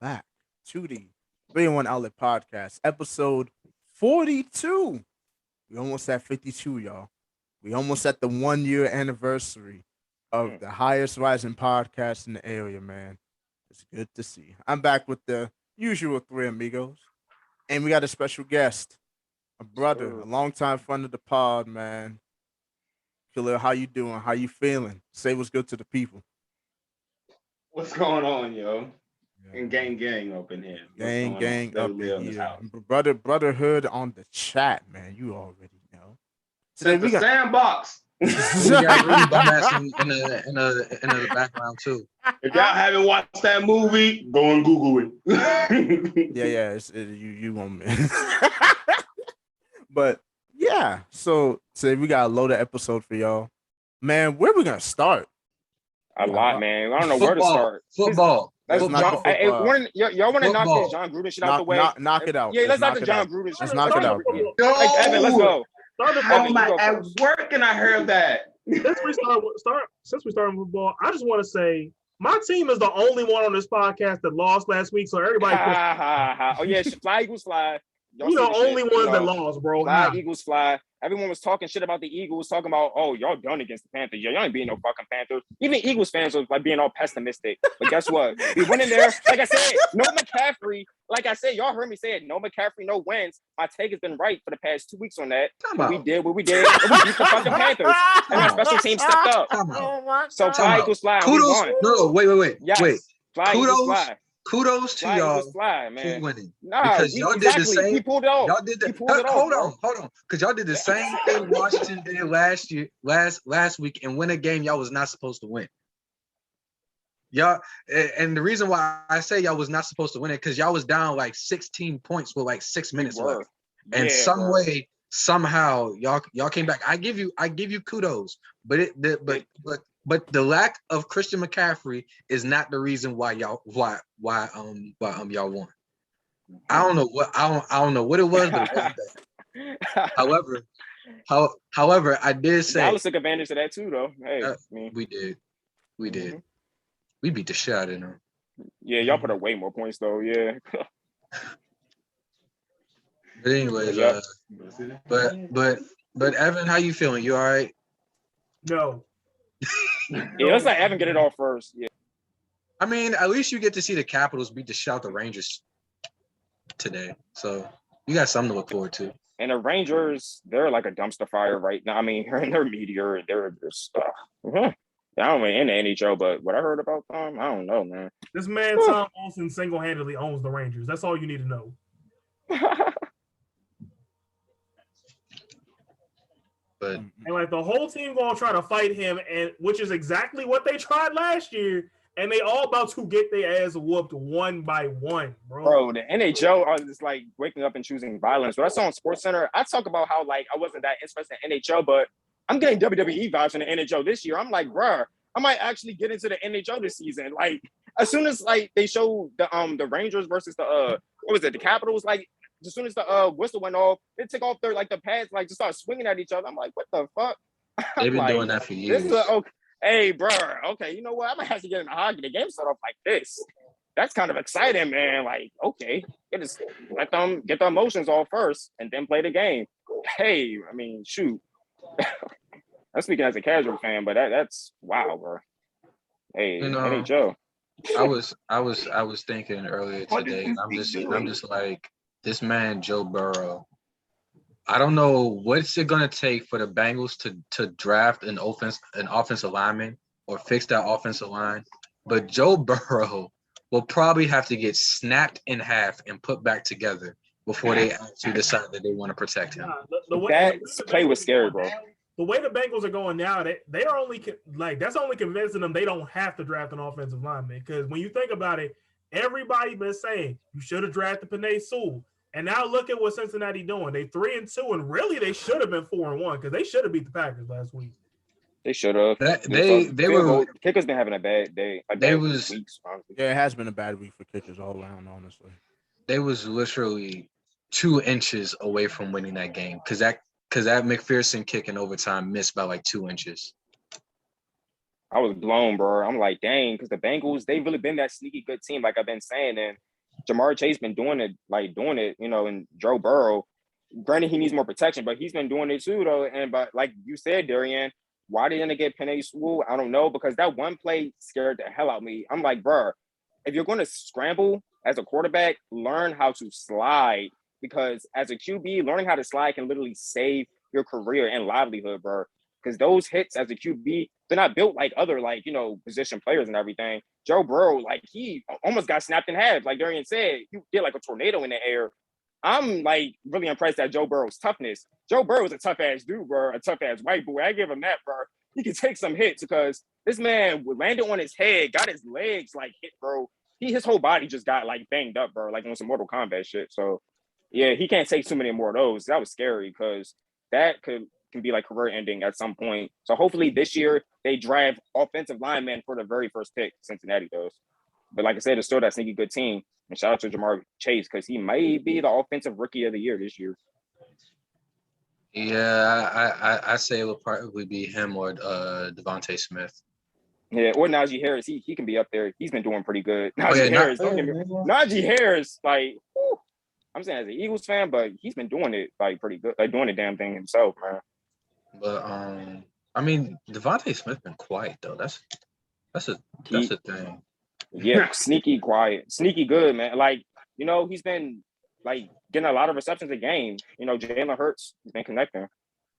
back to the 3-1 Outlet Podcast, episode 42. We almost at 52, y'all. We almost at the 1 year anniversary of the highest rising podcast in the area, man. It's good to see. I'm back with the usual three amigos, and we got a special guest, a brother, a longtime friend of the pod, man. Khalil, how you doing? How you feeling? Say what's good to the people. What's going on, yo? And gang up in here. Gang up in here. Brotherhood on the chat, man. You already know. Today we got sandbox. We got Rudy dumbass in the background too. If y'all haven't watched that movie, go and Google it. You won't miss. But yeah, so today we got a loaded episode for y'all. Man, where we gonna start? A lot, man. I don't know where to start. Football. Y'all want to knock this Jon Gruden shit out the way? Knock it out. Yeah, let's knock the Jon Gruden shit. Let's knock it out. Evan, let's go. At work, and I heard that. Since we started with football, I just want to say my team is the only one on this podcast that lost last week. So everybody, oh yeah, fly Eagles fly. You the only ones that lost, bro. Fly Eagles fly. Everyone was talking shit about the Eagles, talking about, oh, y'all done against the Panthers. Y'all ain't being no fucking Panthers. Even Eagles fans was like being all pessimistic. But guess what? We went in there, like I said, no McCaffrey. Like I said, y'all heard me say it. No McCaffrey, no wins. My take has been right for the past 2 weeks on that. We did what we did. And we beat the fucking Panthers. And our special team stepped up. So fly Eagles fly. Kudos. No, wait. Yes. Wait. Fly Eagles fly. Kudos to y'all for winning. Because y'all did the same. We pulled it off. Y'all did hold on. Because y'all did the same thing Washington did last week and win a game y'all was not supposed to win. Y'all, and the reason why I say y'all was not supposed to win it because y'all was down like 16 points with like 6 minutes left, and somehow y'all came back. I give you kudos, but the lack of Christian McCaffrey is not the reason why y'all won. I don't know what it was, but it wasn't that. However, I did say Dallas took advantage of that too, though. Hey, we did. Mm-hmm. We beat the shit out of them. Yeah, y'all put up way more points though. Yeah. But anyways, but Evan, how you feeling? You all right? No. Yeah, let's let Evan get it off first. Yeah. I mean, at least you get to see the Capitals beat the shit out the Rangers today. So you got something to look forward to. And the Rangers, they're like a dumpster fire right now. I mean, they're meteor. They're just I don't mean in the NHL, but what I heard about them, I don't know, man. This man Tom Olsen single-handedly owns the Rangers. That's all you need to know. But and like the whole team gonna try to fight him, and which is exactly what they tried last year, and they all about to get their ass whooped one by one, bro. Bro, the NHL are just like waking up and choosing violence. What I saw on SportsCenter, I talk about how like I wasn't that interested in NHL, but I'm getting WWE vibes from the NHL this year. I'm like, bro, I might actually get into the NHL this season. Like, as soon as like they showed the Rangers versus the the Capitals, like as soon as the whistle went off, they took off their like the pads, like just start swinging at each other. I'm like, what the fuck? They've been doing that for years. Okay. Hey, bro. Okay, you know what? I might have to get into hockey. The game start off like this. That's kind of exciting, man. Like, okay, just let them get the emotions off first and then play the game. Hey, I mean, shoot. I'm speaking as a casual fan, but that's wow, bro. Hey, NHL. I was thinking earlier today, and I'm just like, this man Joe Burrow. I don't know what's it gonna take for the Bengals to draft an offensive lineman or fix that offensive line, but Joe Burrow will probably have to get snapped in half and put back together before they actually decide that they want to protect him. That play was scary, bro. The way the Bengals are going now, they are only like that's only convincing them they don't have to draft an offensive lineman, because when you think about it, everybody been saying you should have drafted Penei Sewell. And now look at what Cincinnati doing. They 3-2, and really they should have been 4-1 because they should have beat the Packers last week. They should have. They were. Kickers been having a bad day. Weeks, yeah, it has been a bad week for kickers all around, honestly. They was literally 2 inches away from winning that game because that McPherson kick in overtime missed by like 2 inches. I was blown, bro. I'm like, dang, because the Bengals, they've really been that sneaky good team, like I've been saying, and Jamar Chase been doing it, and Joe Burrow. Granted, he needs more protection, but he's been doing it too, though. But like you said, Darien, why didn't they get Penei Sewell? I don't know, because that one play scared the hell out of me. I'm like, bro, if you're going to scramble as a quarterback, learn how to slide, because as a QB, learning how to slide can literally save your career and livelihood, bro. Because those hits as a QB, they're not built like other, position players and everything. Joe Burrow, he almost got snapped in half. Like Darien said, he did like a tornado in the air. I'm really impressed at Joe Burrow's toughness. Joe Burrow is a tough ass dude, bro. A tough ass white boy. I give him that, bro. He can take some hits because this man landed on his head, got his legs hit, bro. His whole body just got banged up, bro, on some Mortal Kombat shit. So yeah, he can't take too many more of those. That was scary because that can be career ending at some point. So hopefully this year they draft offensive linemen for the very first pick. Cincinnati does. But like I said, it's still that sneaky good team. And shout out to Jamar Chase because he may be the offensive rookie of the year this year. Yeah, I say it will probably be him or Devontae Smith. Yeah, or Najee Harris. He can be up there. He's been doing pretty good. Najee Harris, whew, I'm saying as an Eagles fan, but he's been doing it pretty good, doing the damn thing himself, man. But Devontae Smith been quiet though. That's a thing. Yeah, sneaky quiet, sneaky good, man. He's been getting a lot of receptions a game. Jalen Hurts has been connecting.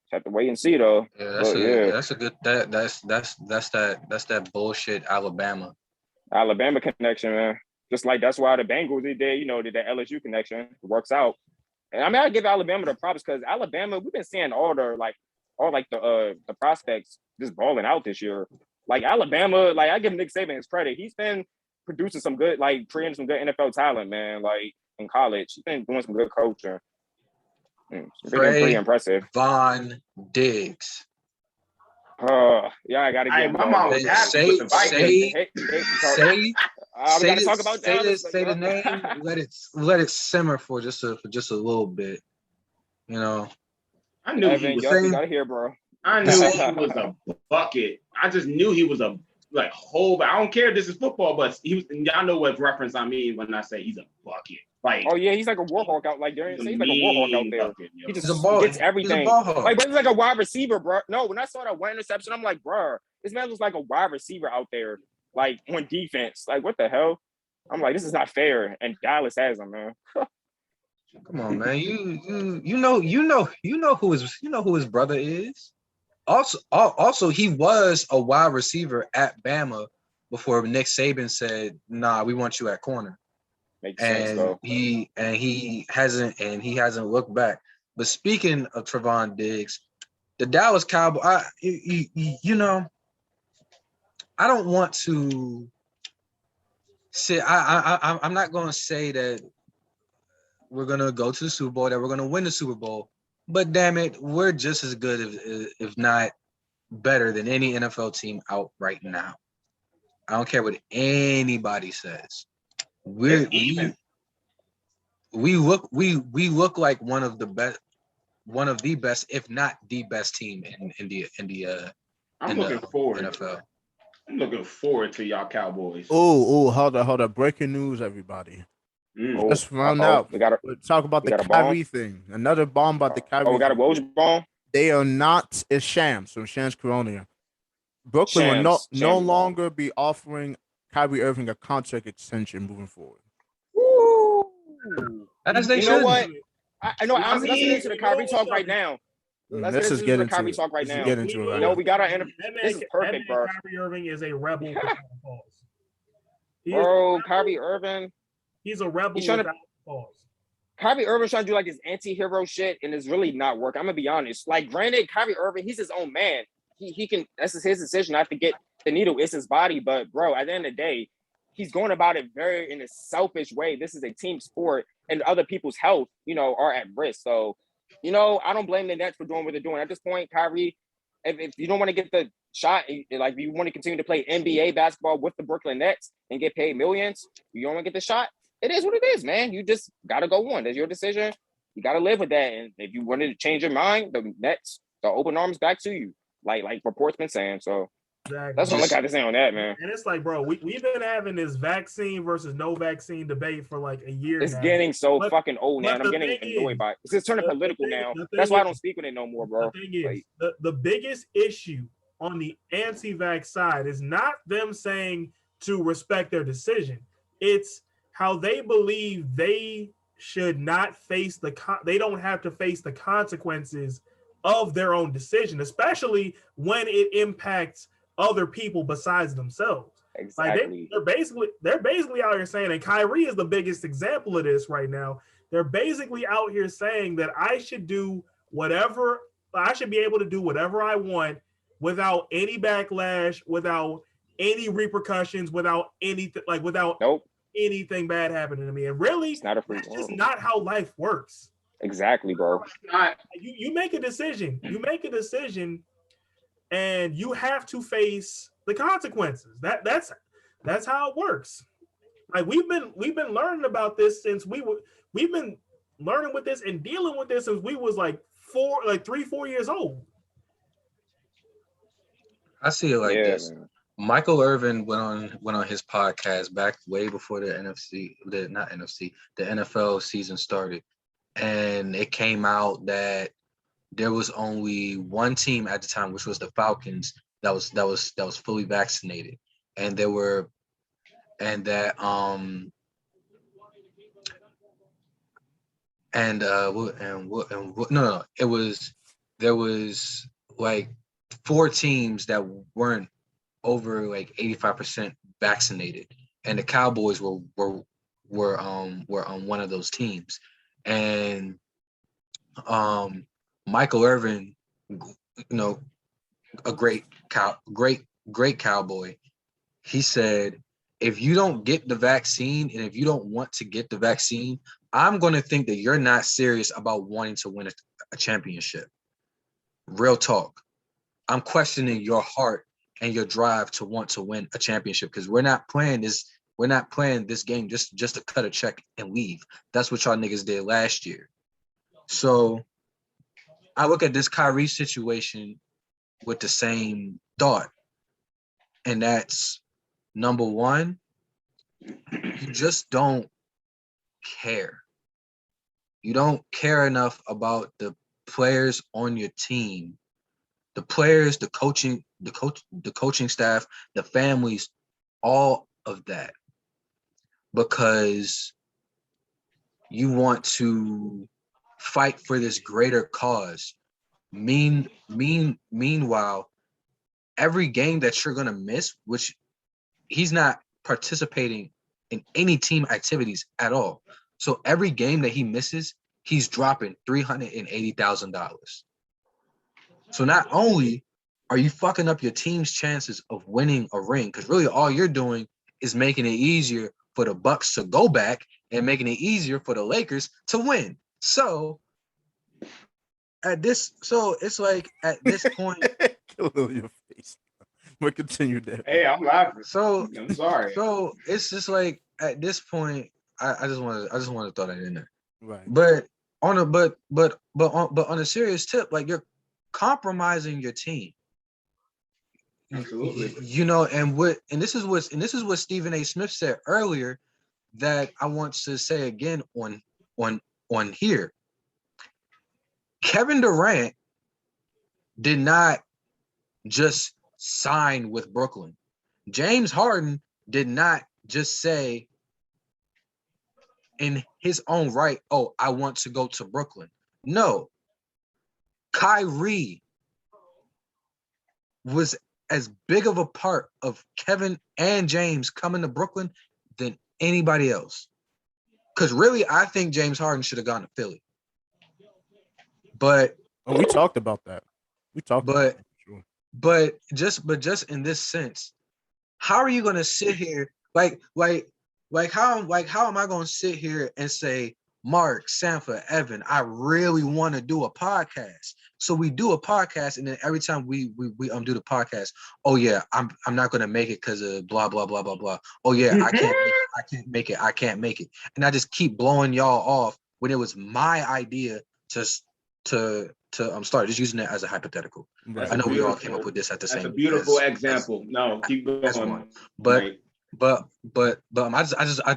Just have to wait and see though. Yeah, that's a good that's that bullshit Alabama connection, man. Just that's why the Bengals did that LSU connection. It works out. And I give Alabama the props because Alabama, we've been seeing all the prospects just balling out this year. Alabama, I give Nick Saban his credit. He's been producing some good, creating some good NFL talent, man. In college, he's been doing some good coaching. Pretty impressive. Von Diggs. Yeah, I gotta get my mom was happy with the Vikings. Say the name. Let it simmer for just a little bit. I knew Evan, he was. You gotta hear, bro. I knew he was a bucket. I just knew he was a whole. I don't care if this is football, but he was. Y'all know what reference I mean when I say he's a bucket. Oh yeah, he's like a war hawk out. Darien said, he's like a war hawk out there. Bucket, he just gets everything. But he's like a wide receiver, bro. No, when I saw that one interception, I'm like, bro, this man looks like a wide receiver out there, on defense. What the hell? I'm like, this is not fair. And Dallas has him, man. Come on, man. You know who his brother is. Also, he was a wide receiver at Bama before Nick Saban said, "Nah, we want you at corner." Makes sense, though. He hasn't looked back. But speaking of Trevon Diggs, the Dallas Cowboys, I don't want to say I'm not going to say that we're going to go to the Super Bowl, that we're going to win the Super Bowl. But damn it, we're just as good, if not better, than any NFL team out right now. I don't care what anybody says. We look like one of the best, if not the best team in the NFL. I'm looking forward to y'all Cowboys. Oh, hold on. Breaking news, everybody. Let's find out. We talk about the Kyrie thing. Another bomb about the Kyrie. We got a Woj bomb. They are not a sham. So Shams Corona. Brooklyn will no longer be offering Kyrie Irving a contract extension moving forward. Woo. As they you should. know what? I know. Let's get into the Kyrie talk right now. Let's just get into the Kyrie talk right now. Get into it right now. We got our this is perfect, bro. Kyrie Irving is a rebel. Bro, Kyrie Irving. He's a rebel without cause. Kyrie Irving's trying to do his anti-hero shit, and it's really not working. I'm gonna be honest. Granted, Kyrie Irving, he's his own man. He can. That's his decision not to get the needle. It's his body, but bro, at the end of the day, he's going about it very in a selfish way. This is a team sport, and other people's health, are at risk. So, I don't blame the Nets for doing what they're doing at this point. Kyrie, if you don't want to get the shot, if you want to continue to play NBA basketball with the Brooklyn Nets and get paid millions, you don't want to get the shot. It is what it is, man. You just gotta go on. That's your decision. You gotta live with that. And if you wanted to change your mind, the Nets, the open arms back to you, like reports been saying. So Exactly. That's all I got to say on that, man. And it's like, bro, we've been having this vaccine versus no vaccine debate for like a year It's now. getting so But- fucking old now, but and I'm the getting thing annoyed is- by it. It's just turning the political thing- now. the thing That's why I is- don't speak on it no more, bro. The thing is, Like, the biggest issue on the anti-vax side is not them saying to respect their decision. It's how they believe they should not face they don't have to face the consequences of their own decision, especially when it impacts other people besides themselves. exactly. Like they're basically out here saying, and Kyrie is the biggest example of this right now. They're basically out here saying that I should be able to do whatever I want without any backlash, without any repercussions, without anything, like without anything bad happening to me. And really, It's not a free that's world. just not how life works. Exactly, bro. You make a decision. You make a decision, and you have to face the consequences. That's how it works. Like we've been learning about this since we've been learning with this and dealing with this since we was like 3-4 years old. I see it like this. Man. Michael Irvin went on his podcast back way before the NFL season started, and it came out that there was only one team at the time, which was the Falcons, that was fully vaccinated, and there were, and that there was like 4 teams that weren't over like 85% vaccinated, and the Cowboys were on one of those teams. And Michael Irvin, a great cowboy, he said, if you don't get the vaccine and if you don't want to get the vaccine, I'm going to think that you're not serious about wanting to win a championship. Real talk. I'm questioning your heart and your drive to want to win a championship, because we're not playing this game just to cut a check and leave. That's what y'all niggas did last year. So I look at this Kyrie situation with the same thought. And that's, number one, you just don't care. You don't care enough about the players on your team, the players, the coaching staff, the families, all of that, because you want to fight for this greater cause. Meanwhile, every game that you're gonna miss, which he's not participating in any team activities at all. So every game that he misses, he's dropping $380,000. So not only are you fucking up your team's chances of winning a ring, because really all you're doing is making it easier for the Bucks to go back and making it easier for the Lakers to win. So it's like at this point, Kill your face. But continue there. Hey, I'm laughing. So I'm sorry. So it's just like at this point, I just want to throw that in there. Right. But on a serious tip, like, you're compromising your team. Absolutely. And this is what Stephen A. Smith said earlier, that I want to say again on here. Kevin Durant did not just sign with Brooklyn. James Harden did not just say in his own right, oh, I want to go to Brooklyn. No. Kyrie was as big of a part of Kevin and James coming to Brooklyn than anybody else. Because really, I think James Harden should have gone to Philly. But we talked about that. But just in this sense, how are you gonna sit here like how am I gonna sit here and say, Mark, Sanfa, Evan, I really want to do a podcast. So we do a podcast, and then every time we do the podcast, oh yeah, I'm not gonna make it because of blah blah blah blah blah. Oh yeah, I can't make it. And I just keep blowing y'all off when it was my idea to to start just using it as a hypothetical. Right. I know we all came up with this at the That's same. a beautiful example. No, keep as going. one. But Mike. I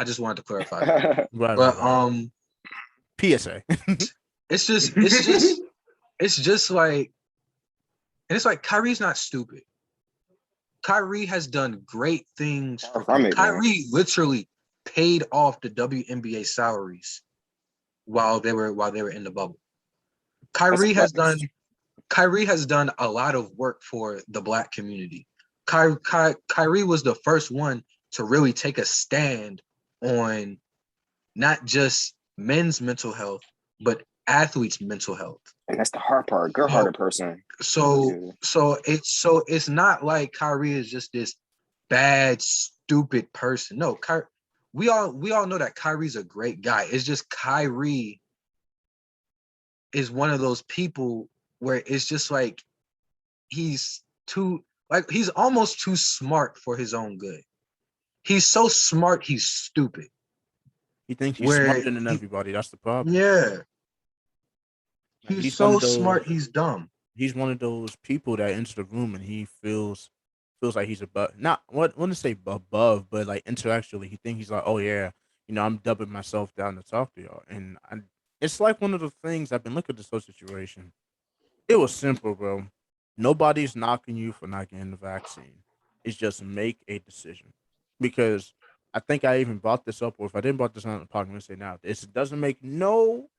just wanted to clarify that. Right. But PSA. it's just like, and it's like Kyrie's not stupid. Kyrie has done great things. Kyrie literally paid off the WNBA salaries while they were in the bubble. Kyrie has done a lot of work for the Black community. Kyrie was the first one to really take a stand on not just men's mental health, but athletes' mental health. And that's the hard part. Good-hearted person. So it's not like Kyrie is just this bad, stupid person. No, we all know that Kyrie's a great guy. It's just Kyrie is one of those people where it's just like he's almost too smart for his own good. He's so smart, he's stupid. He thinks he's smarter than everybody. That's the problem. Yeah. He's so smart, he's dumb. He's one of those people that enters the room and he feels like he's above. Not what want to say above, but like intellectually, he thinks he's like, oh yeah, I'm dubbing myself down to talk to y'all. And it's like one of the things I've been looking at this whole situation. It was simple, bro. Nobody's knocking you for not getting the vaccine. It's just make a decision. Because I think I even brought this up, or if I didn't brought this on the podcast, I'm gonna say now, this doesn't make no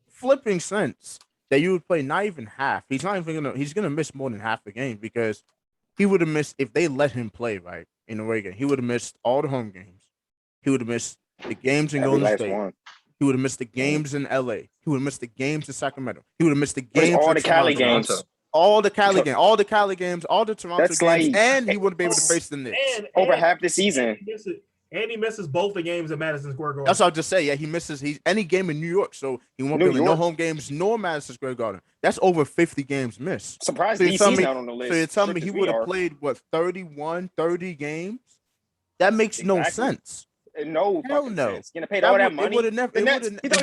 flipping sense that you would play not even half. He's gonna miss more than half the game because he would have missed if they let him play right in the away game. He would have missed all the home games. He would have missed the games in Golden State. He would have missed the games in LA. He would have missed the games in Sacramento. He would have missed the games all in the Cali games. All the Cali games, all the Cali games, all the Toronto That's games, like, and he wouldn't be able to face the Knicks. Over half the season. And he misses both the games at Madison Square Garden. That's what I'll just say. Yeah, he misses any game in New York, so he won't be able to no home games nor Madison Square Garden. That's over 50 games missed. Surprised DC's not on the list. So you're telling me he would have played, 30 games? That makes no sense. No fucking sense. You're gonna pay all that money. He thought he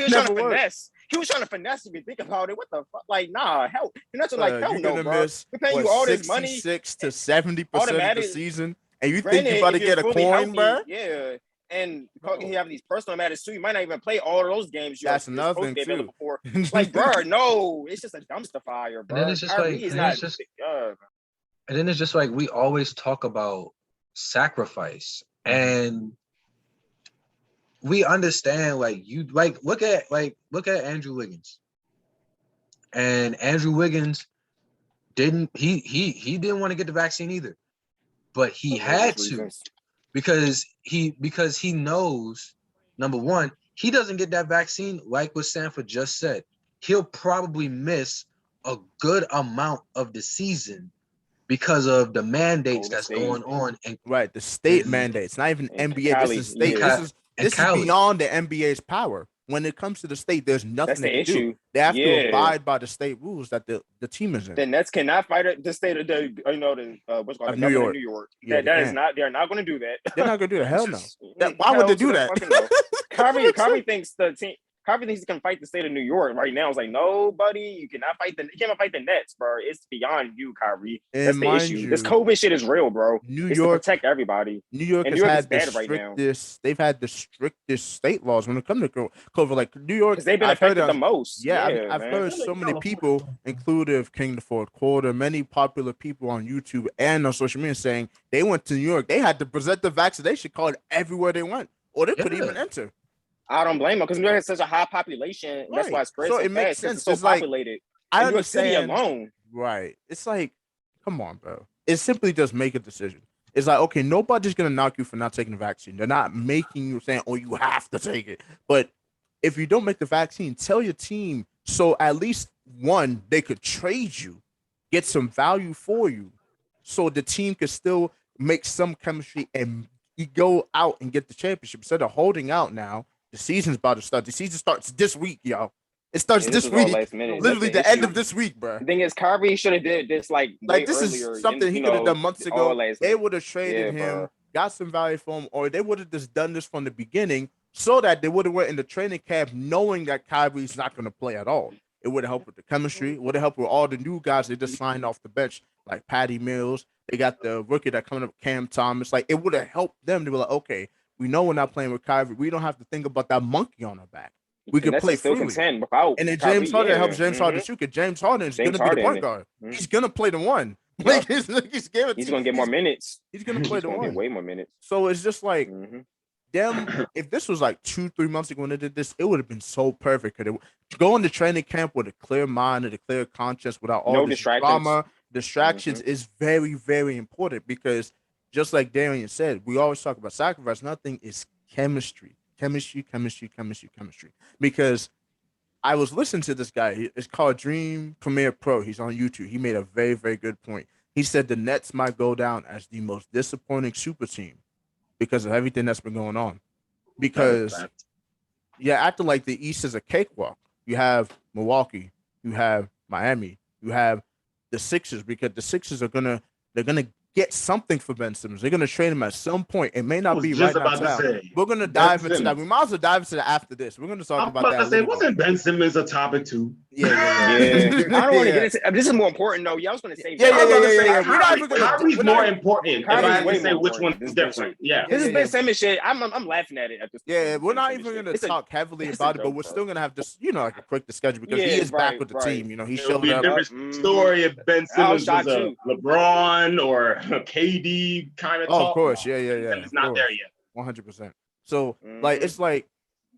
was trying to finesse. He was trying to finesse if you think about it. What the fuck? Like, nah, hell. You're not like, hell no, bro. We're paying you all this money. 66 to 70% of the season. And you think you about to get a coin, bro? Yeah. And he have these personal matters too. You might not even play all of those games. That's another thing too. Like, bro, no, it's just a dumpster fire, bro. And then it's just like we always talk about sacrifice, and we understand look at Andrew Wiggins. And Andrew Wiggins didn't want to get the vaccine either, but he had to. Because he knows, number one, he doesn't get that vaccine, like what Sanfa just said. He'll probably miss a good amount of the season because of the mandates that's going on. And right, the state mandates, not even NBA. Cali, this is state. Yeah. This is beyond the NBA's power. When it comes to the state, there's nothing to do. They have to abide by the state rules that the team is in. The Nets cannot fight the state of what's called New York. New York. Yeah, that is not. They're not going to do that. They're not going to do that. Hell no. Why would they do that? Kyrie thinks the team. Kyrie thinks he can fight the state of New York right now. It's like, nobody, you cannot fight you can't fight the Nets, bro. It's beyond you, Kyrie. That's the issue. This COVID shit is real, bro. New York to protect everybody. New York has had the strictest. They've had the strictest state laws when it comes to COVID. Like New York, because they've been affected the most. Yeah, I've heard so many people, including King the Fourth Quarter, many popular people on YouTube and on social media saying they went to New York. They had to present the vaccination card everywhere they went, or they couldn't even enter. I don't blame them because New York has such a high population. Right. That's why it's crazy. So it makes sense. It's so populated. I understand. New York City alone. Right. It's like, come on, bro. It's simply just make a decision. It's like, okay, nobody's gonna knock you for not taking the vaccine. They're not making you saying, "Oh, you have to take it." But if you don't make the vaccine, tell your team so at least one they could trade you, get some value for you, so the team could still make some chemistry and you go out and get the championship instead of holding out now. The season's about to start. The season starts this week, y'all. It starts this week. Literally the end of this week, bro. The thing is, Kyrie should have did this like this earlier. Is something he could have done months ago. They would have traded him, got some value for him, or they would have just done this from the beginning so that they would have went in the training camp knowing that Kyrie's not going to play at all. It would have helped with the chemistry. It would have helped with all the new guys they just signed off the bench, like Patty Mills. They got the rookie that coming up, Cam Thomas. Like, it would have helped them to be like, okay, we know we're not playing with Kyrie. We don't have to think about that monkey on our back. We can play still freely. contend without And then Kyrie, James Harden helps yeah. James Harden shoot, because James Harden is going to be the point guard. He's going to play the one. Like, he's going to get more minutes. He's going to play the one. Get way more minutes. So it's just like, them, if this was like 2-3 months ago when they did this, it would have been so perfect. Because go into training camp with a clear mind and a clear conscience without all this drama. Distractions is very, very important, because just like Darien said, we always talk about sacrifice. Nothing is chemistry. Chemistry. Because I was listening to this guy. It's called Dream Premier Pro. He's on YouTube. He made a very, very good point. He said the Nets might go down as the most disappointing super team because of everything that's been going on. Because, acting like the East is a cakewalk. You have Milwaukee. You have Miami. You have the Sixers, because the Sixers are gonna get something for Ben Simmons. They're gonna trade him at some point. It may not be right now. We're gonna dive into that. We might as well dive into that after this. We're gonna talk about that. Wasn't Ben Simmons a topic too? Yeah. I don't want to get into. This is more important though. Y'all was gonna say. Yeah. We're not even gonna. Kyrie's more important. If I have to say which one is different. Yeah. This is Ben Simmons shit. I'm laughing at it at this point. Yeah, we're not even gonna talk heavily about it, but we're still gonna have just like a quick discussion, because he is back with the team. He showed up. It'll be a different story if Ben Simmons was a LeBron or a KD kind of talk. Oh, of course, yeah. It's not there yet. 100%. So, like, it's like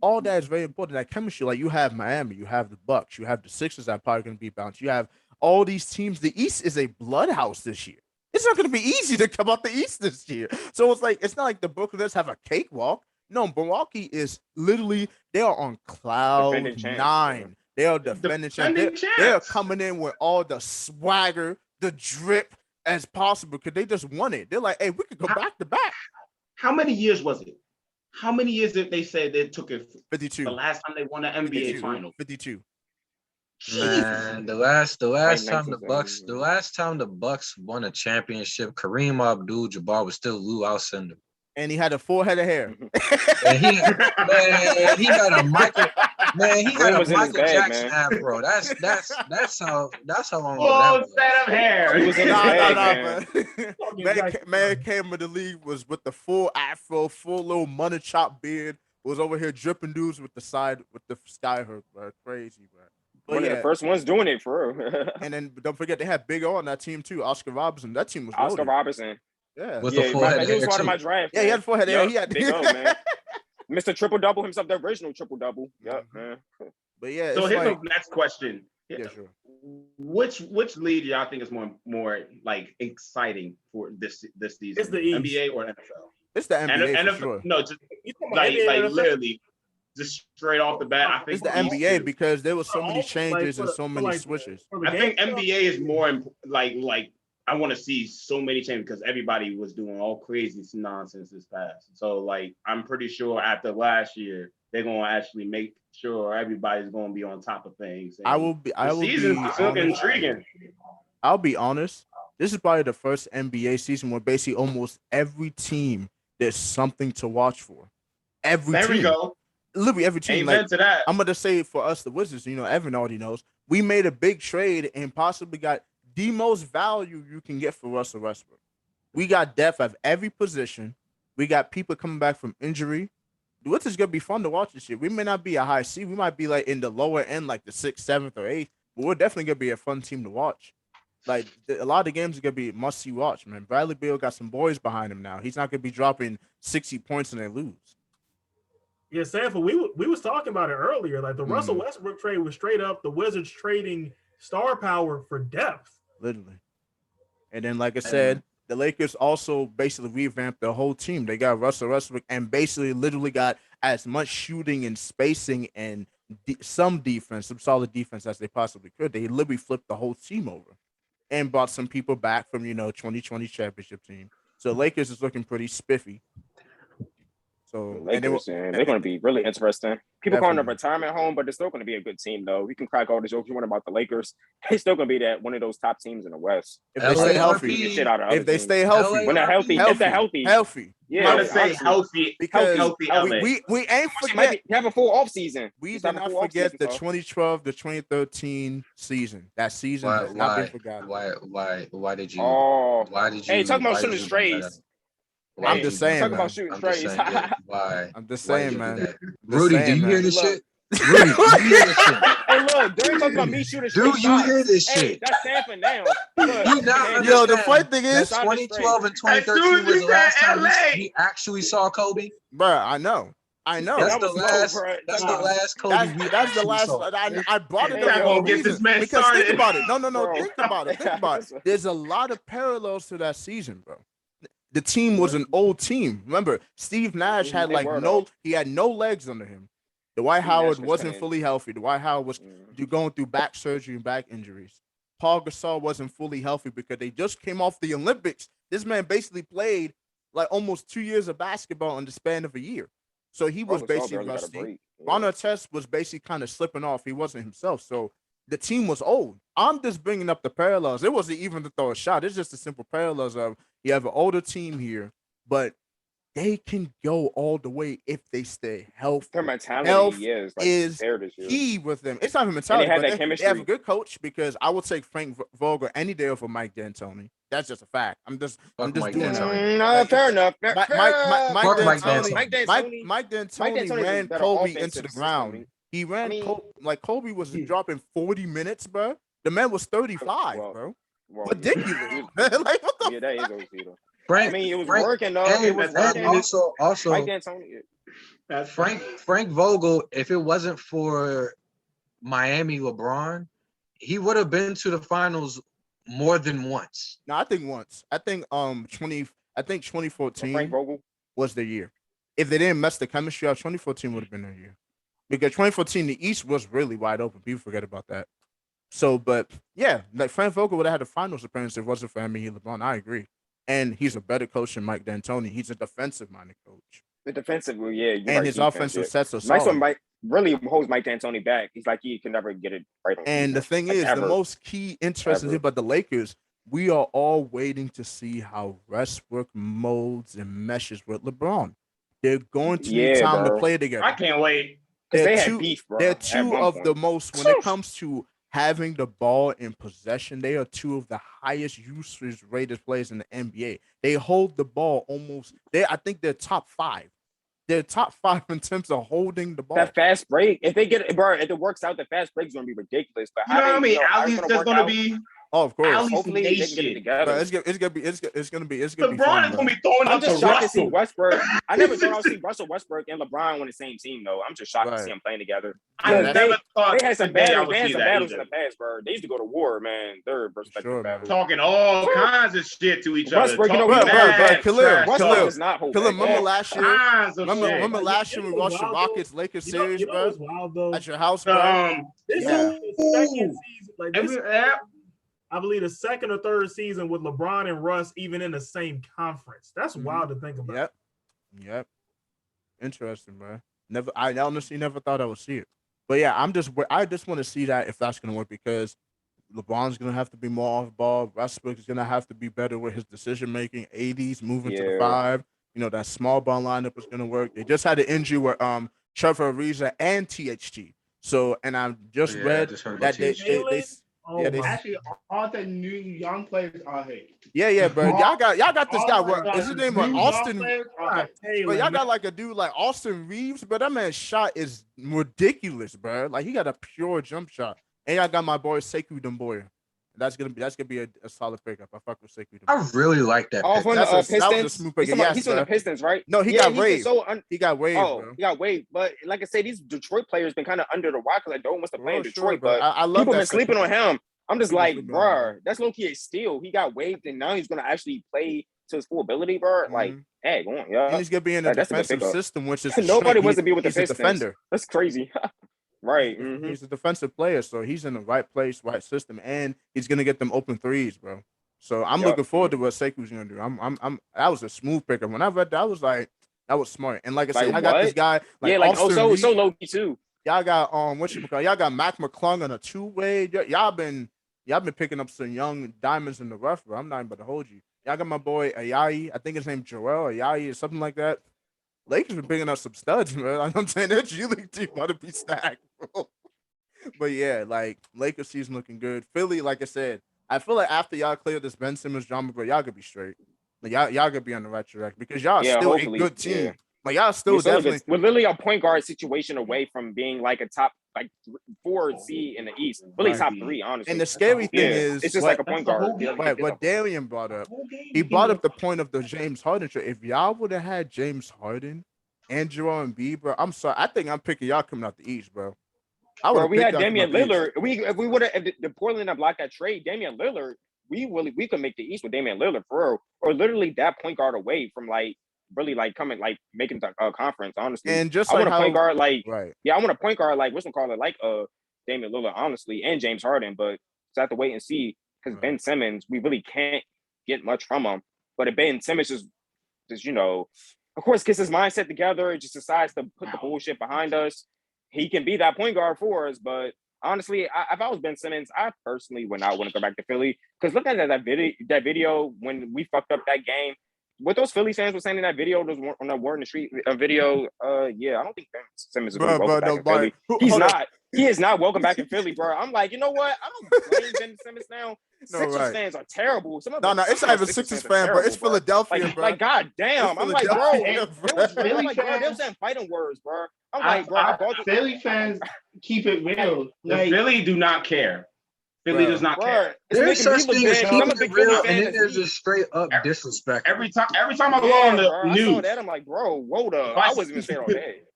all that is very important. That chemistry, like, you have Miami, you have the Bucks, you have the Sixers that are probably going to be bounced. You have all these teams. The East is a bloodhouse this year. It's not going to be easy to come out the East this year. So it's like, it's not like the Brooklyn Nets have a cakewalk. No, Milwaukee is literally, they are on cloud 9. They are defending champs. They are coming in with all the swagger, the drip as possible, because they just won it. They're like, hey, we could go back to back. How many years was it? How many years did they say they took it? 52. The last time they won the NBA final. 52. Man, the last time the Bucks won a championship, Kareem Abdul-Jabbar was still Lou Alcindor. And he had a full head of hair. And he had a Michael Jackson afro. That's how long ago that was. Set of hair. He was in his bag, man came in the league was with the full afro, full little money chop beard. Was over here dripping dudes with the sky hook, bro. Crazy, bro. One of the first ones doing it for real. And then don't forget they had Big O on that team too. Oscar Robertson. That team was Oscar loaded. Robertson. Yeah. With the full head of he was hair part of too. my draft. Yeah, he had full head of hair. He had Big O, man. Mr. Triple Double himself, the original Triple Double. Yep, man. But yeah. So here's the next question. Yeah, sure. Which league y'all think is more like exciting for this season? It's the East. NBA or NFL? It's the NBA NFL, for sure. No, just like literally, just straight off the bat. I think it's the NBA because there was so many changes and so many switches. I think NBA is more like I want to see so many changes because everybody was doing all crazy nonsense this past. So like I'm pretty sure after last year they're gonna actually make sure everybody's gonna be on top of things. I will be intriguing. I'll be honest. This is probably the first NBA season where basically almost every team there's something to watch for. There we go. Literally every team. Amen to that. I'm gonna say for us, the Wizards, Evan already knows. We made a big trade and possibly got the most value you can get for Russell Westbrook. We got depth at every position. We got people coming back from injury. What's is gonna be fun to watch this year. We may not be a high seed. We might be like in the lower end, like the 6th, 7th, or 8th. But we're definitely gonna be a fun team to watch. Like a lot of the games are gonna be must see watch, man. Bradley Beal got some boys behind him now. He's not gonna be dropping 60 points and they lose. Yeah, Sanfa, we was talking about it earlier. Like the Russell Westbrook trade was straight up the Wizards trading star power for depth. Literally. And then, like I said, the Lakers also basically revamped the whole team. They got Russell Westbrook and basically literally got as much shooting and spacing and some solid defense as they possibly could. They literally flipped the whole team over and brought some people back from, 2020 championship team. So Lakers is looking pretty spiffy. So and Lakers, and they're going to be really interesting. People calling it a retirement home, but they're still going to be a good team, though. We can crack all the jokes you want about the Lakers. They're still going to be one of those top teams in the West. If they stay healthy, if they stay healthy, when they're healthy, if they're healthy, yeah, I'm gonna say healthy because healthy. we ain't forget have a full off season. We did not forget the 2012 to 2013 season. That season has not been forgotten. Why did you? Oh, why did you? Hey, talking about shooting strays. I'm just saying, talking about shooting strays. Why? I'm just saying, man. Rudy, do you hear this shit? Rudy, do you hear this shit? Hey, look, Darien talking about me shooting strays. Do you hear this shit? Hey, that's Sanfa now. Yo, the funny thing is, 2012 and 2013 was the last time we actually saw Kobe. Bro, I know. That's the last Kobe. That's the last. I brought it up for a reason. Because think about it. No. Think about it. There's a lot of parallels to that season, bro. The team was an old team. Remember, Steve Nash had he had no legs under him. Dwight Howard wasn't fully healthy. Dwight Howard was going through back surgery and back injuries. Paul Gasol wasn't fully healthy because they just came off the Olympics. This man basically played like almost 2 years of basketball in the span of a year. So he was basically rusty. Ron Artest was basically kind of slipping off. He wasn't himself. So the team was old. I'm just bringing up the parallels. It wasn't even to throw a shot. It's just the simple parallels of you have an older team here, but they can go all the way if they stay healthy. Their mentality is key with them. It's not even mentality. And they have they have a good coach because I would take Frank Vogel any day over Mike D'Antoni. That's just a fact. I'm just doing that. No, fair enough. Mike D'Antoni ran Kobe into the ground. He ran Kobe was dropping 40 minutes, bro. The man was 35, bro. Ridiculous. Like what the? Yeah, that is OC though. Frank, it was working though. Hey, it was working. Also, Mike D'Antoni. Frank Vogel, if it wasn't for Miami LeBron, he would have been to the finals more than once. No, I think once. I think 2014 Frank Vogel was the year. If they didn't mess the chemistry up, 2014 would have been their year. Because 2014, the East was really wide open. People forget about that. So, but yeah, like Frank Vogel would have had a finals appearance if it wasn't for Miami LeBron. I agree. And he's a better coach than Mike D'Antoni. He's a defensive-minded coach. The defensive, yeah. And his offensive sets are solid. Mike really holds Mike D'Antoni back. He's like he can never get it right on. And the thing is, the most key interesting thing about the Lakers, we are all waiting to see how Westbrook molds and meshes with LeBron. They're going to need time to play together. I can't wait. They had beef, bro. They're two of the most, when it comes to having the ball in possession, they are two of the highest usage rated players in the NBA. They hold the ball almost. I think they're top 5. They're top 5 in terms of holding the ball. That fast break, if they get it, bro, if it works out, the fast break is gonna be ridiculous. But you know how many alleys there's gonna be? Oh, of course. Hopefully they can get it together. Bro, it's gonna be LeBron is gonna be throwing I'm up just to shocked to see Russell. Westbrook. I never thought I'd see Russell Westbrook and LeBron on the same team, though. I'm just shocked to see them playing together. I never thought they had some battles in the past, bro. They used to go to war, man. They're respectful battles. Talking all kinds of shit to each other. Westbrook, Khalil, is not holding. Remember last year? Remember last year we watched the Rockets Lakers series, bro? At your house, bro. This is the second season. I believe the second or third season with LeBron and Russ even in the same conference. That's wild to think about. Yep. Interesting, bro. I honestly never thought I would see it. But yeah, I just want to see that if that's gonna work because LeBron's gonna have to be more off ball. Westbrook is gonna have to be better with his decision making. AD's moving to the 5. You know, that small ball lineup is gonna work. They just had an injury with Trevor Ariza and THT. So, and I just read that they actually, all the new young players are here. Yeah, bro. Y'all got this guy. Is his name Austin? But y'all got like a dude like Austin Reeves, but that man's shot is ridiculous, bro. Like he got a pure jump shot. And y'all got my boy Sekou Doumbouya. That's gonna be a solid pickup. I fuck with Sekou Doumbouya. I really like that. Oh, from the Pistons. He's on the Pistons, right? No, he got waived. He got waived. Oh, bro. He got waived. But like I said, these Detroit players been kind of under the wire because I don't want to play in Detroit. Sure, but I love people that been sleeping on him. I'm just like, sleeping bro, that's low key a steal. He got waived and now he's gonna actually play to his full ability, bro. Like, hey, go on, yeah. And he's gonna be in the defensive system, which is nobody wants to be with the Pistons. He's a defender. That's crazy. Right. He's a defensive player, so he's in the right place, right system, and he's gonna get them open threes, bro. So I'm looking forward to what Sekou's gonna do. That was a smooth pickup. When I read that, I was like, That was smart. And like I Like, said, I got this what? guy like Yeah, like Austin Reed. so low key too. Y'all got y'all got Mac McClung on a two-way. Y'all been picking up some young diamonds in the rough, bro. I'm not even about to hold you. Y'all got my boy Ayayi. I think his name Joel Ayayi or something like that. Lakers been picking up some studs, man. Like I'm saying, that G League team ought to be stacked, bro. But yeah, like Lakers season looking good. Philly, like I said, I feel like after y'all clear this Ben Simmons drama, bro, y'all could be straight. Like y'all could be on the right track because y'all Yeah, still a hopefully, good team. yeah. Like y'all still definitely. We're literally a point guard situation away from being like a top like 4 seed in the East, really Right. top 3, honestly. And the scary thing is, it's just like a point guard. What Darien brought up, he brought up the point of the James Harden trade. If y'all would have had James Harden and Joel Embiid, bro, I'm sorry. I think I'm picking y'all coming out the East, bro. Bro, we had Damian Lillard. If we would have the Portland had blocked that trade, Damian Lillard, we could make the East with Damian Lillard for real, or literally that point guard away from like really like coming like making the conference. Honestly, And just I like want a point guard like right. Yeah, I want a point guard like what's call it like Damian Lillard, honestly, and James Harden, but just have to wait and see because Right. Ben Simmons, we really can't get much from him. But if Ben Simmons just of course, gets his mindset together, just decides to put the bullshit behind us, he can be that point guard for us. But honestly, if I was Ben Simmons, I personally would not want to go back to Philly because looking at that video when we fucked up that game, what those Philly fans were saying in that video, those on that Word in the Street video, yeah, I don't think Ben Simmons is going to welcome back in Philly. He's not. He is not welcome back in Philly, bro. I'm like, you know what? I don't blame Ben Simmons now. Sixers fans are terrible. No, it's not even Sixers fan, bro. It's Philadelphia, bro. Like, goddamn. I'm like, bro, they were saying fighting words, bro. I'm like, bro, Philly fans keep it real. Like, Philly do not care. Philly does not care. There's such thing as keeping it real, and then there's just straight up disrespect. Every time I go on the news, I saw that. I'm like, bro, hold up. I wasn't even saying all that.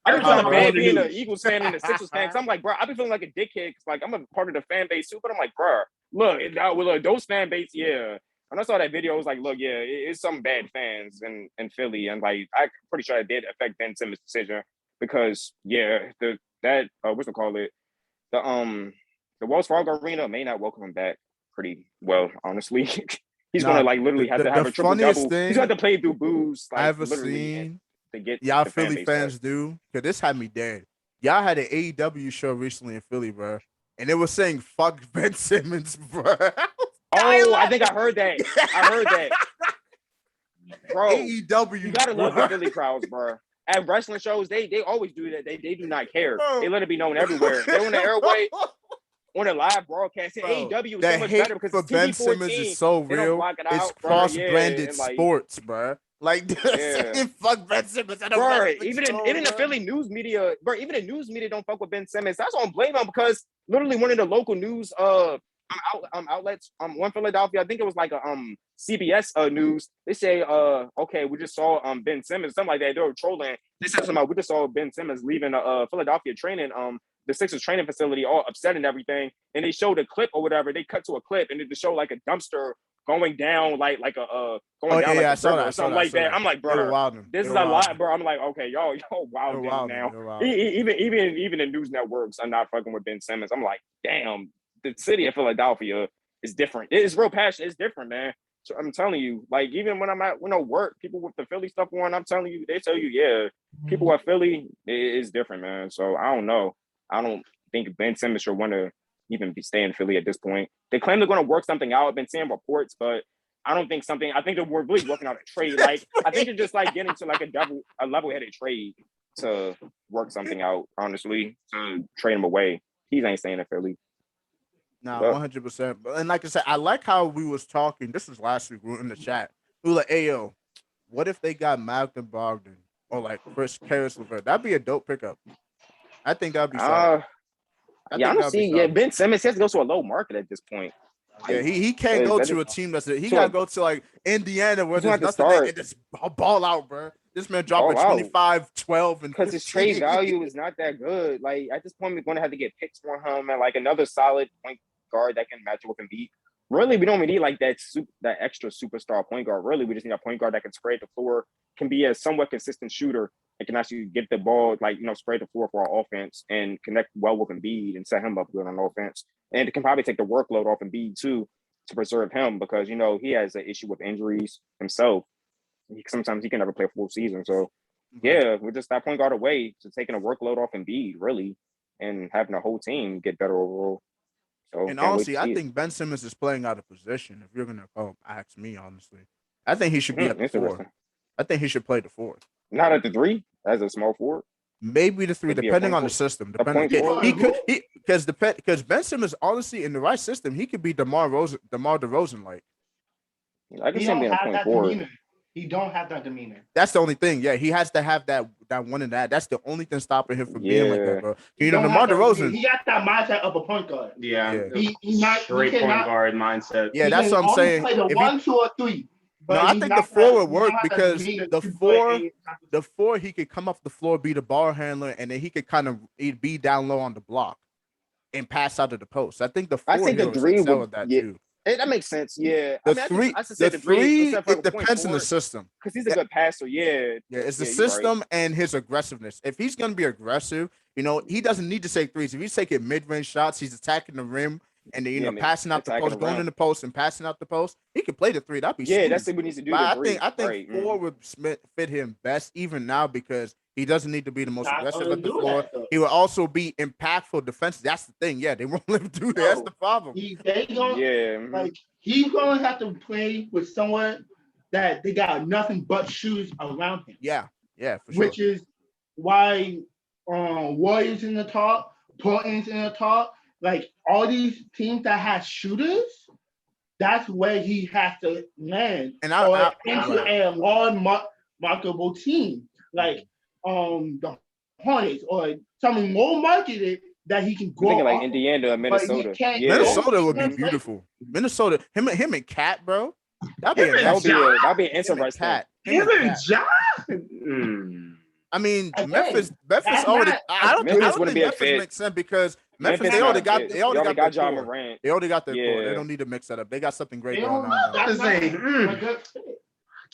Every time I'm bad being an Eagles fan and a Sixers fan, I'm like, bro, I be feeling like a dickhead. Cause like I'm a part of the fan base too, but I'm like, bro, look, those fan base, yeah. When I saw that video, I was like, look, yeah, it's some bad fans in Philly, and like I'm pretty sure it did affect Ben Simmons' decision because the Wells Fargo Arena may not welcome him back pretty well, honestly. He's gonna like literally have to have a triple double. He's gonna have to play through booze. Like, I ever seen. To get y'all Philly fans do, because this had me dead. Y'all had an AEW show recently in Philly, bro, and it was saying "fuck Ben Simmons," bro. Oh, I think I heard that. Bro, AEW, you gotta love the Philly crowds, bro. At wrestling shows, they always do that. They do not care. Bro. They let it be known everywhere. They're on the airway, on a live broadcast. AEW is so much better because Ben Simmons is so real. It's cross-branded sports, bro. Like, fuck Ben Simmons. Even the Philly news media, bro, even the news media don't fuck with Ben Simmons. That's what I'm blaming him because literally one of the local news outlets, one Philadelphia, I think it was like a CBS news. They say, okay, we just saw Ben Simmons, something like that. They were trolling. They said something about we just saw Ben Simmons leaving Philadelphia training, the Sixers training facility, all upset and everything. And they showed a clip or whatever. They cut to a clip and it just showed like a dumpster going down like a or something like that. I'm like, bro, this is a lot, bro. I'm like, okay, y'all wild now. Even the news networks are not fucking with Ben Simmons. I'm like, damn, the city of Philadelphia is different. It's real passionate. It's different, man. So I'm telling you, like, even when I'm at work, people with the Philly stuff on, I'm telling you, they tell you, yeah, people at Philly is different, man. So I don't know. I don't think Ben Simmons should want to even be staying in Philly at this point. They claim they're going to work something out. I've been seeing reports, but I don't think I think they're really working out a trade. Like, I think they're just like getting to like a level-headed trade to work something out, honestly, to trade him away. He ain't staying in Philly. No, 100%. And like I said, I like how we was talking. This was last week. We were in the chat. We were like, hey, yo, what if they got Malcolm Brogdon or like Chris Caris LeVert? That'd be a dope pickup. I think that'd be solid. I don't see. Yeah, Ben Simmons has to go to a low market at this point. Yeah, he can't go to a team that's he gotta go to like Indiana where there's nothing and just ball out, bro. This man dropping 25, 12, and because his trade value is not that good. Like at this point, we're gonna have to get picks for him and like another solid point guard that can match with Embiid. Really, we don't even need like that extra superstar point guard. Really, we just need a point guard that can spread the floor, can be a somewhat consistent shooter, and can actually get the ball, like, spread the floor for our offense and connect well with Embiid and set him up good on offense. And it can probably take the workload off Embiid too to preserve him because, he has an issue with injuries himself. Sometimes he can never play a full season. So Yeah, with just that point guard away to taking a workload off Embiid, really, and having the whole team get better overall. So And can't wait honestly, to I see think Ben Simmons is playing out of position. If you're gonna ask me, honestly, I think he should be at the four. Interesting. I think he should play the four. Not at the 3 as a small forward. Maybe the 3, Could be a depending point on the forward. system. A point Depending, forward? he could because Ben Simmons, honestly, in the right system, he could be DeMar DeRozan like. I can He see him don't being a have point that forward. demeanor. He don't have that demeanor. That's the only thing. Yeah, he has to have that one and that. That's the only thing stopping him from being like Yeah. that, bro. He You know, don't DeMar have that- DeRozan. He got that mindset of a point guard. Yeah. He not. Straight he point cannot, guard mindset. Yeah, he that's can what I'm only saying. Play the If he- 1, 2, or 3. No, but I he think not the 4 that- would he don't work have that because demeanor the to 4, play- the 4, he could come off the floor, be the ball handler, and then he could kind of be down low on the block and pass out of the post. I think the 4 I think the he'll 3 excel would- at that yeah. too. That makes sense. Yeah. The 3, I should say the 3, except for it depends on the system. because he's a good passer. Yeah. Yeah, it's the Yeah, you're right. system and his aggressiveness. If he's gonna be aggressive, you know, he doesn't need to take threes. If he's taking mid-range shots, he's attacking the rim and then, Yeah, passing out the attacking post, the going rim. in the post and passing out the post. He could play the 3. That'd be Yeah, smooth. that's what he needs to do. But The 3. I think Right. 4 would fit him best even now because he doesn't need to be the most Not aggressive gonna at the do floor. that, though. He will also be impactful defense. That's the thing. Yeah, they won't let him do that. That's No. the problem. They gonna Yeah. mhm. like he's gonna have to play with someone that they got nothing but shoes around him, Yeah, for sure. which is why Warriors in the top, Portland's in the top, like all these teams that have shooters. That's where he has to land, And or into a large marketable team like the Hornets or something more marketed that he can I'm go. thinking like off. Indiana, Minnesota. can't- Yeah. Minnesota would be Like- beautiful. Minnesota, him and Cat, bro. That'd be Him a and nice That'd be him and interesting. Cat. Him and Cat. John. I mean, Again, Memphis that's already. not- I don't Memphis think wouldn't be a Memphis fit. makes sense because Memphis they not already a got fit. they already got John their core. Morant. They already got their core. They Yeah. don't need to mix that up. They got something great They going don't on. know. now. That's not a good fit.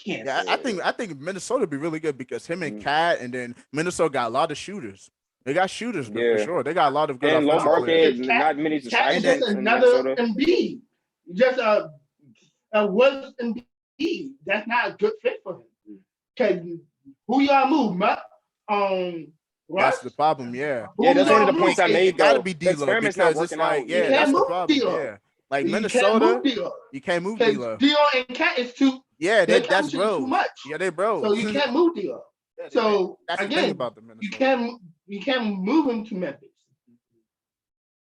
Can't Yeah, say I it. think Minnesota would be really good because him and Cat, and then Minnesota got a lot of shooters. They got shooters for Yeah. sure. They got a lot of good And low offensive players. market, Cat- not many Cat is distractions just in another Minnesota. Embiid. Just a worse Embiid. That's not a good fit for him. Cause who y'all move, Matt? That's the problem. Yeah, Who Yeah, that's y'all one of the move? points I made. it got to though. be The D'Lo experiment's not because it's working out. like, yeah, You that's can't the move problem. D'Lo. Yeah, like You can't Minnesota, move D'Lo. you can't move Cause D'Lo. D'Lo and Cat is too. Yeah, Their that's chemistry is bros. too much. Yeah, they bros. So you can't move D'Lo. Yeah, So that's the thing again, about the Minnesota. you can't move him to Memphis.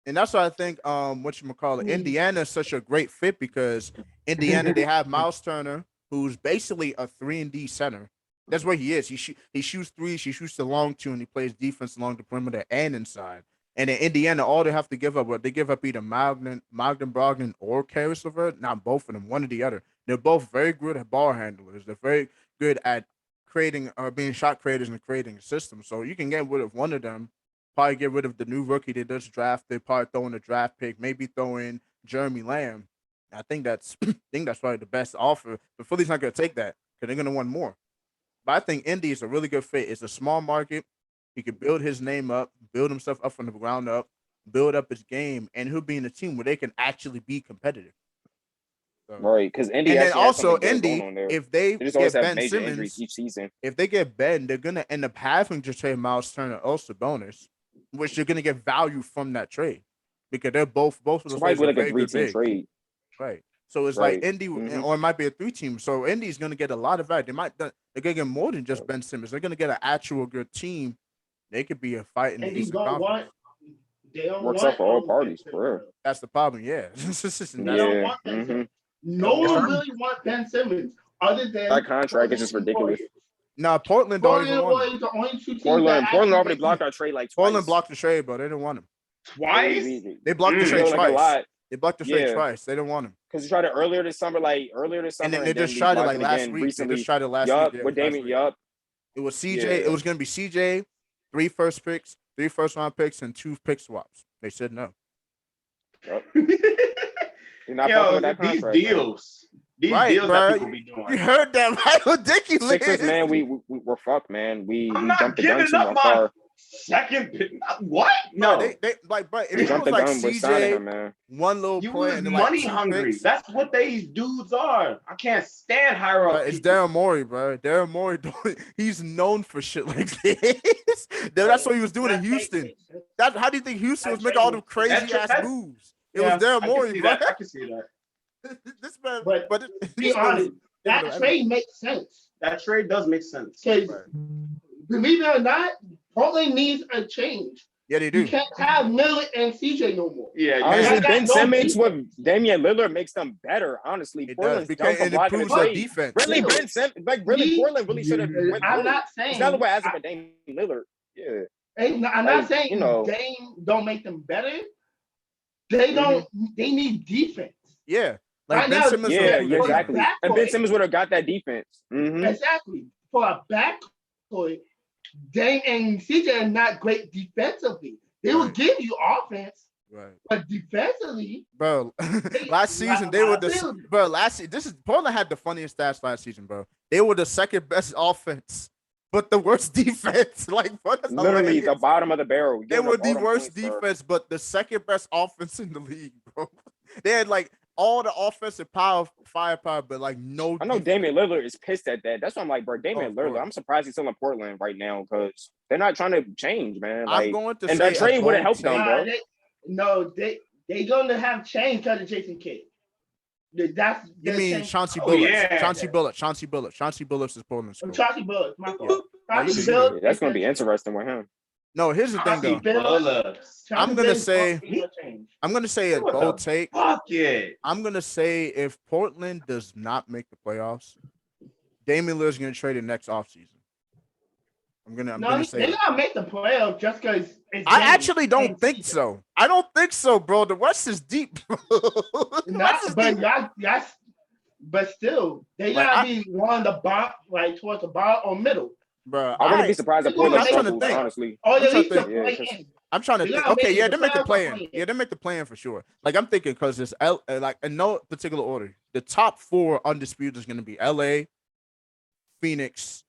And that's why I think Indiana is such a great fit because Indiana they have Miles Turner, who's basically a 3-and-D center. That's what he is. He shoots threes, he shoots the long two, and he plays defense along the perimeter and inside. And in Indiana, all they have to give up, they give up either Magden Brogdon or Karis LeVert, not both of them, one or the other. They're both very good at ball handlers. They're very good at creating being shot creators and creating a system. So you can get rid of one of them. Probably get rid of the new rookie they just drafted. Probably throw in a draft pick. Maybe throw in Jeremy Lamb. I think that's probably the best offer. But Philly's not going to take that because they're going to want more. But I think Indy is a really good fit. It's a small market. He could build his name up, build himself up from the ground up, build up his game, and he'll be in a team where they can actually be competitive. So, Right, because Indy and then actually has also something good Indy, going on there. if they They just always get have Ben major injuries Simmons, each season. if they get Ben, they're gonna end up having to trade Miles Turner also bonus, which they're gonna get value from that trade because they're both of It's those probably players are like a very good 3-team big. trade. Right. So it's Right. like Indy, Mhm. or it might be a 3-team. So Indy's gonna get a lot of value. They're gonna get more than just Ben Simmons. They're gonna get an actual good team. They could be a fight in the And you Eastern don't Conference. they don't Works want out for all parties, for real. That's the problem. Yeah. They don't Yeah, want Ben mhm. Simmons. No one really wants Ben Simmons other than That contract is just ridiculous. No, Portland don't even want him. Portland was the only two teams Portland that already actually- blocked our trade like twice. Portland blocked the trade, but they didn't want him. Twice? They blocked the Mm. trade Like a twice. lot. They blocked the trade Yeah. twice. They didn't want him. Because we tried it earlier this summer, And then they just we tried it blocked like last again week. recently. They just tried it last Yup, week. Yeah, with last Damien, week. yup. It was CJ. Yeah. It was going to be CJ, 3 first picks, 3 first-round picks, and 2 pick swaps. They said no. You're not fucking Yo, with that these contract, man. deals. These Right, deals bro. that people be You doing. heard that, right? Ridiculous. Sixers, man, we're fucked, man. We I'm not jumped the gun giving too up far. second pick. What? No, No, they like, but if They it jumped was the like gun with signing CJ, him, man. one little you play was and then like money 2 hungry. picks, That's what these dudes are. I can't stand higher up but it's people. Daryl Morey, bro. Daryl Morey, he's known for shit like this. That's what he was doing in That Houston. makes sense. How do you think Houston That was making all them makes crazy ass that- moves? It was Daryl I can Morey, see bro. that. I can see that. This man, But but Be honest, that trade makes sense. That trade does make sense. Because Right. believe it or not, Portland needs a change. Yeah, they You do. can't have Miller and CJ no more. Yeah, Honestly, I got Ben no Simmons defense. with Damian Lillard makes them better. Honestly, It does Portland's because dumb for it blocking the improves their trade. defense. Really, Still, Ben Simmons, like really, Portland really should have went I'm Lillard. not saying. It's not the way as for Damian Lillard. Yeah, I'm like, not saying you know. Dame don't make them better. They don't. They need defense. Yeah, like Right Ben now, Simmons. yeah, will yeah, improve their exactly. defense. And Ben Simmons would have got that defense. Mm-hmm. Exactly. For a backcourt, Dame and CJ are not great defensively. They will Right. give you offense, Right. but defensively, Bro, last season they were the bro. This is Portland had the funniest stats last season, bro. They were the second best offense, but the worst defense. Like, bro, that's Literally hilarious. the bottom of the barrel. They Giving were up all the them worst points, bro. defense, but the second best offense in the league, bro. They had like all the offensive firepower, but like no. I know defense. Damian Lillard is pissed at that. That's why I'm like, bro, Damian Of Lillard. course. I'm surprised he's still in Portland right now because they're not trying to change, man. I'm Like, going to and say that trade a would have bold helped them, take. bro. they gonna have change because of Jason Kidd. That's You their mean change. Chauncey Oh, Billups? yeah. Chauncey Billups. Chauncey Billups is Portland's I'm coach. Chauncey Billups. My fault. Yeah, Chauncey you Billups. That's gonna be interesting with him. No, here's the thing though. I'm gonna say- I'm gonna say a What bold the take. Fuck it. I'm gonna say if Portland does not make the playoffs, Damian Lillard's gonna trade it next offseason. I'm gonna say they're that. gonna make the playoffs just because. I actually don't think so. I don't think so, bro. The West is deep. The West is deep. But still, they Like, gotta be one of the bottom, like towards the bottom or middle. Bro, I wouldn't be surprised if I'm Portland trying to struggles, think. honestly. Or I'm at trying least to the think, yeah, play 'cause- in. I'm trying to They think. gotta Okay, make yeah, the they make the playoffs play in. play in. Yeah, they make the play in for sure. Like I'm thinking because it's like in no particular order. The top 4 undisputed is gonna be LA, Phoenix,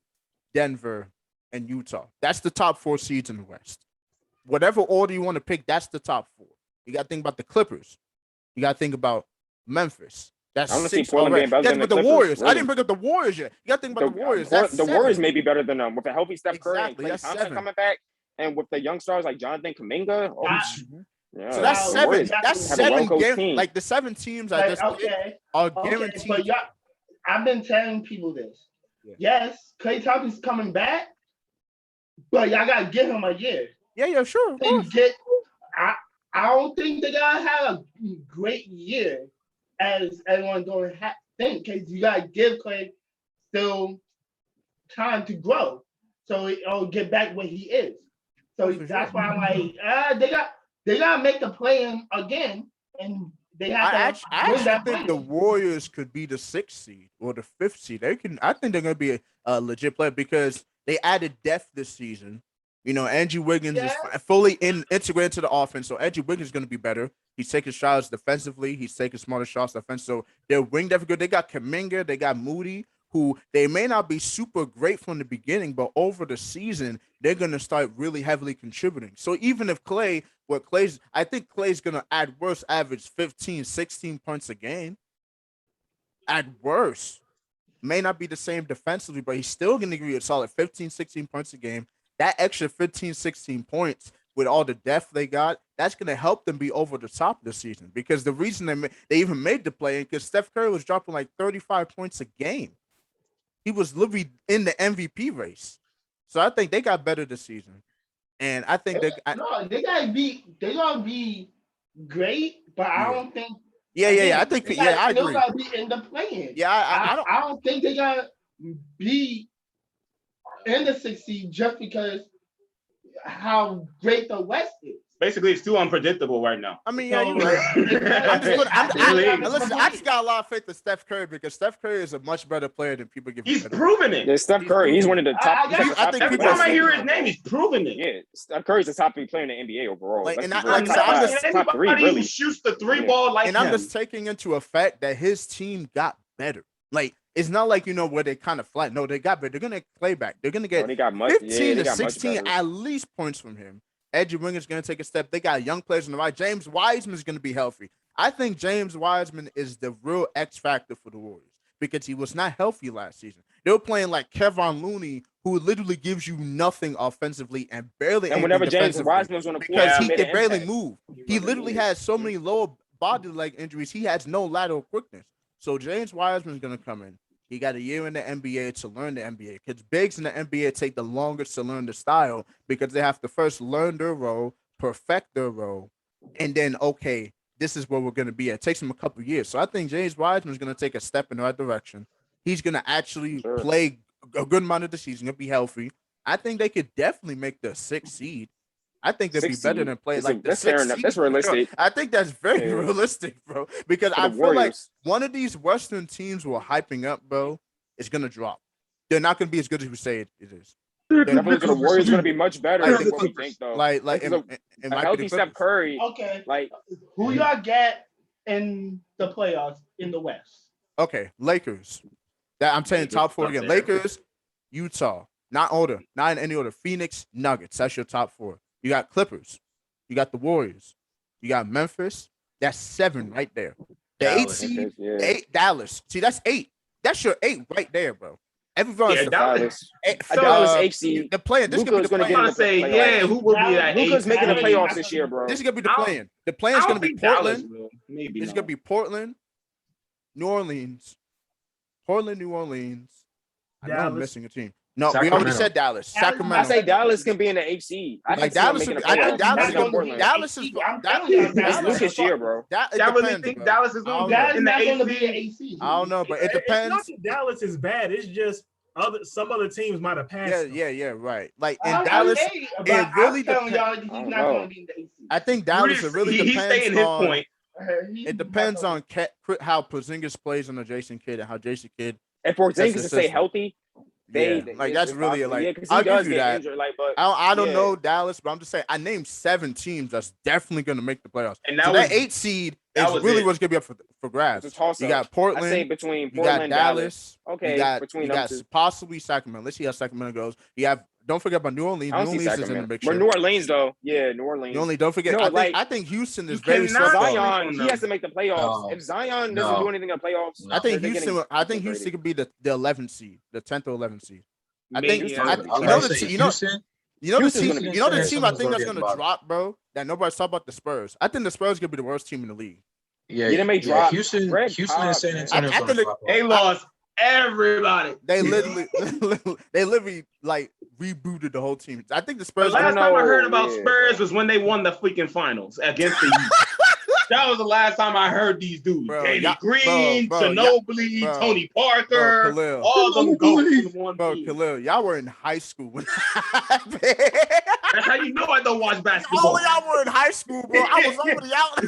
Denver, and Utah. That's the top 4 seeds in the West. Whatever order you want to pick, that's the top 4. You got to think about the Clippers. You got to think about Memphis. That's I wanna see 6 Portland already. being better Yeah, than but the the Clippers, Warriors. I really. didn't bring up the Warriors yet. You got to think about the Warriors. That's The 7. Warriors may be better than them with a healthy Steph Curry Exactly, and Klay that's Thompson 7. coming back, and with the young stars like Jonathan Kuminga. Oh, yeah, So that's Wow, seven. Warriors That's have a 7 well-coached games. team. Like the 7 teams I Like, just picked okay, are okay, guaranteed. but y'all, I've been telling people this. Yeah. Yes, Klay Thompson's coming back, but y'all gotta give him a year. Yeah, sure. Of course. And get, I don't think they gotta have a great year as everyone's going to think, because you gotta give Klay still time to grow, so he'll get back where he is. So For that's sure. why I'm like, they gotta make the play-in again, and they have to I win actually that think the play-in. Warriors could be the 6th seed or the 5th seed. They can. I think they're gonna be a legit player because they added depth this season. You know, Andrew Wiggins is fully integrated to the offense, so Andrew Wiggins is going to be better. He's taking shots defensively. He's taking smarter shots offensively. So their wing depth good. They got Kuminga. They got Moody, who they may not be super great from the beginning, but over the season, they're going to start really heavily contributing. So even if I think Klay's going to at worst average 15, 16 points a game. At worst. May not be the same defensively, but he's still going to give you a solid 15, 16 points a game. That extra 15, 16 points with all the depth they got, that's going to help them be over the top this season. Because the reason they even made the play in, because Steph Curry was dropping like 35 points a game. He was literally in the MVP race. So I think they got better this season. And I think they gotta be great, but I don't think. Yeah. I think I agree. They gotta be in the play-in. Yeah, I don't think they gotta be in the 6th seed just because how great the West is. Basically, it's too unpredictable right now. I mean, yeah, you're right. Listen, I just got a lot of faith in Steph Curry because Steph Curry is a much better player than people give him He's credit. proven it. Yeah, Steph Curry, he's one of the top. I think Every people time I hear sleeping his name, he's proven it. Yeah, Steph Curry's the top 3 player in the NBA overall. Like, Let's and be I- real. like, He's so I'm top just- top 3, Anybody really. who shoots the 3 ball like And him. I'm just taking into effect that his team got better. Like it's not like where they kind of flat. No, they're gonna play back. They're gonna get They got much. 15 they to got much 16 better. at least points from him. Edgy Winger's gonna take a step. They got young players on the right. James Wiseman's gonna be healthy. I think James Wiseman is the real X factor for the Warriors because he was not healthy last season. They were playing like Kevon Looney, who literally gives you nothing offensively and barely. And whenever James defensively Wiseman was on the floor, because he made can an barely impact. move. He literally has so many lower body leg injuries. He has no lateral quickness. So James Wiseman's gonna come in. He got a year in the NBA to learn the NBA. Because bigs in the NBA take the longest to learn the style because they have to first learn their role, perfect their role, and then this is where we're gonna be at. It takes him a couple of years. So I think James Wiseman's gonna take a step in the right direction. He's gonna actually play a good amount of the season. Gonna be healthy. I think they could definitely make the 6th seed. I think they'd be better than playing like the 6th seed. That's realistic. I think that's very realistic, bro. Because I feel like one of these Western teams we're hyping up, bro, is gonna drop. They're not gonna be as good as we say it is. The Warriors gonna be much better than what we think, though. A healthy Steph Curry. Okay. Like who y'all get in the playoffs in the West? Okay, Lakers. That I'm saying top 4 again. Lakers, Utah, not in any order. Phoenix, Nuggets. That's your top 4. You got Clippers. You got the Warriors. You got Memphis. That's 7 right there. The 8 seed, 8 Dallas. See, that's 8. That's your 8 right there, bro. Everyone's Dallas 8 seed. The plan. This could be the plan. Who will be that? Luka's making the playoffs this year, bro. This is gonna be the plan. The plan is gonna be Portland. Maybe it's gonna be Portland, New Orleans, New Orleans. I know I'm missing a team. No, Sacramento. we already said Dallas. Sacramento. I say Dallas can be in the 8 seed. I think Dallas is. Dallas is. It's Luka's year, bro. I really think Dallas is going to be in the 8 seed. I don't know, but it depends. It's not that Dallas is bad. It's just some other teams might have passed. Yeah, right. Like in Dallas, it really depends. I think Dallas really depends on. It depends on how Porzingis plays on the Jason Kidd and how Jason Kidd. If Porzingis can stay healthy, that's really like I'll give you that. Injured, I don't know Dallas, but I'm just saying I named 7 teams that's definitely going to make the playoffs. And that 8 seed is really what's going to be up for grabs. You got Portland. I say between Portland, you got Dallas. Okay, you got possibly Sacramento. Let's see how Sacramento goes. You have. Don't forget about New Orleans. New Orleans is in the big show. New Orleans, though. Yeah, New Orleans. Don't forget. I think Houston is very Zion. He has to make the playoffs. If Zion doesn't do anything in the playoffs, I think Houston could be the 11th seed, the 10th or 11th seed. I think the team I think that's going to drop, bro. That nobody's talking about the Spurs. I think the Spurs going to be the worst team in the league. Yeah, they may drop. Houston and San Antonio. They lost everybody. They literally like rebooted the whole team. I think the Spurs. The last time I heard about Spurs was when they won the freaking finals against the Heat. That was the last time I heard these dudes. Danny Green, Ginobili, Tony Parker, Khalil. all of them go in one team. Khalil, y'all were in high school when That's how you know I don't watch basketball. All y'all were in high school, bro. I was already out.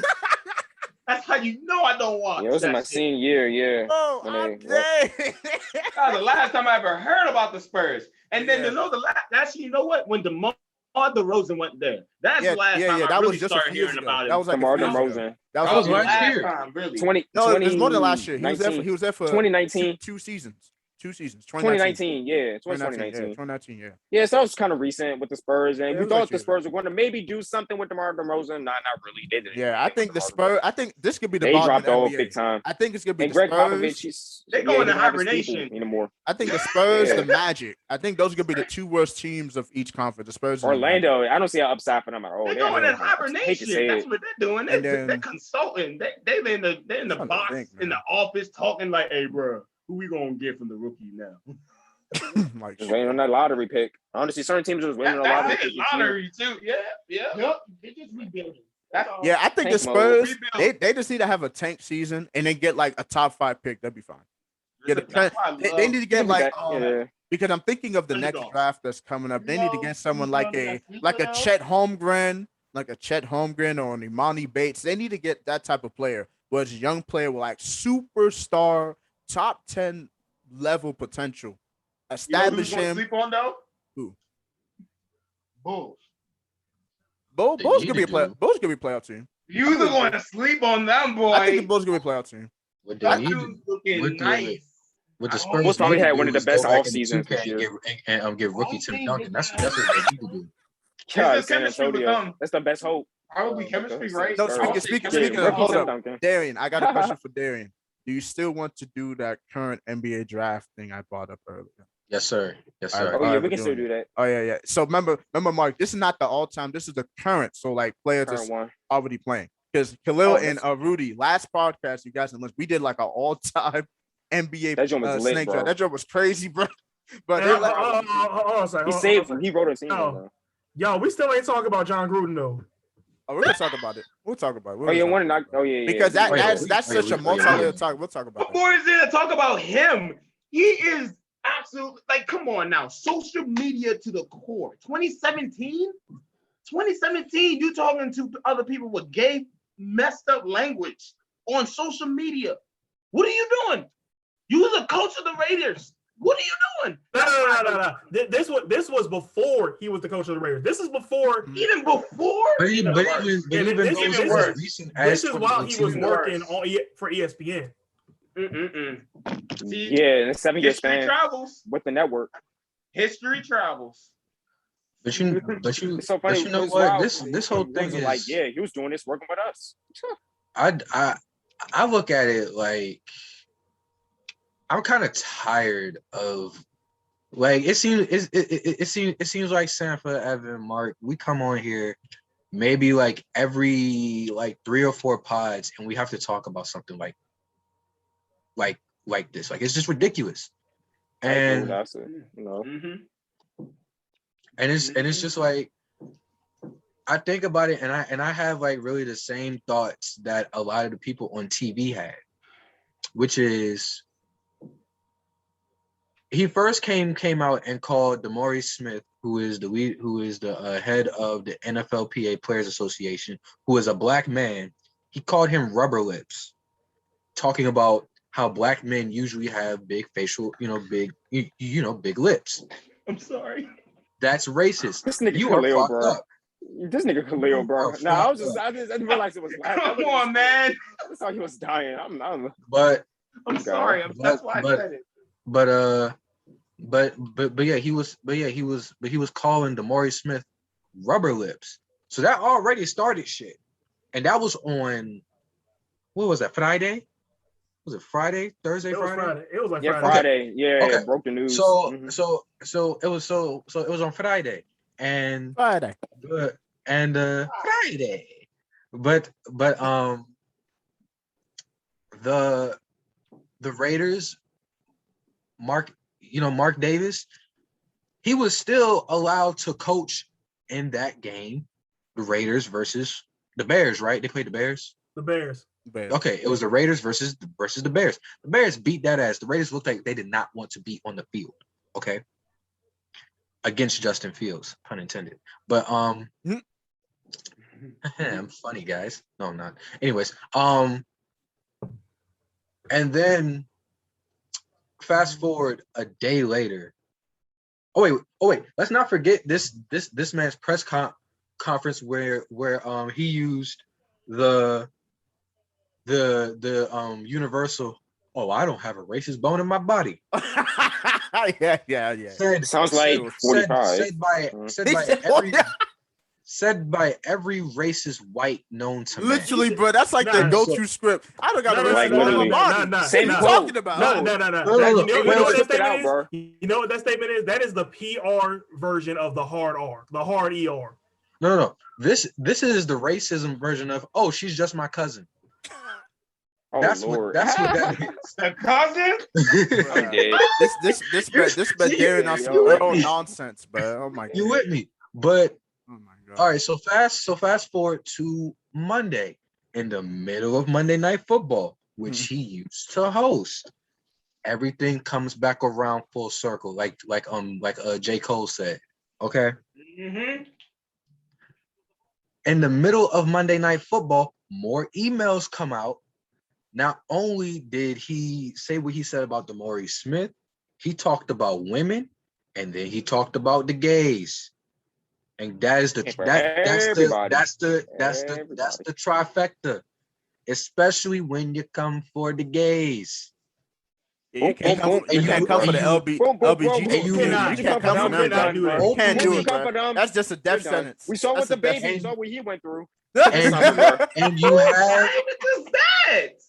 That's how you know I don't watch. Yeah, it was in my senior year. Oh, that was the last time I ever heard about the Spurs. And then you know what? When DeMar DeRozan went there, that's the last time I really started hearing about it. That was like DeMar DeRozan. That was last year. Time, really. It was more than last year. He was there for 2019. 2 seasons. 2 seasons. 2019, yeah. 2019. 2019, yeah. Yeah, so that was kind of recent with the Spurs. And we thought the Spurs were going to maybe do something with DeMar DeRozan. Not really. They didn't. Yeah, I think the Spurs, this could be the They bottom dropped of the off NBA. big time. I think it's going to be and the Greg Spurs. Popovich, they go into hibernation anymore. I think the Spurs, the Magic. I think those are going to be the 2 worst teams of each conference. The Spurs and Orlando, I don't see an upside for them at all. They're going in hibernation. That's what they're doing. They're consulting. They're in the box, in the office, talking like, hey, bro, who we going to get from the rookie now? Like, just waiting on that lottery pick. Honestly, certain teams are just waiting on the lottery pick. Lottery too. Yeah. Yep. They just rebuilding. Yeah, I think the Spurs they just need to have a tank season and then get like a top 5 pick. That'd be fine. They need to get like because I'm thinking of the next draft that's coming up. They need to get someone like a Chet Holmgren, or an Imani Bates. They need to get that type of player, where it's a young player with like superstar top 10 level potential. Establish him. Sleep on though? Who? Bulls. Bulls could be a player. Bulls could be a playoff team. You're going to sleep on them, boy. I think the Bulls could be a playoff team. That dude's looking nice. With the I Spurs, Most probably what they had do one of the is best go back off into seasons 2K this year. and get rookie Only Tim thing Duncan. they That's can have what they need to do. God, the San chemistry with Antonio. That's the best hope. probably with chemistry, the right? No, Spurs. I would say speaking chemistry. of, rookie hold Tim up, Duncan. Darien. I got a question for Darien. Do you still want to do that current NBA draft thing I brought up earlier? Yes, sir. Yes, All right, sir. Oh yeah, Alright, we we're can still doing do that. Oh yeah. So remember, Mark. This is not the all-time. This is the current. So like players Current that's one. already playing. Because Khalil Oh, and Rudy, last podcast, you guys, we did like an all-time NBA That joint was lit, snake bro. draft. That joint was crazy, bro. But Hey, they like, He saved him. He wrote a team. Oh. Bro. Yo, we still ain't talking about Jon Gruden though. we're gonna talk about it. We'll talk about it. Oh yeah, one to knock. Oh yeah, Because yeah. that's such a multi-layer talk. We'll talk about that. Before is there to talk about him? He is absolutely like, come on now, social media to the core. 2017, you talking to other people with gay, messed up language on social media. What are you doing? You was a coach of the Raiders. What are you doing? No. This was before he was the coach of the Raiders. This is before. Even before. But even this those is- as recent as This is while he was 2018. working for ESPN. See, Yeah, in a 7-year history span travels. with the network. History travels. But you It's so funny. but you know it's what? wild. This whole He thing wasn't is like, yeah, he was doing this working with us. I look at it like I'm kind of tired of like it seems like Sanfa, Evan, Mark, we come on here maybe like every like 3 or 4 pods and we have to talk about something like this. Like it's just ridiculous. And That's it. You know. and it's just like I think about it and I have like really the same thoughts that a lot of the people on TV had, which is he first came out and called DeMaurice Smith, who is the head of the NFLPA Players Association, who is a black man. He called him rubber lips, talking about how black men usually have big facial, big lips. I'm sorry. That's racist. This nigga You are Khalil, fucked bro. up. This nigga Khalil, bro. Oh, Nah, fuck I didn't realize it was laughing. Come on, man. That's how he was dying. But I'm sorry. That's why I said it. But yeah, he was calling DeMaurice Smith rubber lips. So that already started shit. And that was on, what was that, Friday? Was it Friday? Thursday, Friday? It was like Friday. Yeah, Okay. Broke the news. So it was on Friday. And Friday. Friday. But the Raiders, Mark Davis, he was still allowed to coach in that game, the Raiders versus the Bears, right? They played the Bears. The Bears. Okay, it was the Raiders versus the Bears. The Bears beat that ass. The Raiders looked like they did not want to be on the field. Okay, against Justin Fields, pun intended. But I'm funny, guys. No, I'm not. Anyways, and then fast forward a day later. Oh wait. Let's not forget this man's press conference where he used the universal. Oh, I don't have a racist bone in my body. yeah. Sounds like 45. Said by every racist white known to man. Literally, bro. That's like the go-to script. I don't got a racist bone in my body. Same What are you quote. talking about? No. You know what that statement is? Bro. You know what that statement is? That is the PR version of the hard R, the hard ER. No. This is the racism version of, oh, she's just my cousin. Oh, That's Lord. what that is. The cousin? This been Darien on some real nonsense, bro. Oh my god. You with me? But oh my god. all right, so fast forward to Monday, in the middle of Monday Night Football, which he used to host. Everything comes back around full circle, like J. Cole said. Okay. In the middle of Monday Night Football, more emails come out. Not only did he say what he said about DeMaurice Smith, he talked about women, and then he talked about the gays. And that is the trifecta, especially when you come for the gays. You can't come. You can't come for the LBG. You cannot. You can't come for them. cannot do that. You can't do it, come for bro. them. That's just a death You're done. sentence. We saw what That's the a death baby, we sentence. saw what he went through.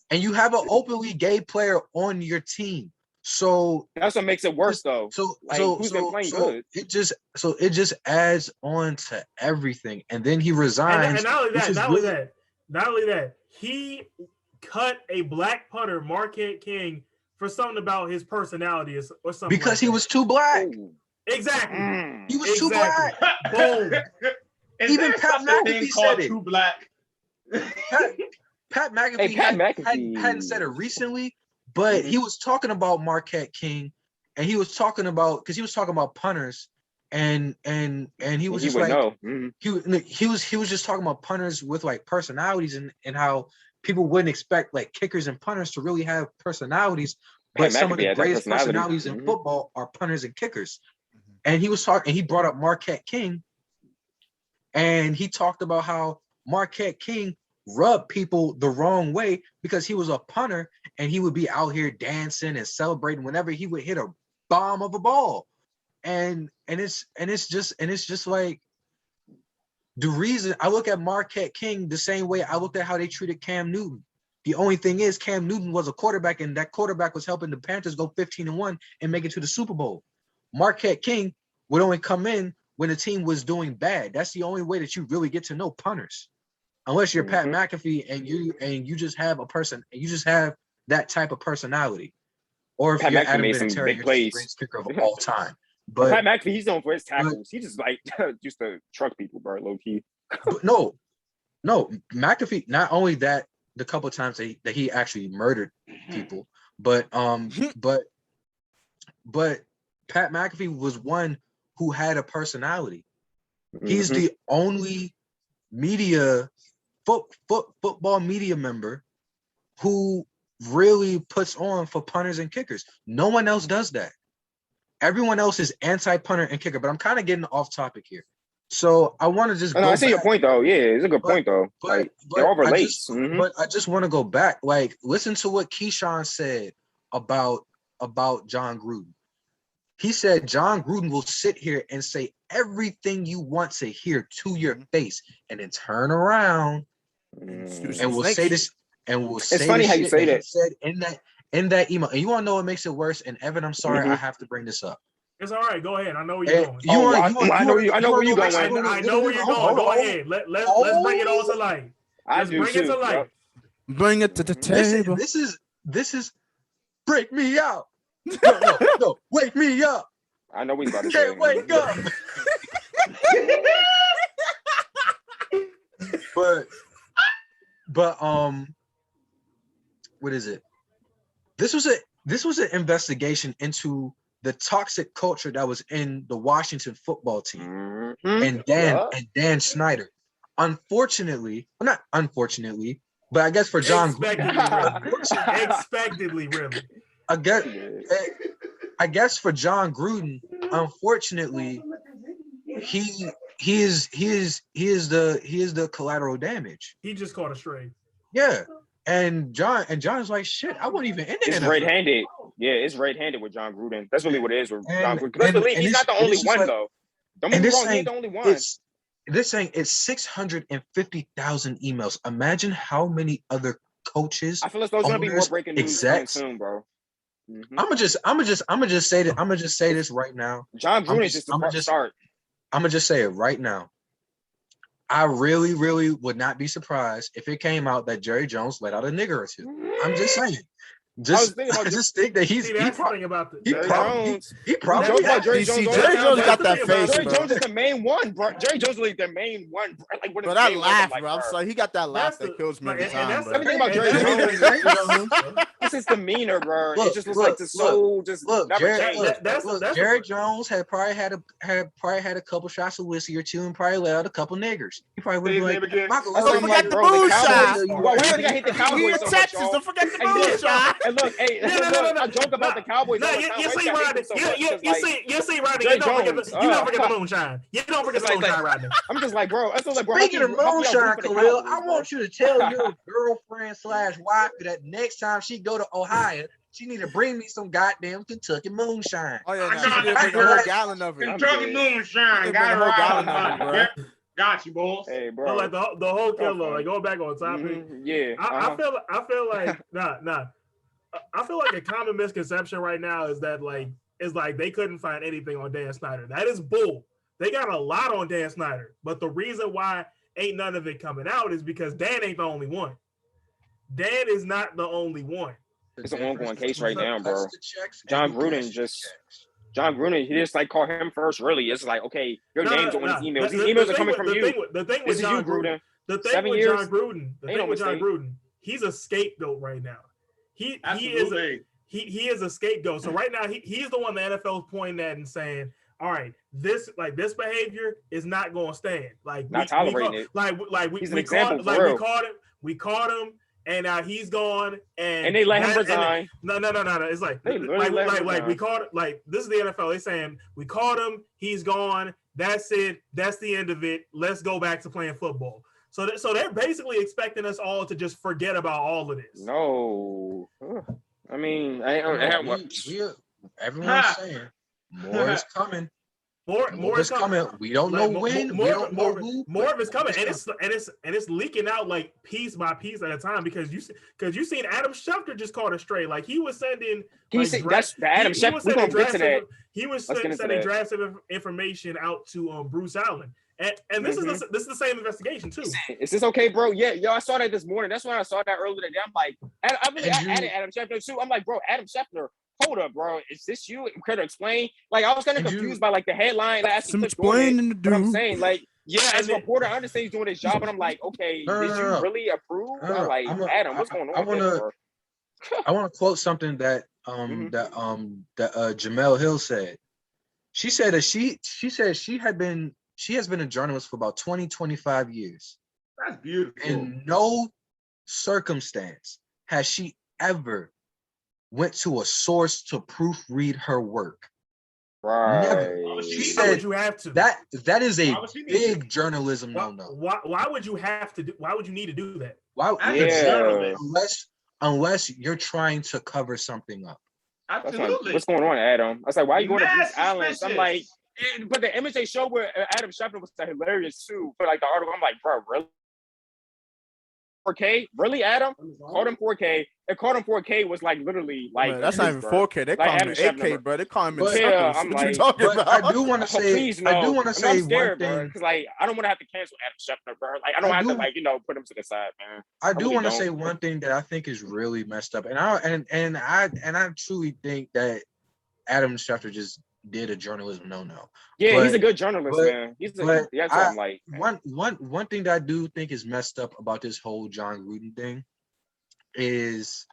And you have an openly gay player on your team. So that's what makes it worse, though. Who's been playing good? It just adds on to everything. And then he resigns. And not only that, he cut a black punter, Marquette King, for something about his personality or something. Because he was too black. Exactly. He was too black. Boom. Even Pat McAfee said it. Too black. Pat McAfee hadn't said it recently, but he was talking about Marquette King, and he was talking about punters, and he was just like he was just talking about punters with like personalities and how people wouldn't expect like kickers and punters to really have personalities, but some of the greatest personalities in football are punters and kickers. And he was talking, and he brought up Marquette King, and he talked about how Marquette King rubbed people the wrong way because he was a punter and he would be out here dancing and celebrating whenever he would hit a bomb of a ball. And it's just like the reason I look at Marquette King the same way I looked at how they treated Cam Newton. The only thing is Cam Newton was a quarterback, and that quarterback was helping the Panthers go 15-1 and make it to the Super Bowl. Marquette King would only come in when the team was doing bad. That's the only way that you really get to know punters. Unless you're Pat McAfee and you just have that type of personality, or if you're Adam Vinatieri, you're the greatest kicker of all time. But Pat McAfee, he's known for his tackles. He just like used to truck people, bro, low key. No, McAfee. Not only that, the couple of times that he actually murdered people, but Pat McAfee was one who had a personality. He's the only football media member who really puts on for punters and kickers. No one else does that. Everyone else is anti-punter and kicker, but I'm kind of getting off topic here. So I want to just I see your point though. Yeah, it's a good point though. But it all relates. But I just want to go back. Like, listen to what Keyshawn said about Jon Gruden. He said Jon Gruden will sit here and say everything you want to hear to your face, and then turn around and we'll say this. And we'll say it's funny how you say that. He said in that email. And you want to know what makes it worse? And Evan, I'm sorry, I have to bring this up. It's all right. Go ahead. I know where you're going. I know where you're going. I know where you're going. Go ahead. Let's bring it all to light. Let's bring it to light. Bring it to the table. This is break me out. No, wake me up. I know we about to can't wake up. But what is it? This was an investigation into the toxic culture that was in the Washington football team and Dan Snyder. Unfortunately, well, not unfortunately, but I guess for Jon expectedly, really. I guess for Jon Gruden, unfortunately, he is the collateral damage. He just caught a stray. Yeah. And John's like, shit, I won't even end it. It's right-handed. Yeah, it's right-handed with Jon Gruden. That's really what it is with Jon Gruden. He's not the only one, though. Don't get me wrong, he's the only one. This thing is 650,000 emails. Imagine how many other coaches. I feel like there's gonna be more breaking news soon, bro. I'm gonna just say this right now. Jon Gruden is just the start. I'm gonna just say it right now. I really, really would not be surprised if it came out that Jerry Jones let out a nigger or two. I'm just saying. I just think that Jerry Jones got that face, Jerry bro. Jones is the main one, bro. Jerry Jones is like the main one, bro. Like, what but that laugh, bro. I'm sorry, he got that laugh that kills me every time, bro. Everything about Jerry Jones, it's his demeanor, bro. It just looks like the soul just never changed. Jerry Jones had probably had a couple shots of whiskey or two and probably let out a couple niggers. He probably would be like, don't forget the moonshine. Why did I hate the Cowboys so much, Texas, don't forget the moonshine. And look, hey, I joke about the Cowboys. You see, Rodney. You see, Rodney. You don't forget the moonshine. You don't forget the moonshine, Rodney. I'm just like, bro. Speaking of moonshine, Khalil, I want you to tell your girlfriend / wife that next time she go to Ohio, She need to bring me some goddamn Kentucky moonshine. Oh yeah, I nah, she got did that bring a whole good. gallon of it. Kentucky moonshine. They Got bring it a whole right. gallon of it, bro. Yeah, got you, boss. Hey, But bro. like the whole killer, Okay. like going back on topic. Yeah. I feel like nah. I feel like a common misconception right now is that like they couldn't find anything on Dan Snyder. That is bull. They got a lot on Dan Snyder, but the reason why ain't none of it coming out is because Dan ain't the only one. Dan is not the only one. It's an ongoing case right now, Cuts bro. the checks John and he Gruden cashes the just- checks. John Gruden, he just like call him first. Really, it's like, okay, your name's on his emails. These The emails are thing coming with- from the you. thing with- the thing with This is you, John Gruden. The thing 7 with years? John Gruden, Ain't no mistake. he's a scapegoat right now. He is Absolutely. he is a scapegoat. So right now he's the one the NFL is pointing at and saying, all right, this behavior is not going to stand. Like Not tolerating it. He's an we example caught, for like real. we caught him, and now he's gone, and they let him that- resign. No. It's like They literally let him we resign. caught it. Like this is the NFL. They saying we caught him. He's gone. That's it. That's the end of it. Let's go back to playing football. So they're basically expecting us all to just forget about all of this. No. I mean, Everyone's saying more is coming. More is coming. We don't know when. We don't know who. More of it's coming, and it's leaking out like piece by piece at a time because you seen Adam Schefter just caught a stray. Like he was sending. That's the Adam Schefter. We're gonna get to that. He was Let's get into sending that. drafts of information out to Bruce Allen, and this is this is the same investigation too. Is this okay, bro? Yeah, yo, I saw that this morning. That's when I saw that earlier today. I'm like, I added Adam Schefter too. I'm like, bro, Adam Schefter. Hold up, bro. Is this you? Could explain? Like, I was kind of confused by like the headline. Like, Some explaining to do. But I'm saying, like, yeah, as a reporter, I understand he's doing his job, but I'm like, okay, did you really approve? I'm like, Adam, what's going on? I want to quote something that Jamel Hill said. She said that she has been a journalist for about 25 years. That's beautiful. In no circumstance has she ever went to a source to proofread her work. Right. Never. She Why said would you have to? that is a Why would she need big journalism no. Why would you have to do? Why would you need to do that? Why? As a journalist. Unless you're trying to cover something up. Absolutely. What's going on, Adam? I was like, why are you going to Bruce Allen? suspicious. I'm like, but the image they showed where Adam Schefter was hilarious too. For like the article, I'm like, bro, really? 4K? Really, Adam? Called him 4K. It called him 4K was like literally like Man, that's not even 4K. They call him an 8K, bro. They call him in Yeah, seconds. I'm What you like- talking But about? I do want to say, please, no. I'm scared, one thing. because like I don't want to have to cancel Adam Schefter, bro. Like I don't have to like put him to the side, man. I do really want to don't. say one thing that I think is really messed up, and I truly think that Adam Schefter just did a journalism no. Yeah, he's But- a good journalist, man. That's what I'm like. One thing that I do think is messed up about this whole Jon Gruden thing is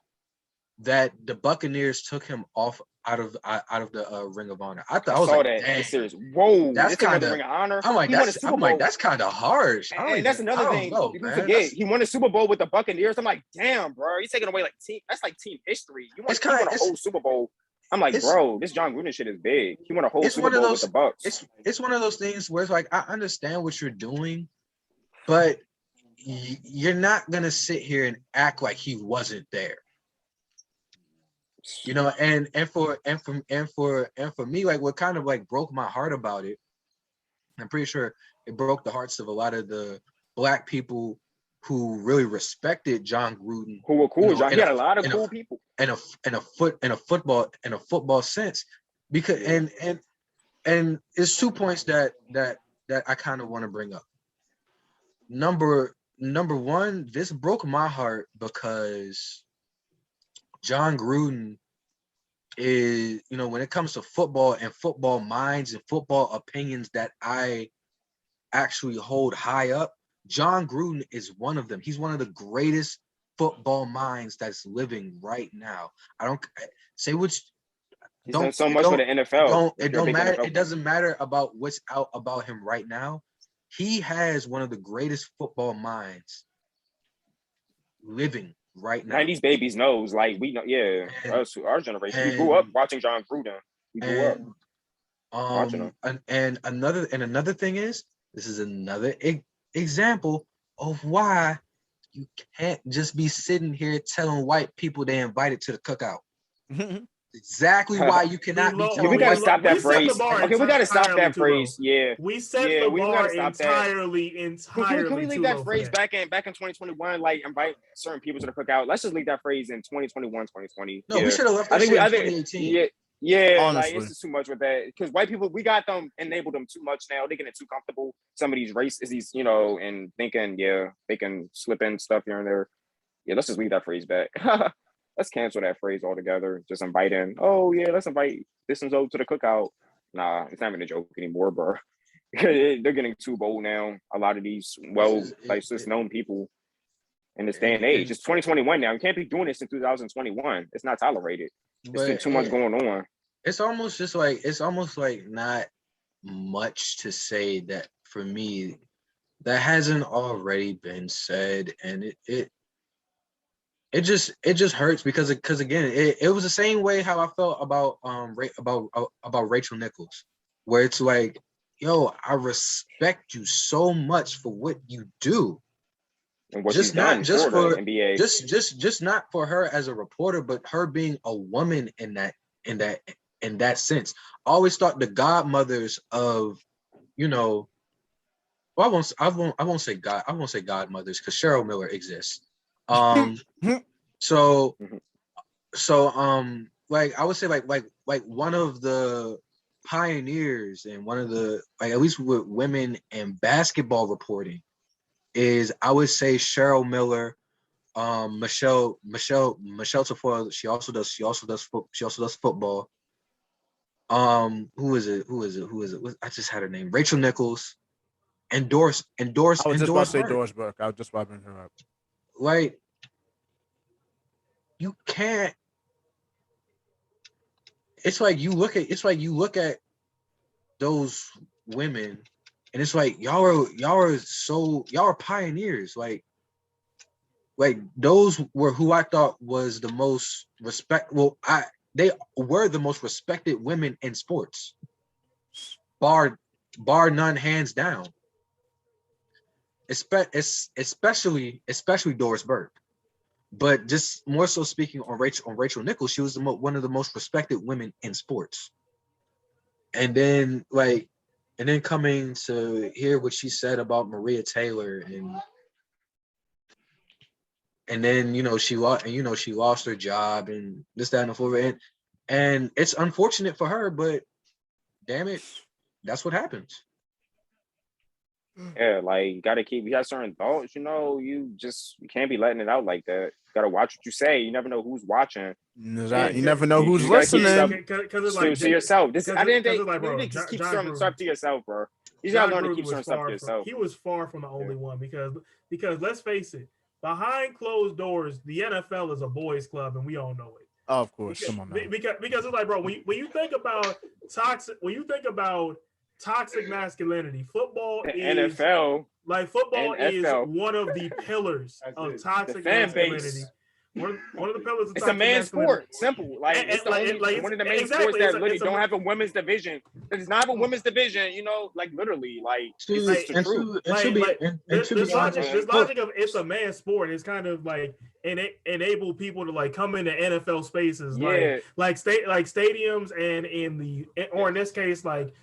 that the Buccaneers took him off out of the Ring of Honor. I I saw was that. dang. It's serious. Whoa, That's this another kinda- Ring of Honor. I'm like, He won a Super Bowl. that's kind of harsh. And that's another thing. People forget he won a Super Bowl with the Buccaneers. I'm like, damn, bro, he's taking away like team. That's like team history. You won a whole Super Bowl. I'm like, bro, this Jon Gruden shit is big. He won a whole Super Bowl with the Bucs. It's one of those things where it's like, I understand what you're doing, but you're not gonna sit here and act like he wasn't there. You know, and for me, like what kind of like broke my heart about it, I'm pretty sure it broke the hearts of a lot of the Black people who really respected Jon Gruden. Who were cool, you know, John. He had a lot of cool people. In a football sense. Because and it's 2 points that I kind of want to bring up. Number one, this broke my heart because Jon Gruden is, you know, when it comes to football and football minds and football opinions that I actually hold high up, Jon Gruden is one of them. He's one of the greatest football minds that's living right now. I don't say which. He's done so much for the NFL. It don't matter. It doesn't matter about what's out about him right now. He has one of the greatest football minds living right now. 90s babies knows, like we know, yeah. Our generation, we grew up watching Jon Gruden. We grew up watching him. And another thing is, this is another example of why you can't just be sitting here telling white people they invited to the cookout. Exactly why you cannot be Yeah, telling we gotta white stop people that we set the phrase. bar Okay, we gotta stop entirely that too low. phrase. Yeah. We set Yeah, the we bar gotta stop that. entirely Can we leave too that low for phrase that. back in 2021? Like invite certain people to the cookout. Let's just leave that phrase in 2021, 2020. No, yeah. we should have left that shit in 2018. Yeah, like Honestly. it's just too much with that. Because white people, we got them enabled them too much now. They're getting too comfortable. Some of these races, and thinking, they can slip in stuff here and there. Yeah, let's just leave that phrase back. Let's cancel that phrase altogether. Just invite in. Oh yeah, let's invite this and so to the cookout. Nah, it's not even a joke anymore, bro. They're getting too bold now. A lot of these just known people in this day and age. It's 2021 now. You can't be doing this in 2021. It's not tolerated. There's been too much going on. It's almost like not much to say that for me that hasn't already been said, and it just hurts because again it was the same way how I felt about Rachel Nichols, where it's like, yo, I respect you so much for what you do. And what just she's done just for for the NBA. just not for her as a reporter, but her being a woman in that sense. I always thought the godmothers of, well, I won't say godmothers because Cheryl Miller exists. So like I would say like one of the pioneers and one of the, like, at least with women in basketball reporting, is I would say Cheryl Miller, Michelle Tafoya. She also does football. Who is it? I just had her name. Rachel Nichols. Endorse. I was just about to say Burke. Doris Burke. I was just about to bring her up. Like, you can't. It's like you look at those women, and it's like y'all are pioneers. Like those were who I thought was the most they were the most respected women in sports, bar none, hands down. Especially Doris Burke, but just more so speaking on Rachel Nichols, she was one of the most respected women in sports. And then coming to hear what she said about Maria Taylor, and then she lost her job and this, that, and the fourth, and it's unfortunate for her, but damn it, that's what happens. Yeah, like you got certain thoughts, you can't be letting it out like that. You gotta watch what you say. You never know who's watching. You never know who's listening. Because it's to yourself. I didn't think just keep certain stuff to yourself, bro. You Jon gotta learn to Gruden keep certain stuff to yourself. He was far from the only one because let's face it, behind closed doors, the NFL is a boys' club, and we all know it. Oh, of course, come on, man. Because it's like, bro, when you think about toxic masculinity, football is NFL. Like football is one of the pillars of toxic masculinity. One of the pillars of it's a man's sport. Simple. Like it's one of the main sports that literally don't have a women's division. It does not have a women's division, like literally. Like it's the truth. This logic of it's a man's sport is kind of like enable people to like come into NFL spaces, like stadiums and in this case like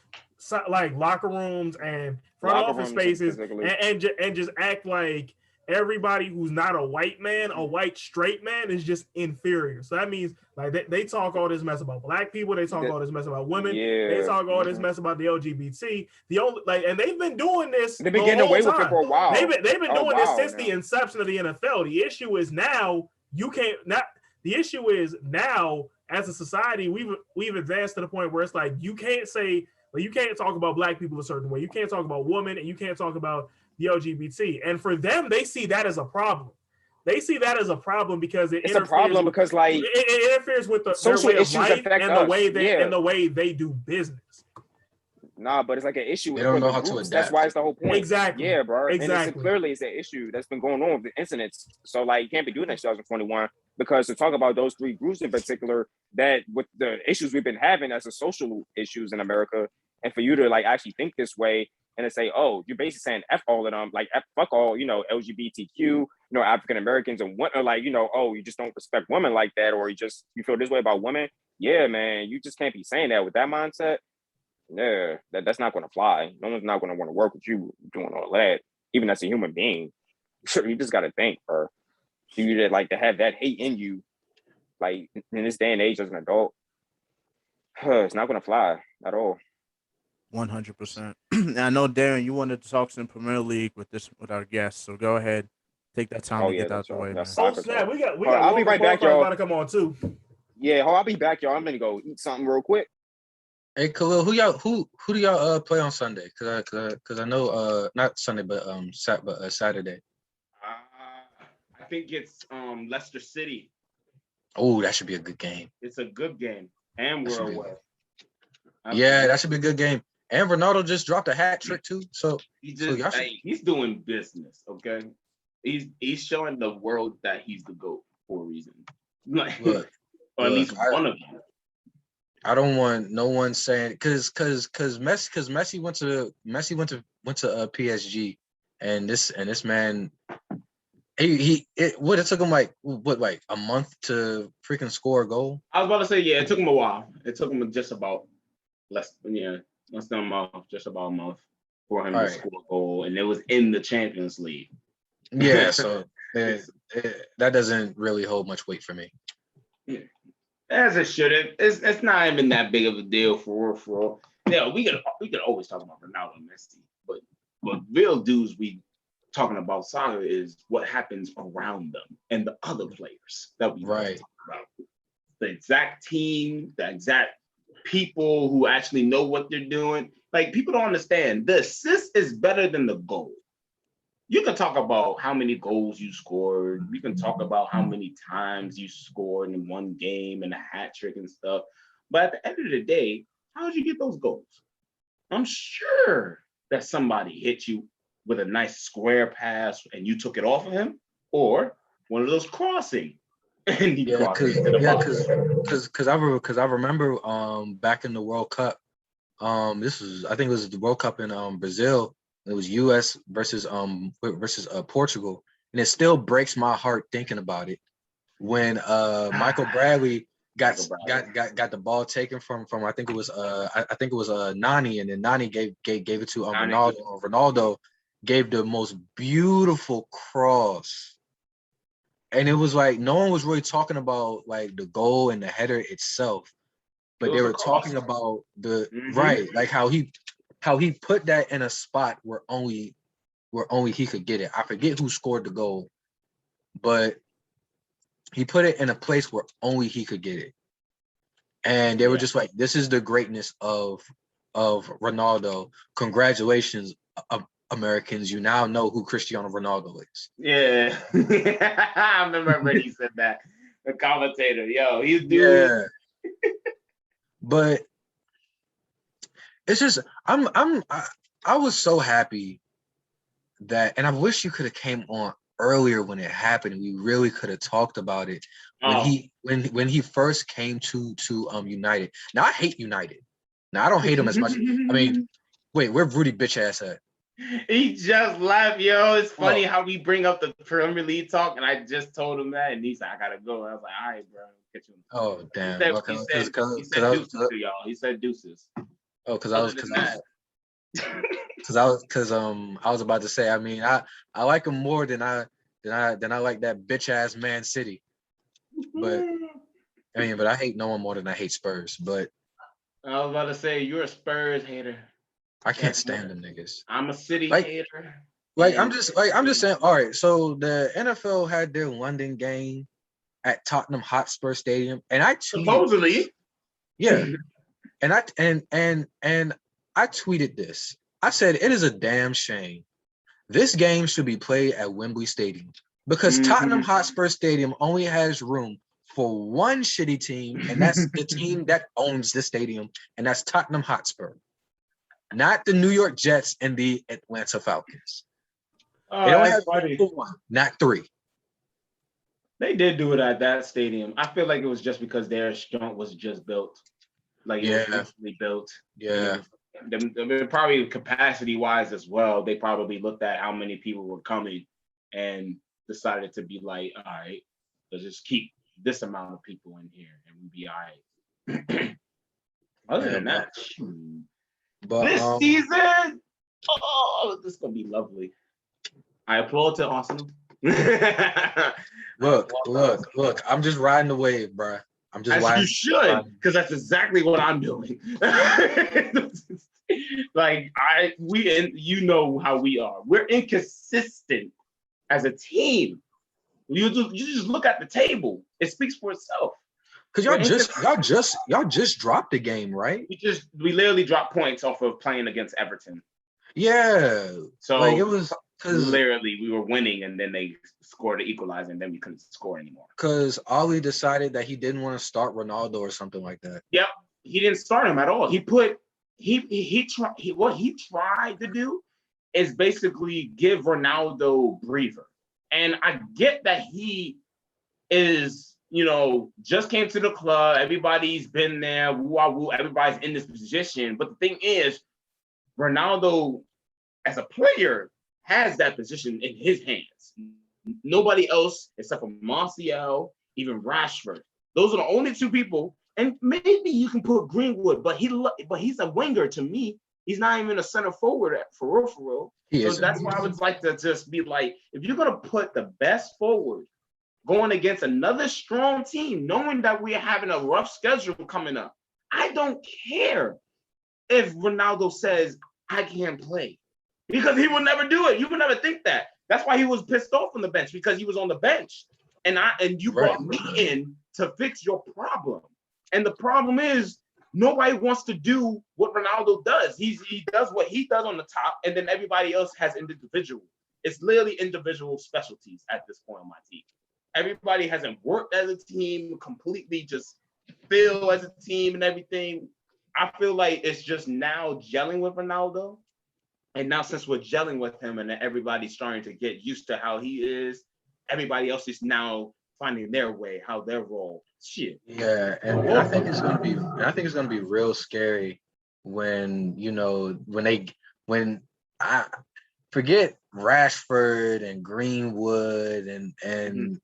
locker rooms and front office spaces, and just act like everybody who's not a white man, a white straight man, is just inferior. So that means like they talk all this mess about black people, they talk all this mess about women, they talk all this mess about the LGBT. And they've been doing this. They've been getting away with it for a while. They've been doing this since the inception of the NFL. The issue is now The issue is now as a society we've advanced to the point where it's like you can't talk about black people a certain way. You can't talk about women, and you can't talk about the LGBT. And for them, they see that as a problem. They see that as a problem because it interferes with social their way issues of life affect and us. The way they do business. Nah, but it's like an issue. They don't know how to adapt. That's why it's the whole point. Exactly. Yeah, bro. Exactly. And clearly it's an issue that's been going on with the incidents. So like you can't be doing that in 2021 because to talk about those three groups in particular, that with the issues we've been having as a social issues in America, and for you to like actually think this way, and they say, oh, you're basically saying F all of them, like F, fuck all, LGBTQ, African Americans and what, like, oh, you just don't respect women like that, or you feel this way about women. Yeah, man, you just can't be saying that with that mindset. Yeah, that's not going to fly. No one's not going to want to work with you doing all that, even as a human being. You just got to think, for you to like to have that hate in you, like in this day and age as an adult, it's not going to fly at all. 100%. And I know, Darren, you wanted to talk some Premier League with our guests, so go ahead, take that time to get that out the way, man. Oh snap, we got I'll be right back, y'all. About to come on too. Yeah, I'll be back, y'all. I'm gonna go eat something real quick. Hey, Khalil, who do y'all play on Sunday? Cause I know not Sunday, but Saturday. I think it's Leicester City. Oh, that should be a good game. It's a good game, and we're away. Yeah, that should be a good game. And Ronaldo just dropped a hat trick too. So he's doing business. Okay, he's showing the world that he's the GOAT for a reason. Or at least one of them. I don't want no one saying because Messi went to PSG, and this man, it took him like a month to freaking score a goal. I was about to say, yeah, it took him a while. It took him just about less than a month, just about a month for him to score a goal, and it was in the Champions League. Yeah, so that doesn't really hold much weight for me. Yeah. As it shouldn't. It's not even that big of a deal for real. Yeah, we could always talk about Ronaldo and Messi, but real dudes we talking about soccer is what happens around them and the other players that we talk about. The exact team, the exact people who actually know what they're doing. Like, people don't understand. The assist is better than the goal. You can talk about how many goals you scored. You can talk about how many times you scored in one game and a hat trick and stuff. But at the end of the day, how did you get those goals? I'm sure that somebody hit you with a nice square pass and you took it off of him, or one of those crossing. And he crossed into the box. Because I remember back in the World Cup, I think it was the World Cup in Brazil. It was U.S. versus Portugal, and it still breaks my heart thinking about it. When Michael Bradley got the ball taken from I think it was Nani, and then Nani gave it to Ronaldo. Ronaldo gave the most beautiful cross, and it was like no one was really talking about like the goal and the header itself, but they were talking about the like how he put that in a spot where only he could get it. I forget who scored the goal, but he put it in a place where only he could get it. And they were just like, this is the greatness of Ronaldo. Congratulations, Americans. You now know who Cristiano Ronaldo is. Yeah. I remember when he said that. The commentator, he's doing But it's just I was so happy that, and I wish you could have came on earlier when it happened. We really could have talked about it when he first came to United. Now I hate United. Now I don't hate him as much. I mean, wait, where Rudy bitch ass at? He just left, yo. It's funny how we bring up the Premier League talk, and I just told him that, and he's like, I gotta go. I was like, all right, bro, catch you. Oh damn. He said deuces to y'all. He said deuces. Oh, I was about to say, I mean, I like him more than I like that bitch ass Man City. But I hate no one more than I hate Spurs. But I was about to say, you're a Spurs hater. I can't stand them niggas. I'm a City hater. Like I'm just saying, all right, so the NFL had their London game at Tottenham Hotspur Stadium, and I tweeted, supposedly. Yeah. And I tweeted this. I said, it is a damn shame. This game should be played at Wembley Stadium because Tottenham Hotspur Stadium only has room for one shitty team, and that's the team that owns the stadium, and that's Tottenham Hotspur, not the New York Jets and the Atlanta Falcons. They don't have one, not three. They did do it at that stadium. I feel like it was just because their joint was just built. Like it was recently built. Yeah. probably capacity wise as well. They probably looked at how many people were coming and decided to be like, all right, let's just keep this amount of people in here and we'll be all right. Other than that, but this season, this is gonna be lovely. I applaud to Arsenal. Look. I'm just riding the wave, bro. I'm just As you should, because that's exactly what I'm doing. Like you know how we are. We're inconsistent as a team. You just look at the table. It speaks for itself. Because y'all just dropped the game, right? We literally dropped points off of playing against Everton. Yeah. So like it was literally we were winning and then they scored the equalizer and then we couldn't score anymore. Because Ollie decided that he didn't want to start Ronaldo or something like that. Yep. He didn't start him at all. What he tried to do is basically give Ronaldo breather. And I get that he is, just came to the club. Everybody's been there. Woo-woo, everybody's in this position. But the thing is, Ronaldo, as a player, has that position in his hands. Nobody else, except for Martial, even Rashford. Those are the only two people. And maybe you can put Greenwood, but he's a winger to me. He's not even a center forward for real. So that's why I would like to just be like, if you're gonna put the best forward going against another strong team, knowing that we're having a rough schedule coming up, I don't care if Ronaldo says I can't play, because he would never do it. You would never think that. That's why he was pissed off on the bench, because he was on the bench, and you brought me in to fix your problem. And the problem is, nobody wants to do what Ronaldo does. He does what he does on the top, and then everybody else has individual. It's literally individual specialties at this point on my team. Everybody hasn't worked as a team, completely just feel as a team and everything. I feel like it's just now gelling with Ronaldo. And now since we're gelling with him and everybody's starting to get used to how he is, everybody else is now finding their way, how their role. Shit. Yeah, and I think it's gonna be real scary when I forget Rashford and Greenwood and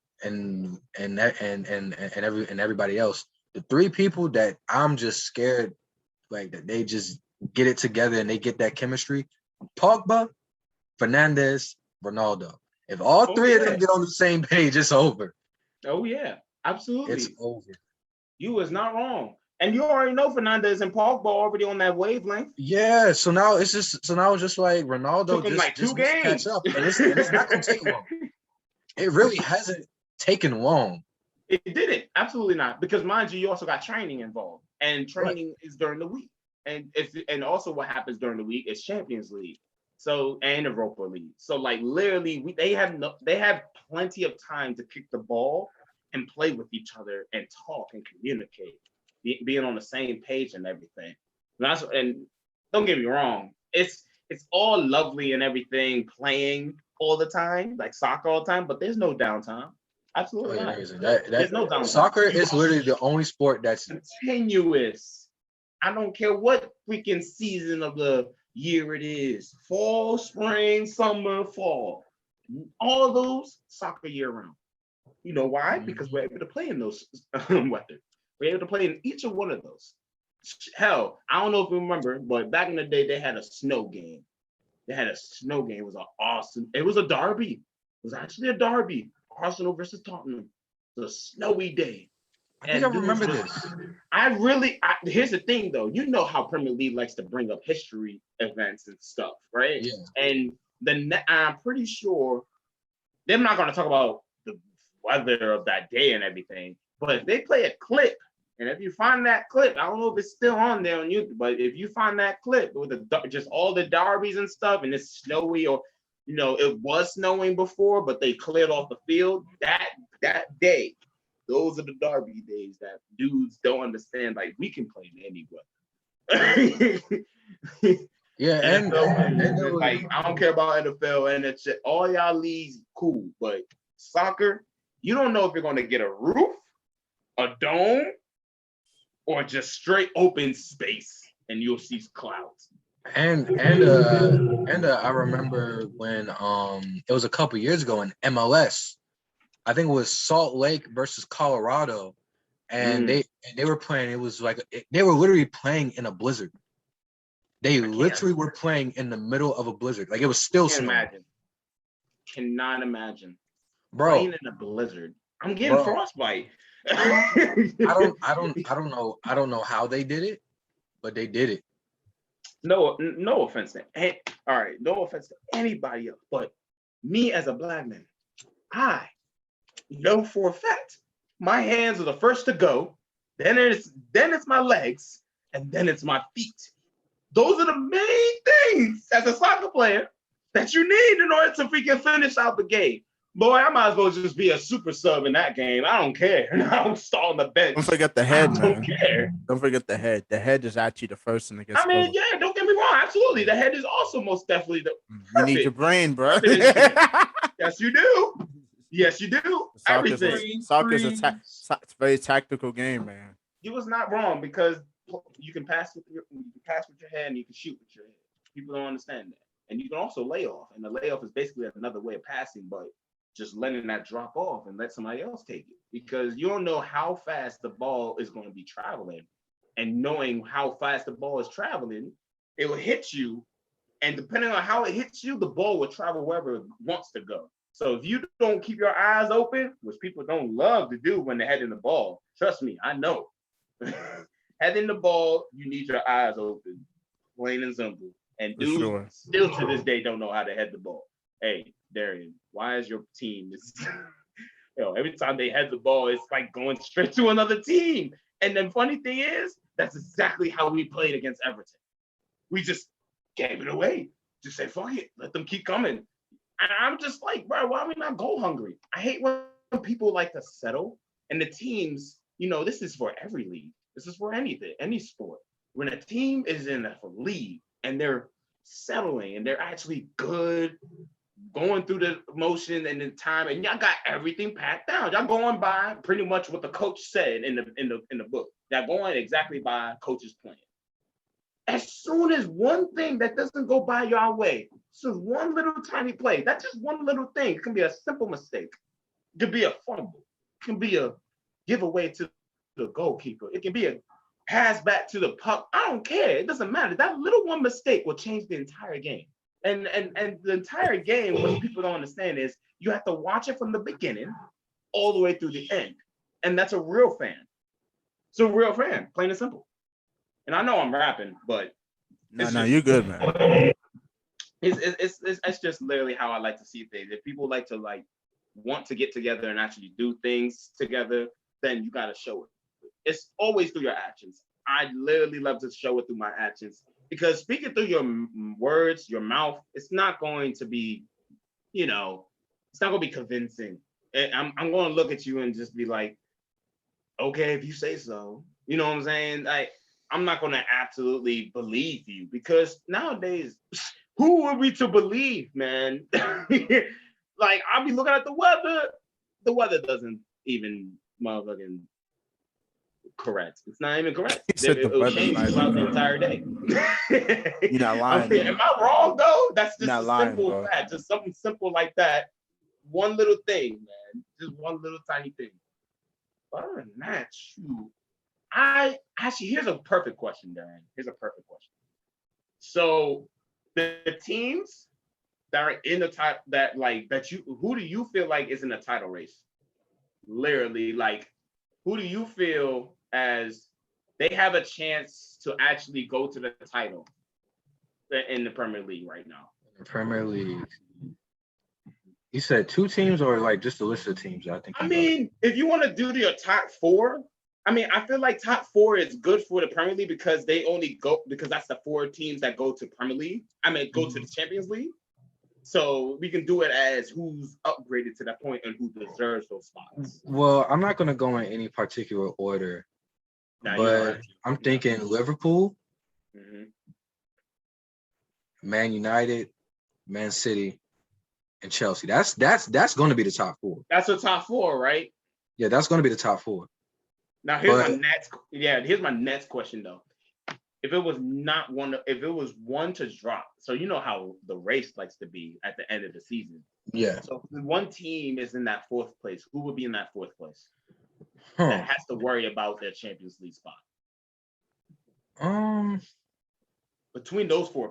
everybody else. The three people that I'm just scared like that they just get it together and they get that chemistry. Pogba, Fernandes, Ronaldo. If all three of them get on the same page, it's over. Oh yeah. Absolutely. It's over. You was not wrong. And you already know Fernandes and Pogba already on that wavelength. Yeah, so now it's just like Ronaldo took him just, like 2 games. Catch up. And it's not gonna take long. It really hasn't taken long. It didn't. Absolutely not. Because mind you also got training involved. And training is during the week. And also what happens during the week is Champions League. So and Europa League. So like literally they have plenty of time to kick the ball and play with each other and talk and communicate, being on the same page and everything. And don't get me wrong, it's all lovely and everything, playing all the time, like soccer all the time, but there's no downtime. Absolutely not. There's no downtime. Soccer is literally the only sport that's continuous. I don't care what freaking season of the year it is. Fall, spring, summer, fall. All those soccer year round. You know why? Because we're able to play in those weather. We're able to play in each of one of those. Hell, I don't know if you remember, but back in the day, they had a snow game. It was awesome. It was a derby. It was actually a derby. Arsenal versus Tottenham. It was a snowy day. I think I remember this. Here's the thing, though. You know how Premier League likes to bring up history events and stuff, right? Yeah. And I'm pretty sure they're not going to talk about the weather of that day and everything. But if they play a clip, and if you find that clip, I don't know if it's still on there on YouTube, but if you find that clip with just all the derbies and stuff, and it's snowy, or it was snowing before, but they cleared off the field, that day, those are the derby days that dudes don't understand. Like, we can play in any weather. Yeah, and like, I don't care about NFL and it's all y'all leagues cool, but soccer, you don't know if you're going to get a roof, a dome, or just straight open space and you'll see clouds. I remember when it was a couple years ago in MLS. I think it was Salt Lake versus Colorado, and they were playing. It was like they were literally playing in a blizzard. They literally were playing in the middle of a blizzard. Like it was still snowing. Cannot imagine. Bro, playing in a blizzard. I'm getting frostbite. I don't know how they did it, but they did it. No offense to no offense to anybody else, but me as a black man, I know for a fact my hands are the first to go, then it's my legs, and then it's my feet. Those are the main things as a soccer player that you need in order to freaking finish out the game. Boy, I might as well just be a super sub in that game. I don't care. I don't stall on the bench. Don't forget the head, man. I don't care. Don't forget the head. The head is actually the first thing that gets yeah, don't get me wrong. Absolutely. The head is also most definitely the You need your brain, bro. Yes, you do. Yes, you do. Soccer's it's a very tactical game, man. You was not wrong because you can pass with your hand and you can shoot with your head. People don't understand that. And you can also lay off. And the layoff is basically another way of passing, but just letting that drop off and let somebody else take it. Because you don't know how fast the ball is going to be traveling. And knowing how fast the ball is traveling, it will hit you. And depending on how it hits you, the ball will travel wherever it wants to go. So if you don't keep your eyes open, which people don't love to do when they're heading the ball, trust me, I know. Heading the ball, you need your eyes open, plain and simple. And dudes still to this day don't know how to head the ball. Hey, Darien, why is your team every time they head the ball, it's like going straight to another team. And the funny thing is, that's exactly how we played against Everton. We just gave it away. Just say, fuck it, let them keep coming. And I'm just like, bro, why are we not goal hungry? I hate when people like to settle. And the teams, this is for every league. This is for anything, any sport. When a team is in a league and they're settling and they're actually good, going through the motion and the time, and y'all got everything packed down. Y'all going by pretty much what the coach said in the book. Y'all going exactly by coach's plan. As soon as one thing that doesn't go by your way, so one little tiny play, that's just one little thing. It can be a simple mistake. It can be a fumble. It can be a giveaway to the goalkeeper. It can be a pass back to the puck. I don't care. It doesn't matter. That little one mistake will change the entire game. And the entire game, what people don't understand is you have to watch it from the beginning all the way through the end. And that's a real fan. It's a real fan, plain and simple. And I know I'm rapping, but no, you're good, man. It's just literally how I like to see things. If people like to want to get together and actually do things together, then you got to show it. It's always through your actions. I literally love to show it through my actions because speaking through your words, your mouth, it's not going to be, it's not going to be convincing. I'm going to look at you and just be like, okay, if you say so. You know what I'm saying? I'm not going to absolutely believe you because nowadays, who are we to believe, man? I'll be looking at the weather. The weather doesn't even motherfucking correct. It's not even correct. It will change throughout the entire day. You're not lying. Am I wrong though? That's just a simple bro. fact. Just something simple like that. One little thing, man. Just one little tiny thing. But other than that, shoot. Here's a perfect question, Darren. Here's a perfect question. So the teams that are in the title who do you feel like is in the title race? Literally, who do you feel as they have a chance to actually go to the title in the Premier League right now? The Premier League. You said two teams or just a list of teams? I mean, if you want to do your top four, I feel like top four is good for the Premier League because they only go because that's the four teams that go to Premier League. Go to the Champions League. So we can do it as who's upgraded to that point and who deserves those spots. Well, I'm not going to go in any particular order, but I'm thinking Liverpool, Man United, Man City, and Chelsea. That's going to be the top four. That's the top four, right? Yeah, that's going to be the top four. Now here's my next question though. if it was not one, if it was one to drop, so you know how the race likes to be at the end of the season. Yeah. So if one team is in that fourth place, who would be in that fourth place Huh. that has to worry about their Champions League spot? Between those four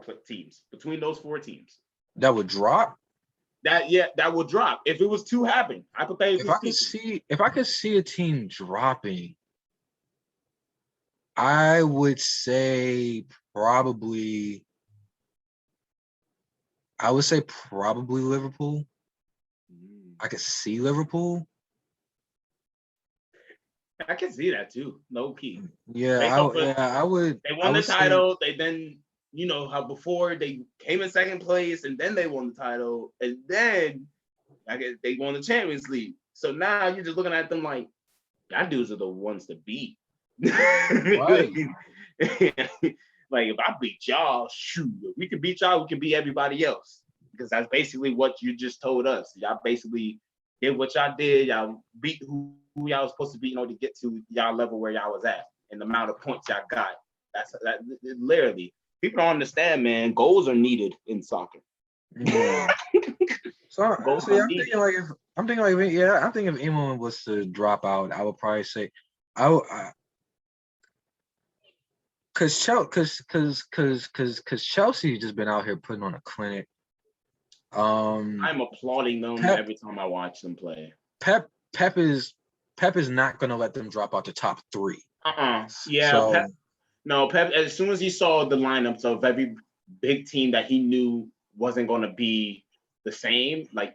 teams, that would drop. that would drop if it was to happen. If I could see a team dropping, I would say probably Liverpool. I could see Liverpool. I can see that too. No key. Yeah, I would. They won the title. They then, you know, how before they came in second place and then they won the title and then I guess they won the Champions League. So now you're just looking at them like, y'all dudes are the ones to beat. Right. Like if I beat y'all, shoot, if we can beat y'all, we can beat everybody else. Because that's basically what you just told us. Y'all basically did what y'all did. Y'all beat who y'all was supposed to beat in order to get to y'all level where y'all was at and the amount of points y'all got. That literally. People don't understand, man. Goals are needed in soccer. Yeah. So see, I'm thinking if anyone was to drop out, I would probably say because Chelsea just been out here putting on a clinic. I'm applauding them every time I watch them play. Pep is not gonna let them drop out the top three. Yeah. So, Pep. As soon as he saw the lineups of every big team that he knew wasn't gonna be the same, like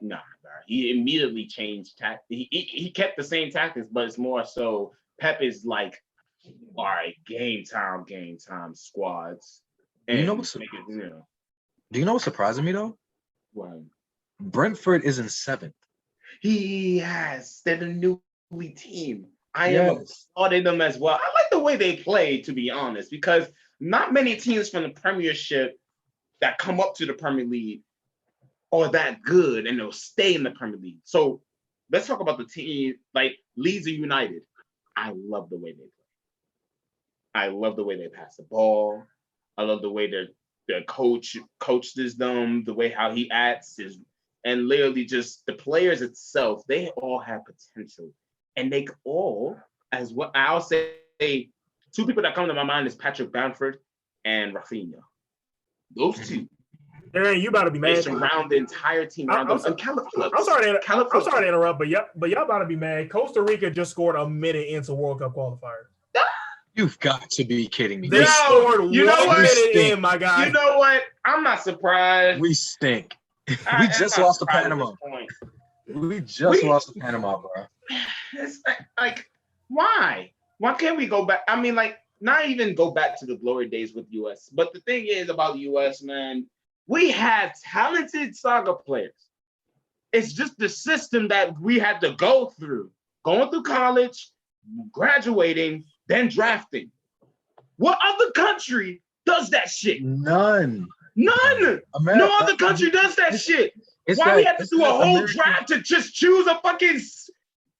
he immediately changed tactics. He kept the same tactics, but it's more so Pep is like, all right, game time squads. And do you know what's surprising me though? What? Brentford is in 7th. They're the newly team. I am applauding them as well. I like the way they play, to be honest, because not many teams from the Premiership that come up to the Premier League are that good and they'll stay in the Premier League. So let's talk about the team like Leeds United. I love the way they play. I love the way they pass the ball. I love the way their coach coaches them, the way how he acts is, and literally just the players itself, they all have potential. And they all, as what I'll say, two people that come to my mind is Patrick Bamford and Rafinha. Those two. Darien, you about to be mad. They surround the entire team. I'm sorry to interrupt, but y'all about to be mad. Costa Rica just scored a minute into World Cup qualifier. You've got to be kidding me. They scored 1 minute in, my guy. You know what? I'm not surprised. We stink. We just lost to Panama. We just lost to Panama, bro. It's like, why? Why can't we go back? I mean, like, not even go back to the glory days with US. But the thing is about US, man, we have talented soccer players. It's just the system that we had to go through. Going through college, graduating, then drafting. What other country does that shit? None. No other country does that shit. Why we have to do a whole draft to just choose a fucking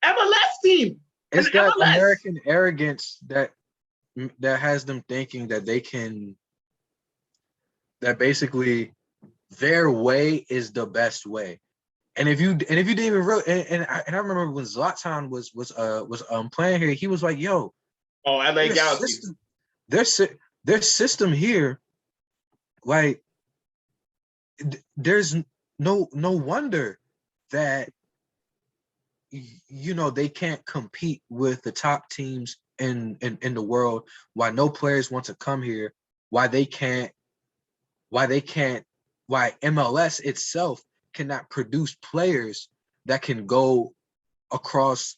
MLS team? It's that MLS. American arrogance that has them thinking that they can, that basically their way is the best way. And if you didn't even really, and I remember when Zlatan was playing here, he was like, "Yo, LA Galaxy, their system here, like, there's no wonder that they can't compete with the top teams in the world. Why no players want to come here? Why MLS itself cannot produce players that can go across,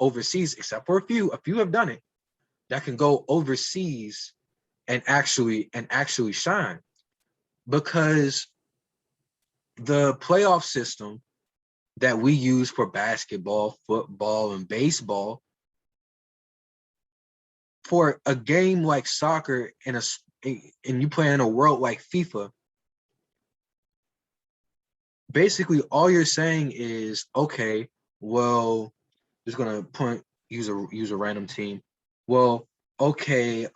overseas, except for a few have done it, that can go overseas and actually shine, because the playoff system that we use for basketball, football, and baseball, for a game like soccer and you play in a world like FIFA, basically all you're saying is, okay, well, just gonna use a random team. Well, okay,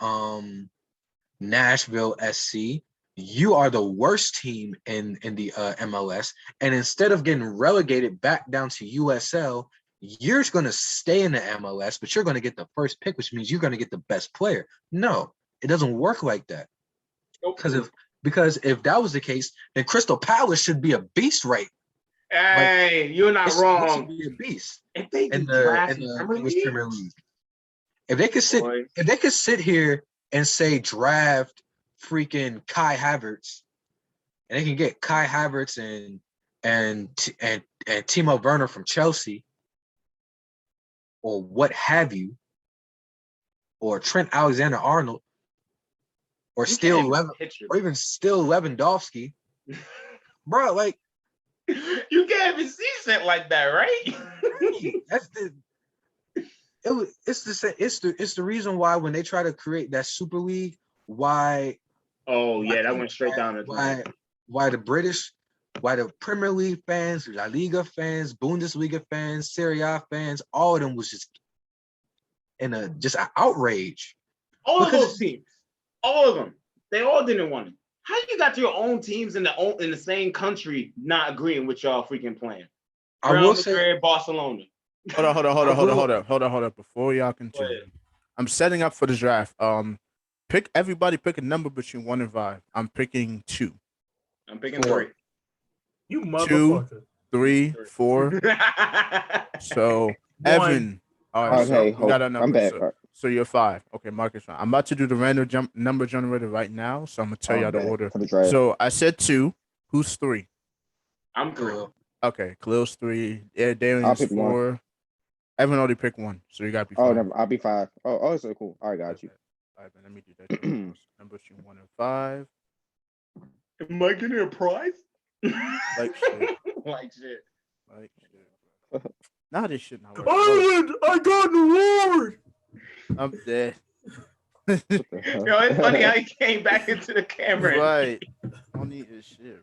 Nashville SC. You are the worst team in the MLS, and instead of getting relegated back down to USL, you're going to stay in the MLS, but you're going to get the first pick, which means you're going to get the best player. No, it doesn't work like that. Because if that was the case, then Crystal Palace should be a beast, right? Hey, you're not wrong. It should be a beast If they in draft the Premier English League, Premier League. If they could sit here and say draft freaking Kai Havertz, and they can get Kai Havertz and Timo Werner from Chelsea, or what have you, or Trent Alexander-Arnold, or even still Lewandowski, bro. Like, you can't even see shit like that, right? It's the reason why when they try to create that Super League, why? Oh yeah, that went straight down the why the Premier League fans, La Liga fans, Bundesliga fans, Serie A fans, all of them was just just an outrage. All of those teams, all of them, they all didn't want it. How you got your own teams in the same country not agreeing with y'all freaking plan? I will say Barcelona. Hold on. Before y'all continue, I'm setting up for the draft. Everybody pick a number between 1 and 5. I'm picking 2. I'm picking 3. You motherfucker. 2, 3, 4. So Evan, all right. Okay, so we got our number. I'm back. So you're 5. Okay, Marcus. I'm about to do the random number generator right now, so I'm gonna tell y'all the order. So I said 2. Who's 3? I'm 3. Okay, Khalil's 3. Yeah, Darien's 4. 1. Evan already picked 1, so you gotta be 5. Oh, never. I'll be 5. Oh, so cool. All right, got you. All right, let me do that. Number between 1 and 5. Am I getting a prize? Like shit. Like shit. Now this shit not working. Ireland, I got an award. I'm dead. Yo, it's funny how he came back into the camera. Right. Funny as shit.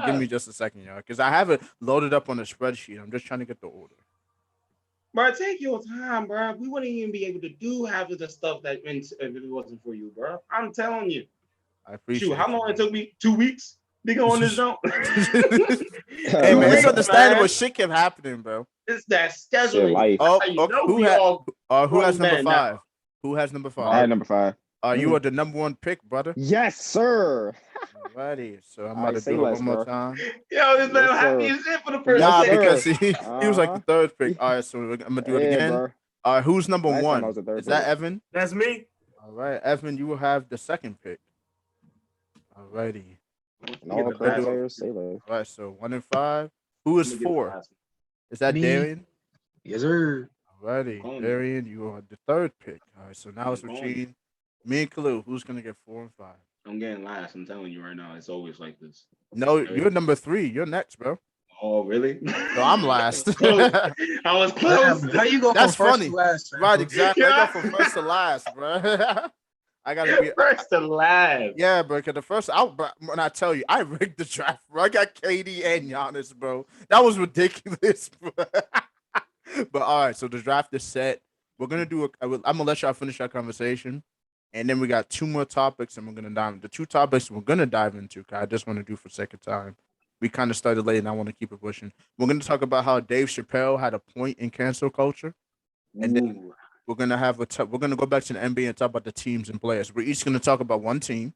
Give me just a second, y'all, because I have it loaded up on the spreadsheet. I'm just trying to get the order. Bro, take your time, bro. We wouldn't even be able to do half of the stuff that if it wasn't for you, bro. I'm telling you. I appreciate it. How long it took me? 2 weeks? Nigga on this zone. Hey man, it's understandable. Shit kept happening, bro. It's that scheduling. Who has number 5? Who has number 5? I had number 5. You are the number 1 pick, brother. Yes, sir. Alrighty, so I'm about to do it one more time. Yo, this man happy as shit for the first time. pick. Because he was like the 3rd pick. All right, so I'm gonna do it again. Bro. All right, who's number 1? Is that Evan? That's me. All right, Evan, you will have the 2nd pick. Alrighty. All players say less. All right, so 1 and 5. Who is 4? Is that Darien? Yes, sir. Alrighty, Darien, you are the 3rd pick. All right, so now it's between me and Khalil. Who's gonna get 4 and 5? I'm getting last. I'm telling you right now. It's always like this. No, you're number 3. You're next, bro. Oh, really? No, I'm last. I was close. How you go That's from first funny. to last? Right, exactly. Yeah. I go from first to last, bro. I gotta be first to last. Yeah, bro. Because the first, when I tell you, I rigged the draft, bro. I got KD and Giannis, bro. That was ridiculous, bro. But all right, so the draft is set. We're gonna do. I'm gonna let y'all finish our conversation, and then we got 2 more topics, and we're gonna dive. The 2 topics we're gonna dive into. Cause I just want to do for sake of time. We kind of started late, and I want to keep it pushing. We're gonna talk about how Dave Chappelle had a point in cancel culture, and then we're gonna have we're gonna go back to the NBA and talk about the teams and players. We're each gonna talk about 1 team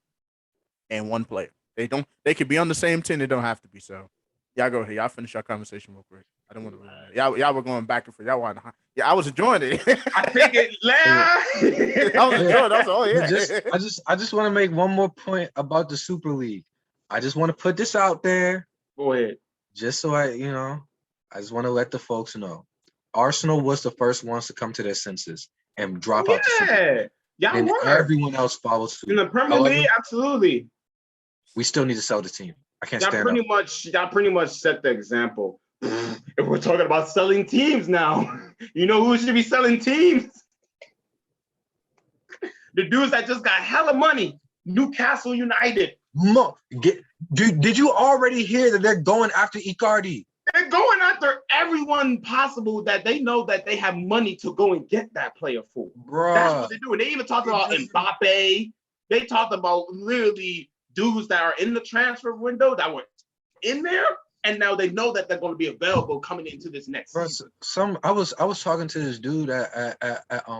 and 1 player. They could be on the same team. They don't have to be. So, y'all go ahead. Y'all finish our conversation real quick. I don't want to. Y'all were going back and forth. Y'all want to. Yeah, I was enjoying it. I think it. I was enjoying it. Oh yeah. I just want to make one more point about the Super League. I just want to put this out there. Go ahead. Just so I just want to let the folks know. Arsenal was the first ones to come to their senses and drop out the Super League. Yeah, and everyone else followed suit. In the Premier League, absolutely. We still need to sell the team. I can't stand Y'all pretty much set the example. If we're talking about selling teams now, you know who should be selling teams? The dudes that just got hella money. Newcastle United. Did you already hear that they're going after Icardi? They're going after every only one possible that they know that they have money to go and get that player for. Bruh. That's what they do. And they even talked about Mbappe. They talked about literally dudes that are in the transfer window that were in there, and now they know that they're going to be available coming into this next season. I was talking to this dude at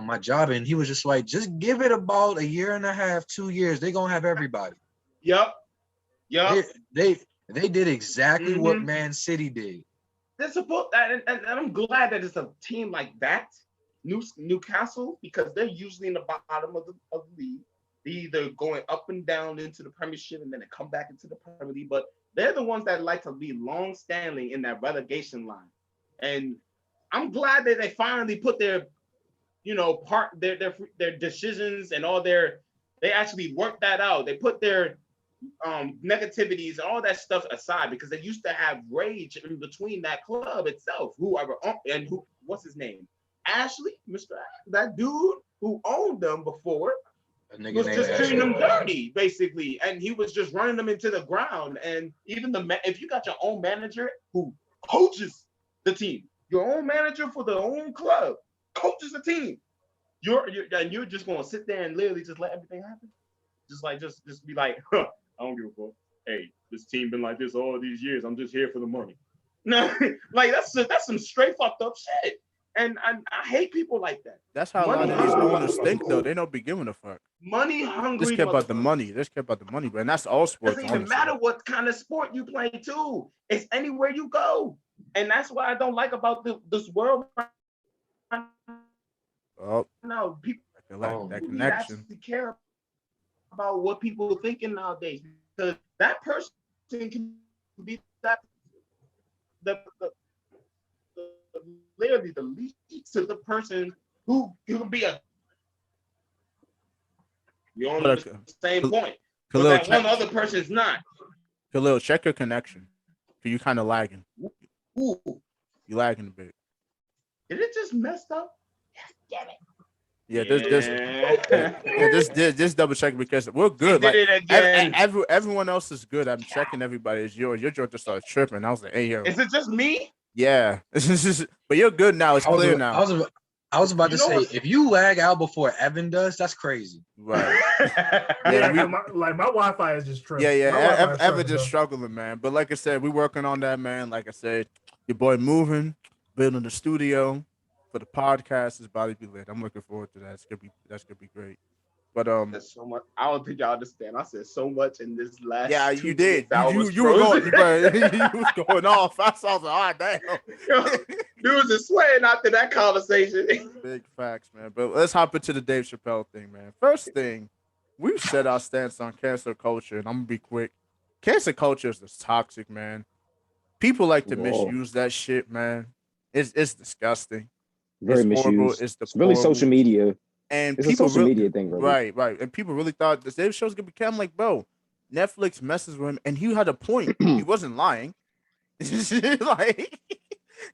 my job, and he was just like, just give it about a year and a half, 2 years. They're gonna have everybody. Yep. They did exactly what Man City did. They're supposed, and I'm glad that it's a team like that, Newcastle, because they're usually in the bottom of the league. They either going up and down into the Premiership and then they come back into the Premier League, but they're the ones that like to be long-standing in that relegation line. And I'm glad that they finally put their, their decisions and all they actually worked that out. They put their negativities and all that stuff aside, because they used to have rage in between that club itself. What's his name? Ashley, that dude who owned them before was just treating them dirty, basically, and he was just running them into the ground. And even if you got your own manager who coaches the team, your own manager for the own club coaches the team, you're just gonna sit there and literally just let everything happen, just be like, I don't give a fuck. Hey, this team been like this all these years. I'm just here for the money. No, like that's some straight fucked up shit. And I hate people like that. That's how a lot of these owners think, though. They don't be giving a fuck. Money hungry. Just care about the money. Just care about the money, bro. And that's all sports. Doesn't even matter what kind of sport you play, too. It's anywhere you go. And that's what I don't like about this world. Oh, no, people that connection. Actually care about what people are thinking nowadays, because that person can be that literally the lead to the person who can be you're on the same point. Khalil, but that one other person is not. Khalil, check your connection. You kind of lagging. Ooh. You lagging a bit. Is it just messed up? Damn it. Yeah, just double check, because we're good. Like, everyone else is good. I'm checking everybody. It's yours. Your joint just started tripping. I was like, hey, yo. Is it just me? Yeah. But you're good now. It's clear now. I was about to say, if you lag out before Evan does, that's crazy. Right. My Wi-Fi is just tripping. Yeah. Evan just struggling, man. But like I said, we're working on that, man. Like I said, your boy moving, building the studio for the podcast is about to be lit. I'm looking forward to that. That's gonna be great. But there's so much. I don't think y'all understand. I said so much in this last. Yeah, you did. You were going, bro. You was going off. I saw the damn. Dudes are sweating after that conversation. Big facts, man. But let's hop into the Dave Chappelle thing, man. First thing, we've set our stance on cancel culture, and I'm gonna be quick. Cancel culture is just toxic, man. People like to misuse that shit, man. It's disgusting. Very misused. It's really social media. And it's people a social media thing, really. Right. And people really thought this Dave show's gonna become like, bro, Netflix messes with him, and he had a point. He wasn't lying. Like,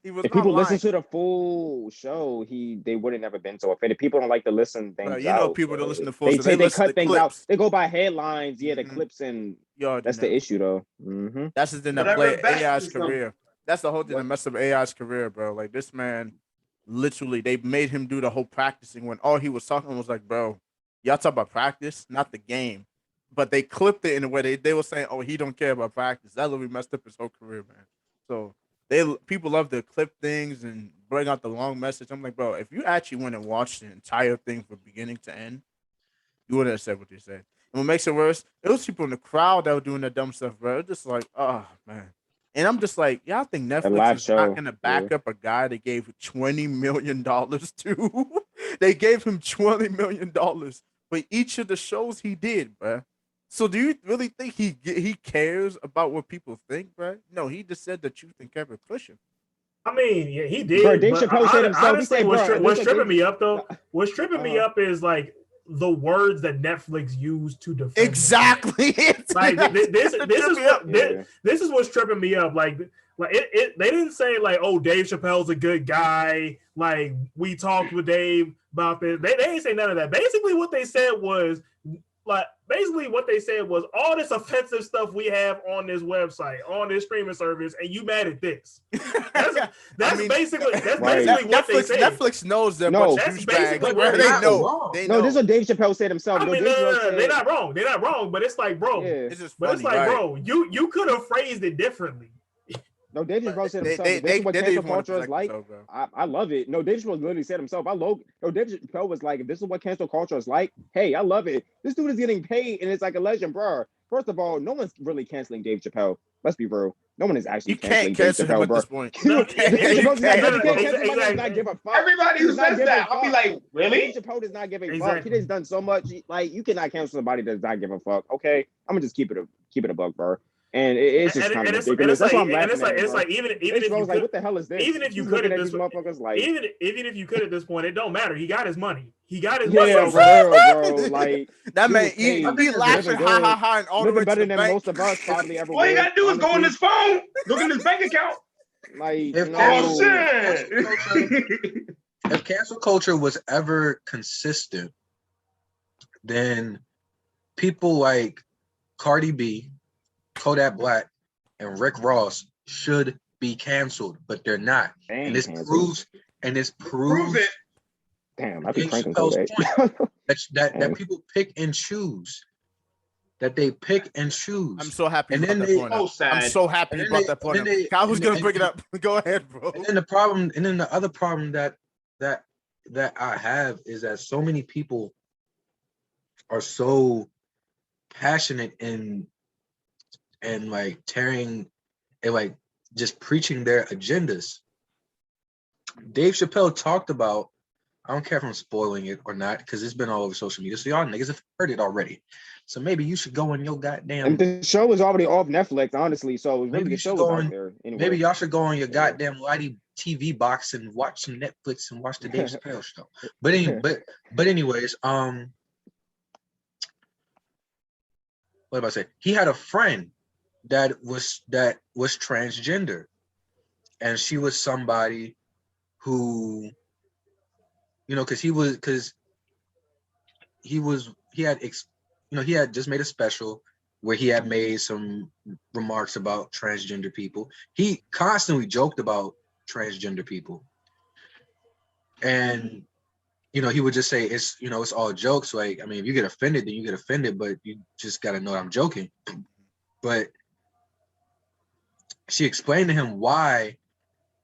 he was. If people listen to the full show, they wouldn't have been so offended. People don't like to listen things. People don't listen to full. They cut things out. They go by headlines. Yeah, the clips, and that's the issue, though. Mm-hmm. That's the thing that played AI's career. That's the whole thing that messed up AI's career, bro. Like, this man. Literally, they made him do the whole practicing when all he was talking was like, bro, y'all talk about practice, not the game. But they clipped it in a way they were saying, oh, he don't care about practice. That literally messed up his whole career, man. So people love to clip things and bring out the long message. I'm like, bro, if you actually went and watched the entire thing from beginning to end, you wouldn't have said what you said. And what makes it worse, it was people in the crowd that were doing that dumb stuff, bro. It's just like, oh, man. And I'm just like, y'all think Netflix is not going to back up a guy they gave $20 million to? They gave him $20 million for each of the shows he did, bro. So do you really think he cares about what people think, bro? No, he just said the truth and kept it pushing. I mean, yeah, he did. Bro, Dave Chappelle said himself. Honestly, what's tripping me up, though, what's tripping me up is, like, the words that Netflix used to defend exactly. Like this is what's tripping me up. Like they didn't say like, oh, Dave Chappelle's a good guy. Like, we talked with Dave about this. They didn't say none of that. Basically, what they said was, like basically what they said was all this offensive stuff we have on this website, on this streaming service, and you mad at this. That's basically what they said. Netflix knows they're a No, bunch of that's douchebags. basically Bro, what they they know. wrong. They No, know. this is what Dave Chappelle said himself. I No, mean, Dave Chappelle they're said, not wrong. They're not wrong, but it's like, bro. yeah. It's just But funny, it's like, right? bro, you could have phrased it differently. No, Dave Chappelle said himself. They This is what didn't cancel even want to culture is protect like. themselves, bro. I love it. No, Dave Chappelle literally said himself. No, Dave Chappelle was like, if this is what cancel culture is like, hey, I love it. This dude is getting paid, and it's like a legend, bro. First of all, no one's really canceling Dave Chappelle. Let's be real. No one is actually You can't canceling cancel Dave him Chappelle, at bro. this point. No, You can't. yeah, You you can't, can't. bro. You can't cancel somebody who does not give a fuck. Everybody who Does not says give a that, I'll be fuck. like, really? Dave Chappelle does not give a fuck. Exactly. He has done so much. Like, you cannot cancel somebody that does not give a fuck. Okay, I'm gonna just keep it a buck, bro. And it's just kind of ridiculous. That's why I'm laughing at it's bro. like even Dave if you Chappelle's like, could, what the hell is this? even if you He's could looking at at this these motherfuckers like, even if you could at this point, it don't matter. He got his money. He got his yeah, money. for real, bro. Like, That he man, was he paid, laughing, living ha good, ha ha, and all the way living to better the than bank. most of us probably ever All you would. gotta do is go on honestly. his phone, look at his bank account. Like, If no. Oh shit! If cancel culture was ever consistent, then people like Cardi B, Kodak Black, and Rick Ross should be canceled, but they're not. They And this ain't proves Prove it. Damn, I be Dave pranking Chappelle's Kodak. that people pick and choose. That they pick and choose. I'm so happy And you brought then that they- point Oh, up. sad. I'm so happy And you then brought they- that point and up. then they- I was and gonna then- bring it up. Go ahead, bro. And then the other problem that I have is that so many people are so passionate and like tearing and like just preaching their agendas. Dave Chappelle talked about, I don't care if I'm spoiling it or not, because it's been all over social media. So y'all niggas have heard it already. So maybe you should go on your goddamn. And the show is already off Netflix, honestly. So Maybe really, you the should show go is on- out there. Anyway. Maybe y'all should go on your Yeah. goddamn Lighty TV box and watch some Netflix and watch the Dave Chappelle show. But anyways, what about I say? He had a friend that was transgender, and she was somebody who, you know, he had just made a special where he had made some remarks about transgender people. He constantly joked about transgender people. And, you know, he would just say, it's all jokes. Like, I mean, if you get offended, then you get offended, but you just got to know I'm joking. But she explained to him why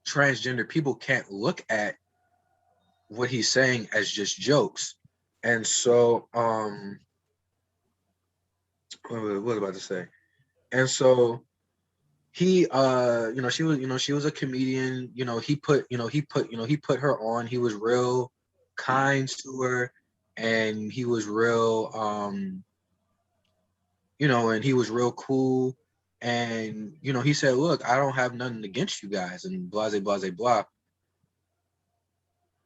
transgender people can't look at what he's saying as just jokes. And so, what was I about to say? And so he, she was a comedian, he put her on. He was real kind to her, and he was real, and he was real cool. And, he said, look, I don't have nothing against you guys, and blah, blah, blah, blah.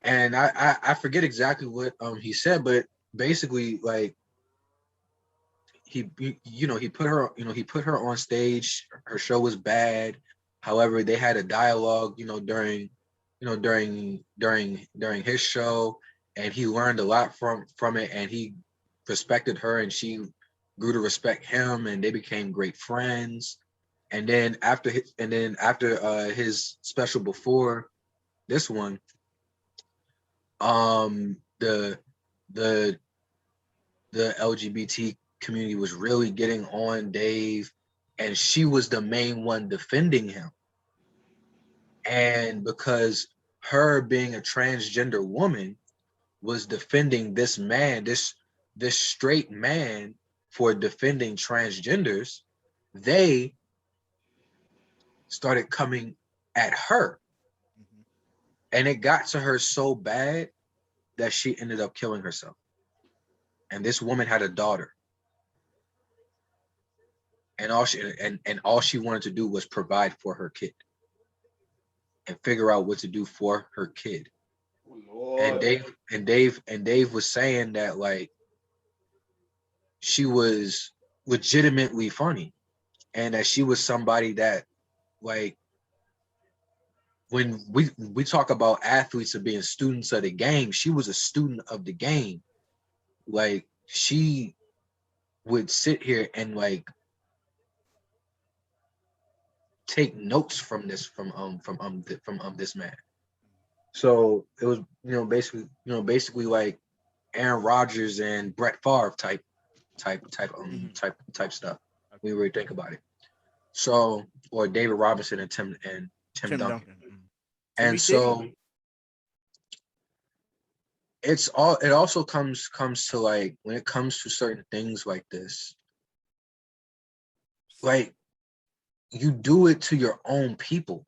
And I forget exactly what he said, but basically, like, he put her on stage. Her show was bad. However, they had a dialogue, during his show, and he learned a lot from it, and he respected her, and she grew to respect him, and they became great friends. And then after his special before this one, the LGBT community was really getting on Dave, and she was the main one defending him. And because her being a transgender woman was defending this man, this straight man, for defending transgenders, they started coming at her. And it got to her so bad that she ended up killing herself. And this woman had a daughter. And all she wanted to do was provide for her kid and figure out what to do for her kid. Lord. And Dave was saying that, like, she was legitimately funny, and that she was somebody that, like, when we talk about athletes of being students of the game, she was a student of the game. Like, she would sit here and like take notes from this from this man. So it was basically like Aaron Rodgers and Brett Favre type stuff. We really think about it. So, or David Robinson and Tim Duncan. And so it also comes to like when it comes to certain things like this, like you do it to your own people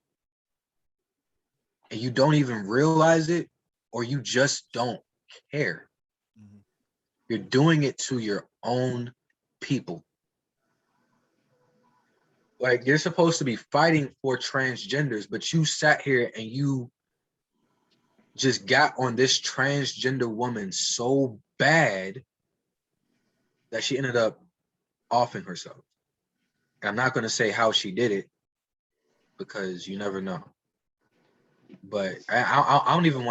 and you don't even realize it, or you just don't care. You're doing it to your own people. Like, you're supposed to be fighting for transgenders, but you sat here and you just got on this transgender woman so bad that she ended up offing herself. And I'm not going to say how she did it because you never know. But I don't even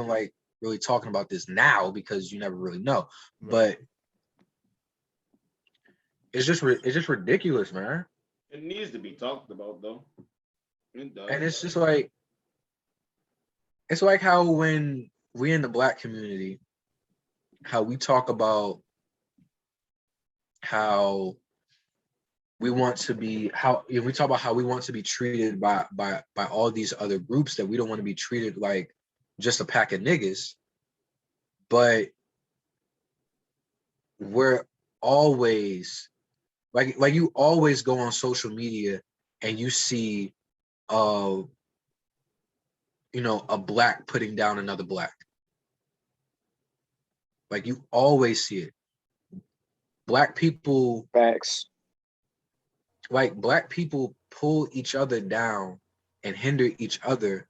like really talking about this now because you never really know. But it's just ridiculous, man. It needs to be talked about, though. It does. And it's just like, it's like how when we in the Black community, how we talk about how we want to be, we talk about how we want to be treated by all these other groups, that we don't want to be treated like just a pack of niggas. But we're always like you always go on social media and you see a black putting down another black. Like, you always see it. Black people, facts. Like, black people pull each other down and hinder each other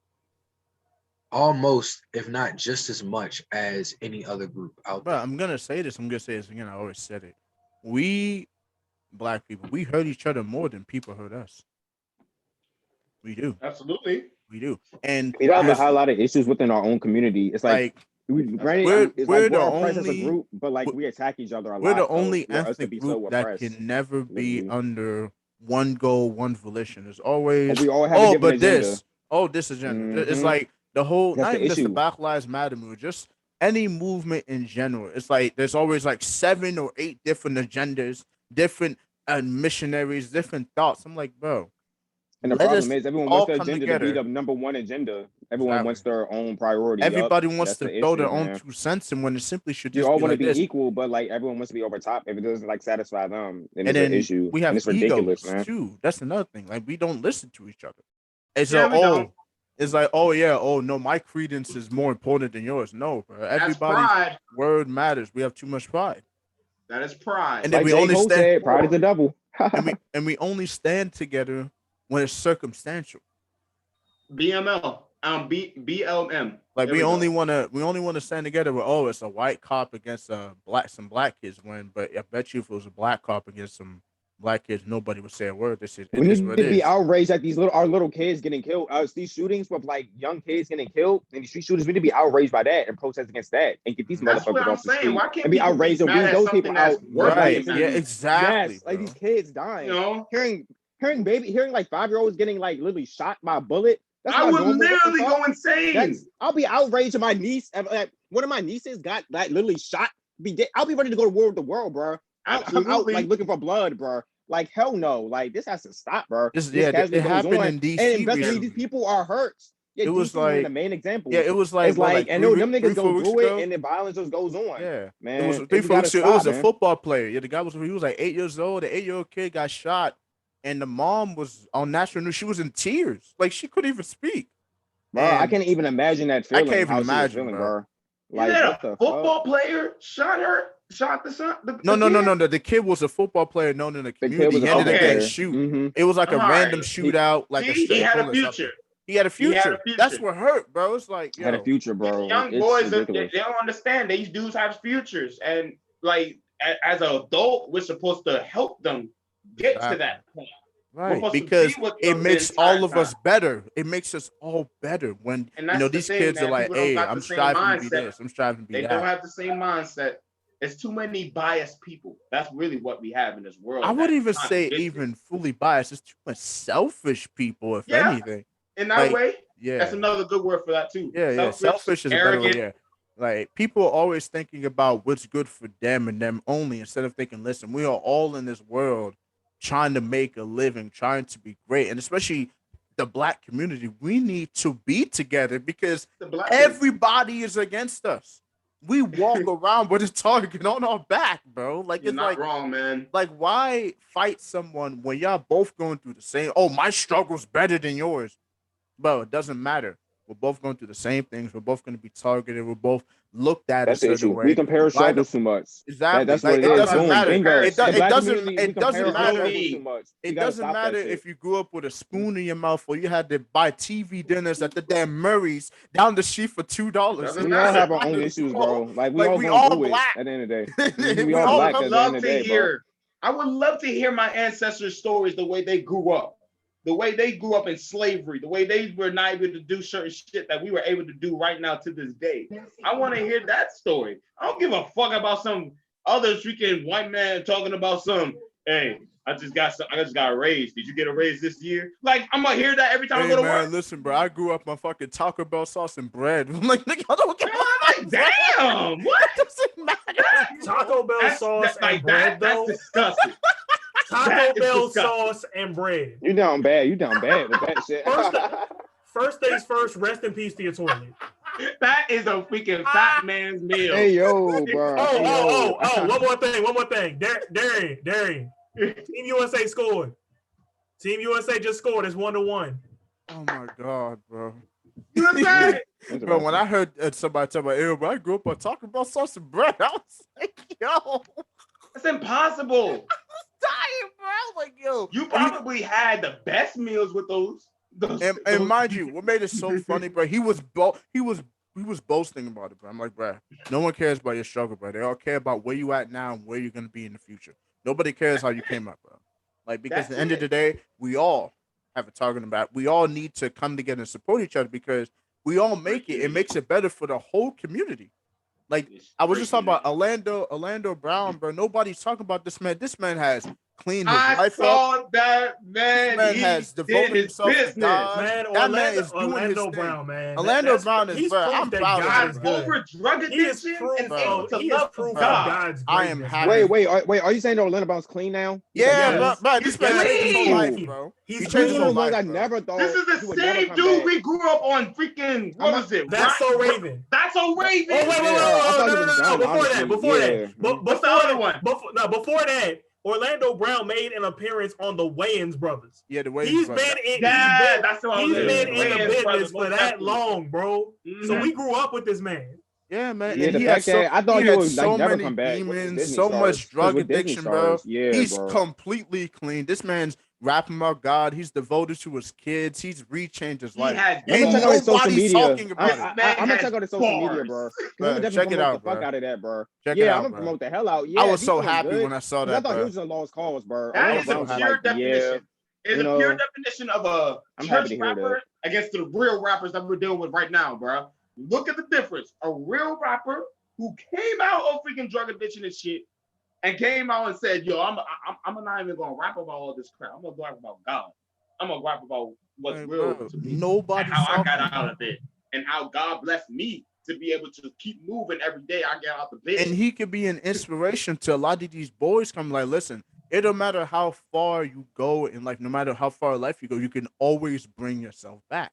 almost, if not just as much as any other group out there. But I'm gonna say this again. I always said it. We Black people, we hurt each other more than people hurt us. We do. Absolutely. We do. And we have a whole lot of issues within our own community. It's like we're the only as a group, but like we attack each other a lot. We're the only ethnic group that can never be under one goal, one volition. There's always we all have a different agenda. this agenda. It's like the whole, not even just the Black Lives Matter movement, just any movement in general. It's like there's always like 7 or 8 different agendas, different missionaries, different thoughts. I'm like, bro. And the problem is everyone wants their agenda to be the number one agenda. Everyone wants their own priority. Everybody wants to throw their own 2 cents, and when it simply should just you all be want like to be this. equal, but like everyone wants to be over top. If it doesn't like satisfy them, then it's then an issue. We have and it's ridiculous, egos man. too. That's another thing. Like, we don't listen to each other. It's no, my credence is more important than yours. No, bro. Everybody's word matters. We have too much pride. That is pride. And then we only stand. Pride is the devil. and we only stand together when it's circumstantial. BML, BLM. Like, we only want to stand together with, it's a white cop against some black kids win, but I bet you if it was a black cop against some black kids, nobody would say a word. We need to be outraged at our little kids getting killed. These shootings with like young kids getting killed and these street shooters, we need to be outraged by that and protest against that and get these motherfuckers off the street. Why can't and be outraged and weed those people out? Right? Yeah, exactly. Yes, like these kids dying. You know? Hearing like 5-year-olds getting like literally shot by a bullet. I would literally go insane. I'll be outraged if my niece, like, one of my nieces got like literally shot. I'll be ready to go to war with the world, bro. I'm out like looking for blood, bro. Like, hell no. Like, this has to stop, bro. It happened in DC. And eventually these people are hurt. Yeah, it was like the main example. Yeah, it was like, and them niggas go through it, and the violence just goes on. Yeah, man. It was 3 4 weeks ago. It was a football player. Yeah, the guy was like 8 years old. The 8-year-old kid got shot, and the mom was on national news. She was in tears. Like, she couldn't even speak. Bro, I can't even imagine that feeling. I can't even imagine, bro. Like, what the football player shot her? Shot the son? No. The kid was a football player known in the community. He ended up getting shoot. Mm-hmm. It was like a random shootout. He had a future. He had a future. That's what hurt, bro. It's like, had a future, bro. Young boys, they don't understand. These dudes have futures, and like as an adult, we're supposed to help them get to that point. Right, because it makes all of us better. It makes us all better when these kids are like, "Hey, I'm striving to be this. I'm striving to be that." They don't have the same mindset. It's too many biased people. That's really what we have in this world. I wouldn't even that's say contradictory. even fully biased. It's too much selfish people, if Yeah. anything. In that Like, way, Yeah, that's another good word for that too. yeah. Selfish is a better way. arrogant. Yeah, like people are always thinking about what's good for them and them only, instead of thinking, listen, we are all in this world trying to make a living, trying to be great, and especially the black community, we need to be together because The black everybody is against us. We walk around with a target on our back, bro. Like You're it's not like wrong, man. like why fight someone when y'all both going through the same? Oh, my struggle's better than yours, bro. It doesn't matter. We're both going through the same things. We're both going to be targeted. We're both looked at That's a the certain issue. way. We compare Why struggles too much. Exactly. That's Like what it it is. doesn't Boom, matter. bingo. It, The it black doesn't. community, we It doesn't compare our matter. struggles too much. We It gotta doesn't stop that matter shit. if you grew up with a spoon in your mouth or you had to buy TV dinners at the damn Murray's down the street for $2. Doesn't We matter. all have our own issues, bro. Like we all we going all through black. it at the end of the day. Mhm, we We all all black at the end love of to the day, bro. hear. I would love to hear my ancestors' stories, the way they grew up. The way they grew up in slavery, the way they were not able to do certain shit that we were able to do right now to this day. I want to hear that story. I don't give a fuck about some other freaking white man talking about hey, I just got a raise. Did you get a raise this year? Like, I'm gonna hear that every time I Hey go to man, work. listen, bro. I grew up on fucking Taco Bell sauce and bread. I'm like, nigga, I don't give a I'm like, damn, what? It doesn't matter. Taco Bell sauce and bread, that's though. disgusting. Taco that is Bell disgusting. sauce and bread. You down bad. You down bad with that shit. First things first, rest in peace to your toilet. That is a freaking fat man's meal. Hey yo, bro. Hey, yo. One more thing. Darien. Team USA scored. Team USA just scored. It's 1-1. Oh my god, bro. USA. Bro, when I heard somebody talk about, "Ew, bro, I grew up on Taco Bell sauce and bread," I was like, yo, It's impossible. dying, bro. I was like, yo. You probably had the best meals with those. And mind you, what made it so funny, bro? He was boasting about it, bro. I'm like, bro, no one cares about your struggle, bro. They all care about where you at now and where you're gonna be in the future. Nobody cares how you came up, bro. Like, because at the end of the day, we all have a target about. We all need to come together and support each other because we all make it. It makes it better for the whole community. Like, I was just talking about Orlando Brown, bro. Nobody's talking about this man. This man has cleaned his life up. saw that man. This man he has did devoted his himself to business. God. Man, That man is doing Orlando his Brown, thing. man. Orlando Brown is, he's bro, proof I'm that proud of God him, is bro. good. Over drug He is addiction proof, and bro. able to he is love proof bro. of God. God's I am greatness. happy. Wait. Are you saying that Orlando Brown's clean now? Yeah, Yes. bro. This man changed his whole clean. life, bro. He's He He's changed his one whole of the ones life, I bro. never thought. This is he the would never same come dude back. we grew up on freaking, what was it? That's so Raven. That's so Raven. Oh, wait, I thought he was done, Before honestly. that. Before Yeah. that. But What's the before other that- one? Before that, Orlando Brown made an appearance on the Wayans brothers. Yeah, the way He's been been in That's what I he's was been saying. in the Wayans business brothers, for most that definitely. long, bro. So Mhm. we grew up with this man. Yeah, man. Yeah, And the he fact had that I thought he had would so like never many come back. With demons, Disney so stars. much 'Cause drug with Disney addiction, bro. stars, yeah, He's bro. completely clean. This man's rapping about God. He's devoted to his kids. He's rechanged his He life. had I'm gonna Ain't check out his social nobody's media. talking about it. I'm man gonna has check out his social media, bars. bro. 'Cause I'm Bro, gonna check definitely it promote out, the fuck bro. out of that, bro. Check it Yeah, out, I'm gonna bro. promote the hell out. Yeah, I was he's so doing happy good. when I saw 'Cause I that, thought he bro. was a lost cause, bro. That Orlando is a Brown had, pure like, definition. It's you a know, pure definition of a I'm happy church to hear rapper that. against the real rappers that we're dealing with right now, bro. Look at the difference. A real rapper who came out of freaking drug addiction and shit, and came out and said, "Yo, I'm not even gonna rap about all this crap. I'm gonna rap about God. I'm gonna rap about what's Hey, real bro, to me, nobody's and how I talking got about out it. of it, and how God blessed me to be able to keep moving every day I get out the bed." And he could be an inspiration to a lot of these boys. Come like, listen, it don't matter how far you go in life, no matter how far in life you go, you can always bring yourself back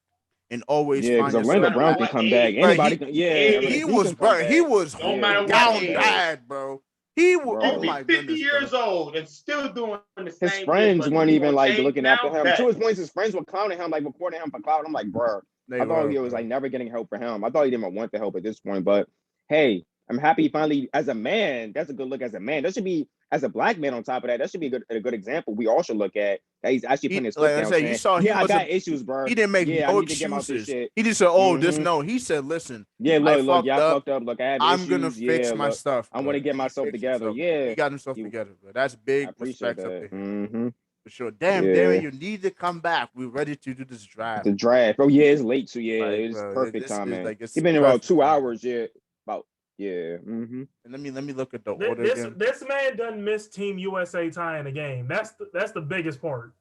and always Yeah, find because yourself. Orlando Brown can What come age? back. Like, Anybody can. Yeah, he he was, can come bro. He back. was Don't matter what down age. bad, bro. He was. Bro. Oh You my be 50 goodness, years bro. old and still doing the His same friends shit, but weren't you even gonna like change looking now? after him. Bet. To his points, his friends were clowning him, like recording him for clout. I'm like, bro, They I thought were, he was bro. like never getting help for him. I thought he didn't want the help at this point. But hey, I'm happy he finally, as a man, that's a good look as a man. That should be, as a black man on top of that, that should be a good example. We all should look at that he's actually putting his foot Like I down. said, you saying, saw he yeah, I got wasn't. issues, bro. He didn't make Yeah, I no need to get him out this excuses. shit. He just said, "Oh, this Mhm. no." He said, "Listen, Yeah, I look, yeah, I fucked fucked up. Look, I have I'm issues. gonna fix Yeah, my look, stuff. I bro." want to get And he myself fixed together. himself. Yeah, He got himself He- together, bro. That's I big appreciate respects up that. to him for sure. Yeah. Damn, Darren, you need to come back. We're ready to do this draft. The draft. Oh yeah, it's late, so yeah, Like, it's bro, perfect this is timing. like it's He been in about perfect 2 timing. hours, yeah. About Yeah. And let me look at the This, order this, again. this man doesn't miss Team USA tying the game. That's the biggest part.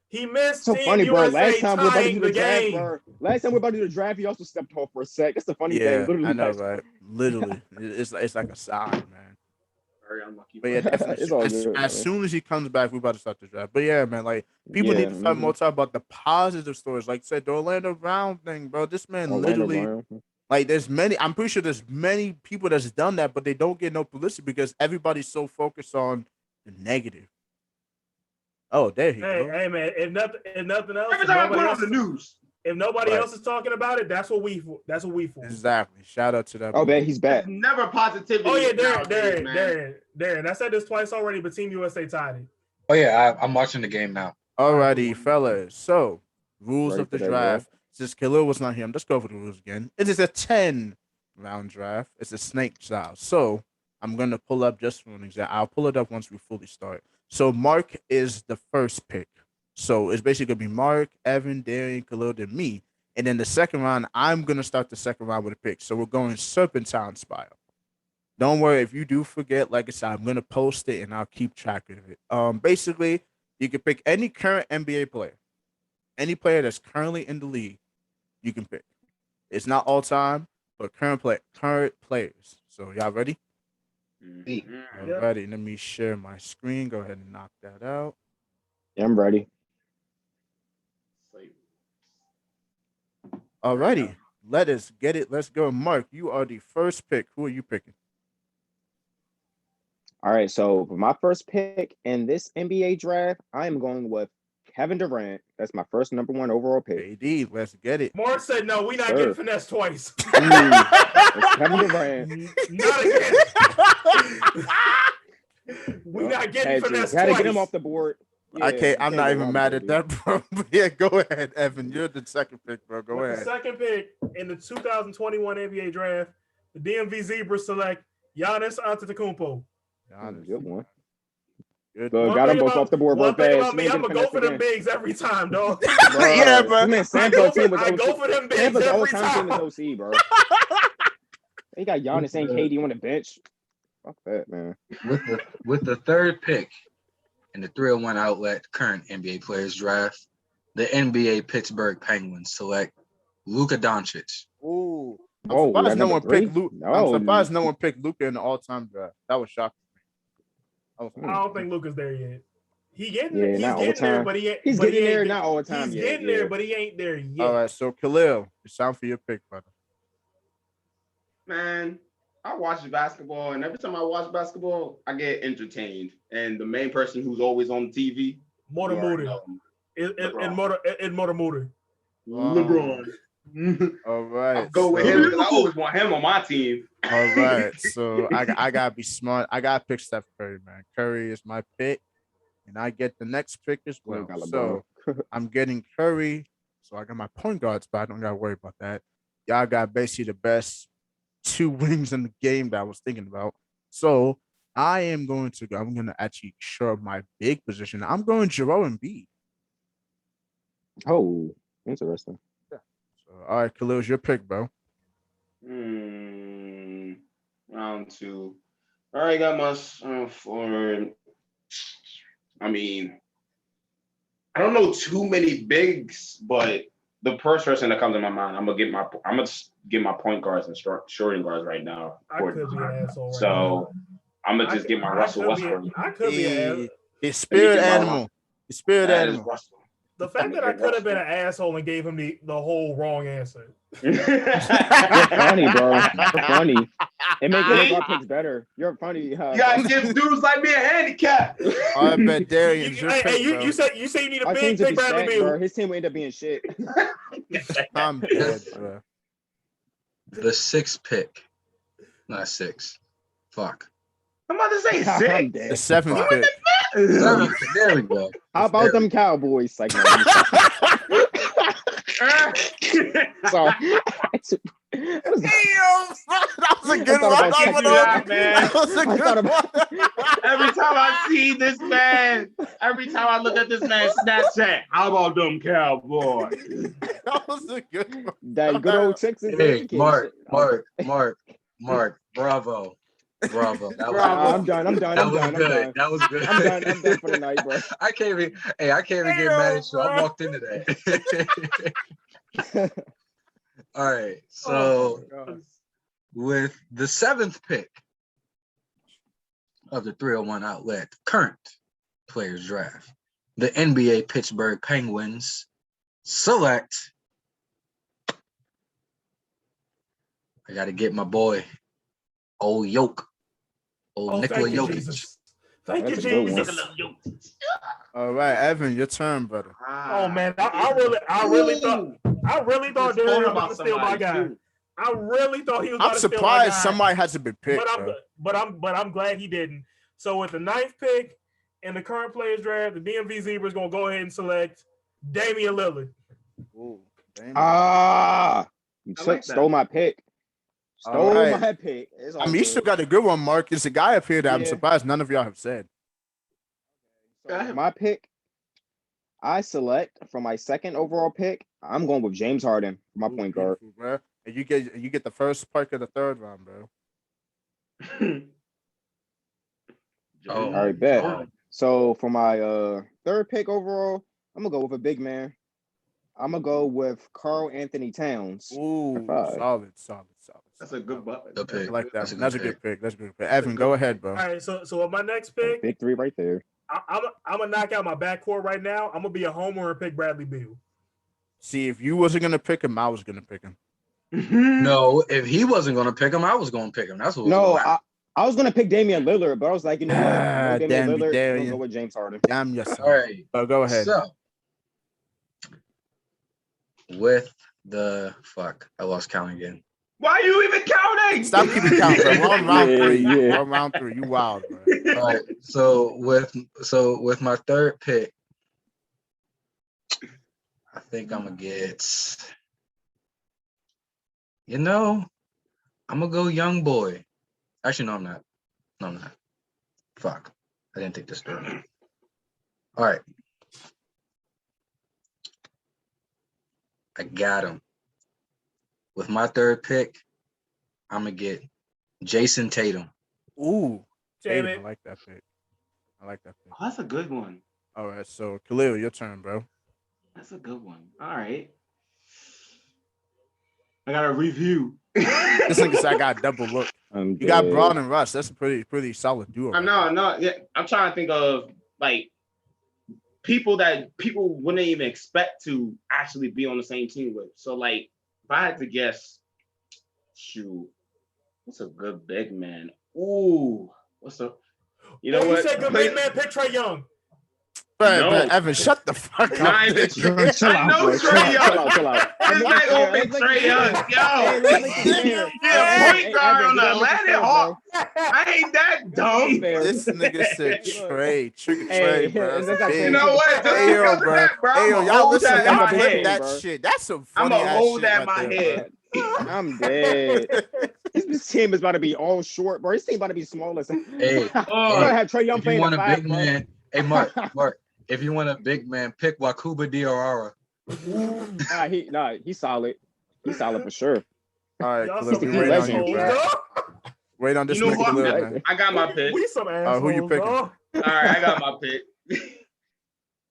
He missed So Team funny, bro. USA Last time we were about to tying do the the draft, game. bro. Last time we were about to do the draft, he also stepped off for a sec. That's the funny thing. Yeah, Literally, I know, last- right? Literally, it's like a sign, man. Very unlucky. But yeah, definitely. It's all As, good, as man. soon as he comes back, we about to start the draft. But yeah, man, like people Yeah, need to find mhm. more time about the positive stories. Like I said, the Orlando Brown thing, bro. This man Orlando literally, Brown. like, there's many. I'm pretty sure there's many people that's done that, but they don't get no publicity because everybody's so focused on the negative. Oh, there he Hey, goes. hey, man. If nothing else, Every if time I nobody put else, on the news, if nobody Right. else is talking about it, that's what we for. That's what we for. Exactly. Shout out to that. Oh, boy. man, he's back. there's never positivity. Oh yeah, nowadays, man. Darien. I said this twice already, but Team USA tied it. Oh yeah, I'm watching the game now. Alrighty, fellas. So, rules Ready of the for that, draft. Since Khalil was not here, I'm just go over the rules again. It is a 10-round draft. It's a snake style. So, I'm gonna pull up just for an example. I'll pull it up once we fully start. So, Mark is the first pick. So it's basically gonna be Mark, Evan, Darien, Khalil, then me. And then the second round, I'm gonna start the second round with a pick. So we're going serpentine style. Don't worry if you do forget. Like I said, I'm gonna post it and I'll keep track of it. Basically, you can pick any current NBA player, any player that's currently in the league. You can pick. It's not all time, but current players. So y'all ready? Mm-hmm. Yep. Alrighty, let me share my screen. Go ahead and knock that out. Yeah, I'm ready. Alrighty, let us get it. Let's go. Mark, you are the first pick. Who are you picking? All right, so for my first pick in this NBA draft, I am going with Kevin Durant. That's my first number 1 overall pick. AD, let's get it. Mark said, "No, we not Sir. getting finesse twice. It's Kevin Durant. Not again. We not getting finesse Had to twice. get him off the board. I can't. I'm not go even wrong, mad at baby. that, bro. But yeah, go ahead, Evan. You're the second pick, bro. Go With the ahead. second pick in the 2021 NBA draft, the DMV Zebras select Giannis Antetokounmpo. Honest. Good one. Good. Good. One Got thing them both about- off the board One real thing fast. about me, I'm gonna go for them bigs every time, dog. Yeah, bro. Man, I Sanfa go team was for, I go OC. for them bigs Sanfa's every all-time team time. is OC, bro. They got Giannis and KD on the bench. Fuck that, man. With the third pick in the 301 Outlet current NBA players draft, the NBA Pittsburgh Penguins select Luka Doncic. Ooh. I'm Whoa, surprised that no number one three? picked Luke. No. I'm surprised no one picked Luka in the all-time draft. That was shocking. I don't think Luka's there yet. He's Yeah, getting not all there, time. but he ain't. He's but getting he there, ain't not all the time He's yet. getting yeah. there, but he ain't there yet. All right, so Khalil, it's time for your pick, brother. Man, I watch basketball, and every time I watch basketball, I get entertained. And the main person who's always on TV, Motor you already Motor. know, In Motor Motor. LeBron. All right. I'll go with him because I always want him on my team. All right. So I gotta be smart. I gotta pick Steph Curry, man. Curry is my pick, and I get the next pick as well. Got LeBron. So I'm getting Curry. So I got my point guard spot. I don't gotta worry about that. Y'all got basically the best 2 wings in the game that I was thinking about. So I'm gonna actually shore up my big position. I'm going Joel Embiid. Oh, interesting. So, all right, Khalil's your pick, bro. Round 2. All right, got my for. I mean, I don't know too many bigs, but the first person that comes to my mind, I'm gonna get my point guards and shooting guards right now. I could be an asshole. Right So now. I'm gonna just get my Russell Westbrook. I could be an asshole. His spirit Let me get my- animal. His spirit That is animal. Russell. The fact that I could have been an asshole and gave him the whole wrong answer. You're funny, bro. You're funny. It makes our picks better. You're funny. You gotta give dudes like me a handicap. I bet Darian's your pick, bro. You say you need a Our big teams would Big be Bradley stacked, Beal. bro. His team would end up being shit. I'm dead, bro. The sixth pick. Not 6. Fuck. I'm about to say I'm 6. dead. The 7th pick. Seventh. There we go. How about them Cowboys? Like, no, sorry. That was a good I one. thought about that, man. That was a I good thought about- one. Every time I see this man, every time I look at this man's Snapchat, how about them Cowboys? That was a good one. That good old Texas. Hey, education. Mark. Mark, bravo. That was I'm done. That was good. That was good. I'm done for the night, bro. I can't even get mad at you. I walked into that. All right. So with the 7th pick of the 301 Outlet current players draft, the NBA Pittsburgh Penguins select. I got to get my boy, old Nikola Jokic. Jesus. Thank That's you, a good Jesus. All right, Evan, your turn, brother. Oh man, I really thought Darien was about to steal my guy. I really thought he was about I'm to steal my surprised guy, somebody hasn't been picked. but I'm glad he didn't. So with the 9th pick in the current players draft, the DMV Zebras gonna go ahead and select Damian Lillard. Ooh, You like stole my pick. All right. My pick. I mean, you still got a good one, Mark. It's a guy up here that I'm surprised none of y'all have said. So my pick, I select for my 2nd overall pick. I'm going with James Harden for my point guard. Bro. And you get the first pick of the 3rd round, bro. All right, bet. So for my 3rd pick overall, I'm gonna go with a big man. I'm gonna go with Karl Anthony Towns. Ooh, solid. That's a good button. I like that. That's a good pick. Evan, go ahead, bro. All right, so with my next pick, Big 3 right there. I'm gonna knock out my backcourt right now. I'm gonna be a homer and pick Bradley Beal. See, if you wasn't gonna pick him, I was gonna pick him. No, if he wasn't gonna pick him, I was gonna pick him. That's what. No, I was gonna pick Damian Lillard, but I was like, you know what? No Damian Lillard. Darian. I'm gonna go with James Harden. Damn yourself. All right. Oh, go ahead. So with the I lost count again. Why are you even counting? Stop keeping count, bro. We're on round 3. We're on round 3. You wild, bro. All right. So with my 3rd pick, I think I'm gonna get. I'm gonna go young boy. Actually, no, I'm not. Fuck. I didn't think this through. All right. I got him. With my 3rd pick, I'm going to get Jason Tatum. Ooh. Damn Tatum, it. I like that pick. Oh, that's a good one. All right, so Khalil, your turn, bro. That's a good one. All right. I got a review. This nigga said I got double look. You got Braun and Russ. That's a pretty solid duo. I know. Yeah, I'm trying to think of like people that people wouldn't even expect to actually be on the same team with. So like, if I had to guess, shoot, what's a good big man? Ooh, you know what? You said good big man, pick Trae Young. But Evan, shut the fuck up. I know Trae Young. Chill out. This nigga gonna pick Trae Young. Yo, point guard on the Atlantic Hawks. I ain't that dumb. This nigga said Trey, bro. You know what? Hey, yo, bro. Hey, yo, y'all listen. Y'all clip that bro. shit. That's some I'm funny gonna ass hold shit that in right my there, head. I'm dead. This team is about to be all short, bro. This team about to be smaller. Hey, I'm gonna have Trae Young if you playing want the a 5, big bro. man, hey Mark, if you want a big man, pick Wakuba Diarra. He's solid. He's solid for sure. All right, Y'all Khalil, some we wait on you, assholes, bro. bro. Wait on this You know nigga, what? Khalil, man. I got my pick. We some assholes, Who you picking? bro. All right, I got my pick.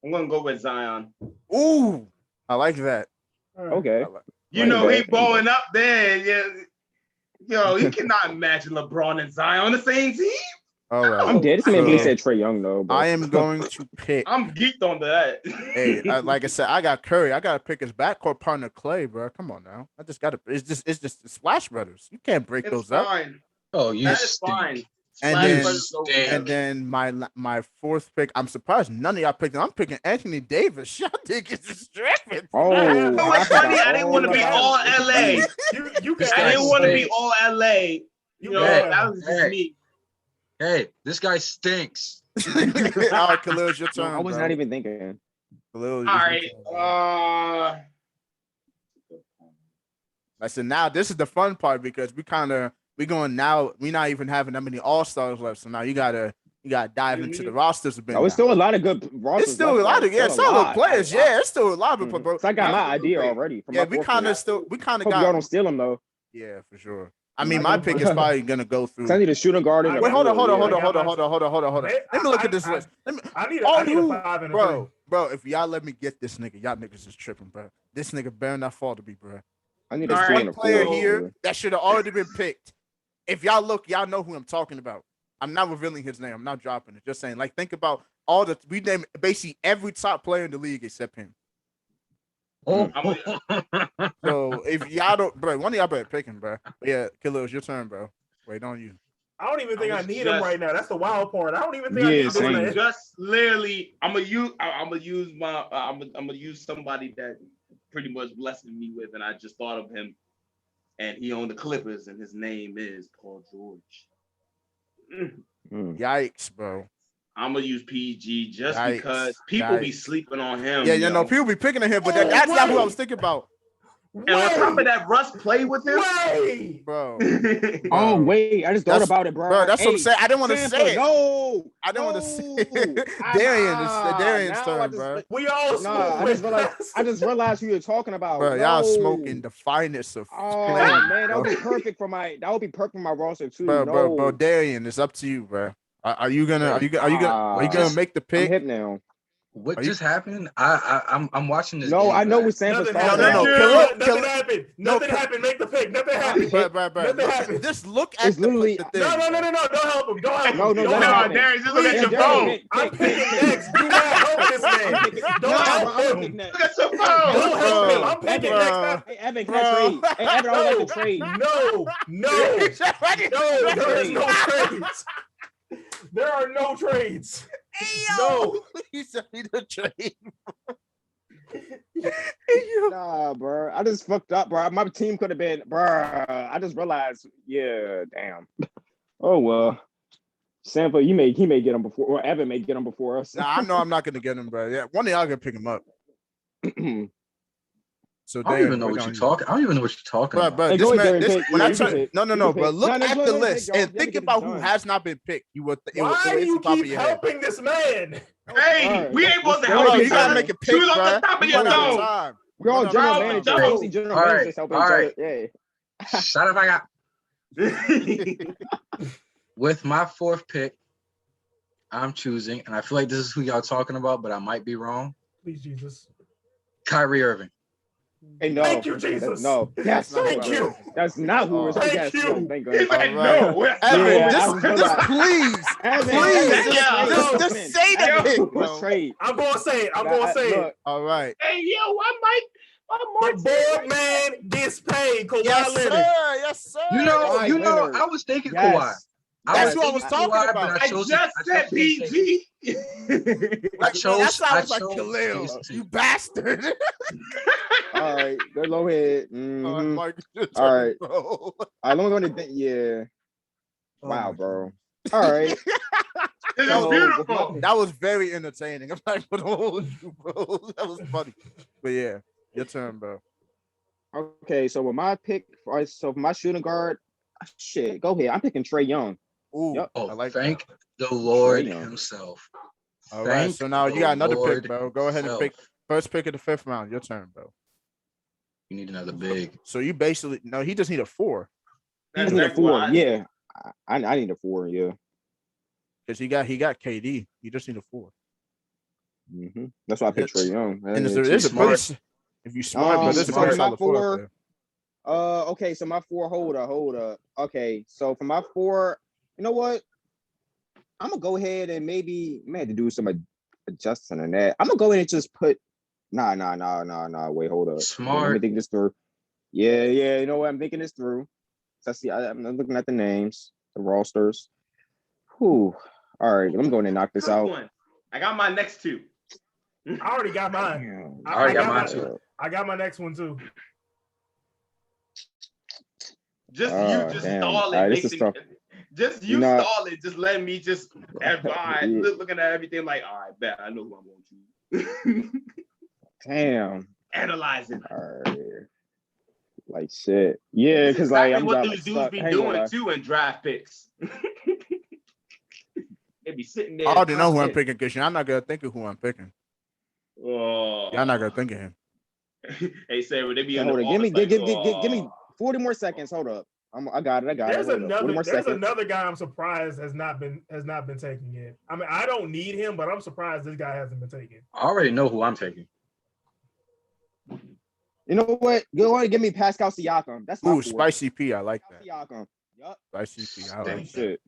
I'm gonna go with Zion. Ooh, I like that. Okay. You know he blowing up there. Yeah. Yo, you cannot imagine LeBron and Zion on the same team. All right. I'm dead. This man being said Trae Young though. Bro. I am going to pick. I'm geeked on that. Hey, like I said, I got Curry. I gotta pick his backcourt partner, Clay, bro. Come on now. I just gotta. It's just the Splash Brothers. You can't break It's those up. fine. Oh, you That is stink. fine. And Splash then- Brothers over and there. And then my 4th pick, I'm surprised none of y'all picked him. I'm picking Anthony Davis. Y'all think it's stripping. Oh, You know what's funny? I didn't want to be all LA. You This can I guy didn't want to be stinks. all LA. You know, Hey, that was just hey. me. Hey, this guy stinks. All right, Khalil, it's your turn. I was bro. not even thinking. Khalil, it's All your right. turn, bro. I said now this is the fun part because we going now. We're not even having that many all-stars left. So now you gotta dive into the rosters a bit. Oh, it's still a lot of good rosters. It's still a lot of solid players. Yeah, it's still a lot of Mhm. bro. So I got my idea already. From Yeah, my we fourth kind pick. of Hope y'all got. don't steal them though. Yeah, for sure. I mean, my pick is probably gonna go through. I need a shooting guard and a Wait, hold on. four, yeah. Let me look at this list. I need a 5 and a 3. Bro, if y'all let me get this nigga, y'all niggas is tripping, bro. This nigga better not fall to me, bro. I need There's a 3 and one a 4. player here that should have already been picked. If y'all look, y'all know who I'm talking about. I'm not revealing his name. I'm not dropping it. Just saying, like, think about we name basically every top player in the league except him. Oh. So if y'all don't, bro, one of y'all better pick him, bro. But yeah, Khalil, it's your turn, bro. Wait on you. I don't even think I need him right now. That's the wild part. I don't even think I Yeah, need this same. man. Just literally, I'm gonna use somebody that pretty much blessed me with, and I just thought of him, and he owned the Clippers, and his name is Paul George. Yikes, bro. I'm gonna use PG just Yikes. because people be sleeping on him. Yeah, you know, people be picking on him, but that's not who I was thinking about. And on top of that, Russ played with him. Bro. Oh, wait. I just thought about it, bro. Bro, that's what I'm saying. I didn't want to Sanfa, say it. No. I didn't want to say it. Darian's turn, bro. We all I just realized who you're talking about. Bro, y'all smoking the finest of man, that would be perfect for my roster too. Bro, Darien, it's up to you, bro. Are you gonna make the pick? I'm hip now. What just happened? I'm watching this. No, game, I know right? what Sanfa started. Nothing happened. Nothing happened. Make the pick. Nothing happened. Nothing happened. Just look at It's literally the thing. No. Don't help him. Don't help him. No, Don't let help him. Darius, just look at your phone. I'm picking next. Do not help this man. Don't help him. Look at your phone. Don't help him. I'm picking next. Hey, Evan, can I trade? Hey, Evan, I would like to trade. No. There is no trades. There are no trades. No. He said he didn't trade. Nah, bro. I just fucked up, bro. My team could have been, bro. I just realized, yeah, damn. Oh well. Sanfa, he may get him before, or Evan may get him before us. Nah, I know I'm not gonna get him, bro. Yeah, one of y'all gonna pick him up. So I don't even know what you're talking. I don't even know what you're talking about. Bro, Hey, this go man, ahead, this, Darren, when I pick. turn, no, but look No, at go the ahead, list y'all. and Let me think get about this who done. has not been picked. Why do you keep helping this man? Hey, we ain't supposed to Hold help on, each you gotta other. make a pick, Choose off bro. the top of You your run out of dome. time. We're all general managers. Double. Mostly general All managers helping each other. Yeah. Shut up, I got. With my 4th pick, I'm choosing, and I feel like this is who y'all talking about, but I might be wrong. Please, Jesus. Kyrie Irving. Hey, no. Thank you, Jesus. No. Yes. Thank you. That's not who we're Thank yes, you. yes, thank He goodness. said All no. Evan, Yeah, just please, just say the pick, bro. Let's trade. I'm gonna say it. Look, All right. Hey, yo, I'm The board man gets paid. Kawhi Leonard. Yes, sir. You know, Leonard. I was thinking Yes. Kawhi. That's was what I was thinking talking Kawhi, about. but I just said PG. That sounds like Khalil. You bastard. All right, good low head. Mark, All right. bro. All right, let me go to yeah. Wow, bro. All right. This is So, beautiful. That was very entertaining. I'm not gonna hold you, bro. That was funny. But yeah, your turn, bro. Okay, so with my pick, so for my shooting guard, shit, go ahead. I'm picking Trae Young. Ooh, Yep. I like Thank the Lord Young. himself. that. All right, so now you got another Lord pick, bro. Go ahead and pick first pick of the 5th round. Your turn, bro. You need another big. So you basically he just need a 4 I need a 4. Yeah, I need a 4. Yeah. because he got KD. You just need a 4. That's why I picked Trae Young. And there's a smart. if you smart, but there's a pretty solid 4 up there. Okay, so my 4, hold up. Okay, so for my 4, you know what? I'm gonna go ahead and maybe I may have to do some adjusting on that. I'm gonna go ahead and just put nah. Wait, hold up. Smart. Let me think this through. Yeah. You know what? I'm thinking this through. So I'm looking at the names, the rosters. Whew. All right, I'm going to knock this out. I got my next 2. I already got mine. Damn. I already got mine too. I got my next one too. Stall it. Right, this is tough. Just you stall it. Just let me just advise. Looking at everything like, all right, bet I know who I'm going to. Damn. Analyzing. All right. Like shit. Yeah, because exactly I'm what like, these dudes be doing too in draft picks. They be sitting there. I already know who I'm picking because y'all not gonna think of who I'm picking. Oh. Y'all not gonna think of him. Hey, Sarah, they be hold on. Give me 40 more seconds. Hold up. I got it. There's Hold up. 20 more there's seconds. another guy I'm surprised has not been taken yet. I mean, I don't need him, but I'm surprised this guy hasn't been taken. I already know who I'm taking. You know what? Go ahead and give me Pascal Siakam. That's my Ooh, fourth. Spicy P. I like that. Siakam. Yup. Spicy P. I like that. Shit.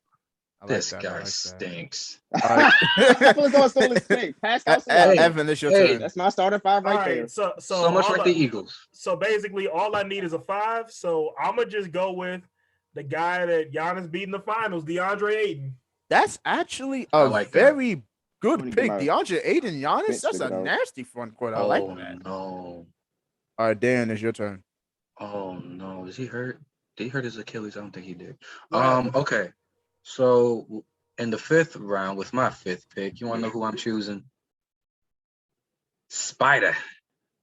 I like This that. guy I like that. stinks. All right. I feel as though I stole his pick. Pascal Siakam. Evan, it's your Hey. turn. That's my starting five All right right, there. so much all like the Eagles. So basically, all I need is a 5. So I'm gonna just go with the guy that Giannis beat in the finals, DeAndre Ayton. That's actually I a like that. very good Wanna pick. get my DeAndre Ayton, Giannis. bench That's a figured out. nasty front court. I like that. No. All right, Dan, it's your turn. Oh no. Is he hurt? Did he hurt his Achilles? I don't think he did. Right. Okay. So in the 5th round with my 5th pick, you want to know who I'm choosing? Spider.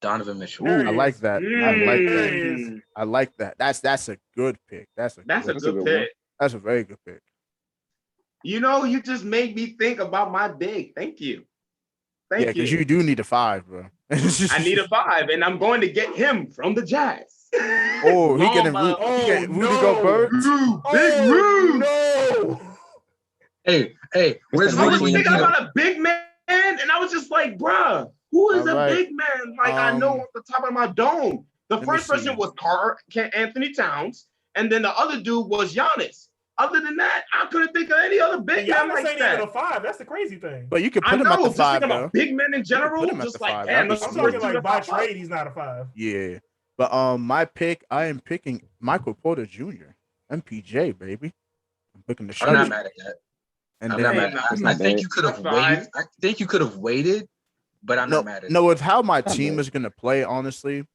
Donovan Mitchell. There I he like is. that. I There like he that. is. I like that. That's a good pick. That's a That's a good good one. pick. That's a very good pick. You know, you just made me think about my big. Thank you. Yeah, Thank because you. you do need a 5, bro. I need a 5, and I'm going to get him from the Jazz. Oh, he getting Mama. Rudy Gobert. Rue, big Rue. No. Hey, where's I was Rudy when you thinking need him? about a big man, and I was just like, bruh, who is All a right. big man? Like, I know off the top of my dome. The let me first person see. was Anthony Towns, and then the other dude was Giannis. Other than that, I couldn't think of any other big man Giannis like ain't that. even a 5. That's the crazy thing. But you could I put him at know, the just 5, thinking though. about big men in general, put him at just the like, 5. damn, That'd be those I'm sweet. talking first two like that by pop up. trade, he's not a 5. Yeah. But my pick, I am picking Michael Porter Jr. MPJ, baby. I'm picking the I'm not shooter. mad at that. And I'm then not mad at That's that. not I think bad. you could have That's waited. fine. I think you could have waited, but I'm not mad at it. with how my Not team bad. is gonna play, honestly,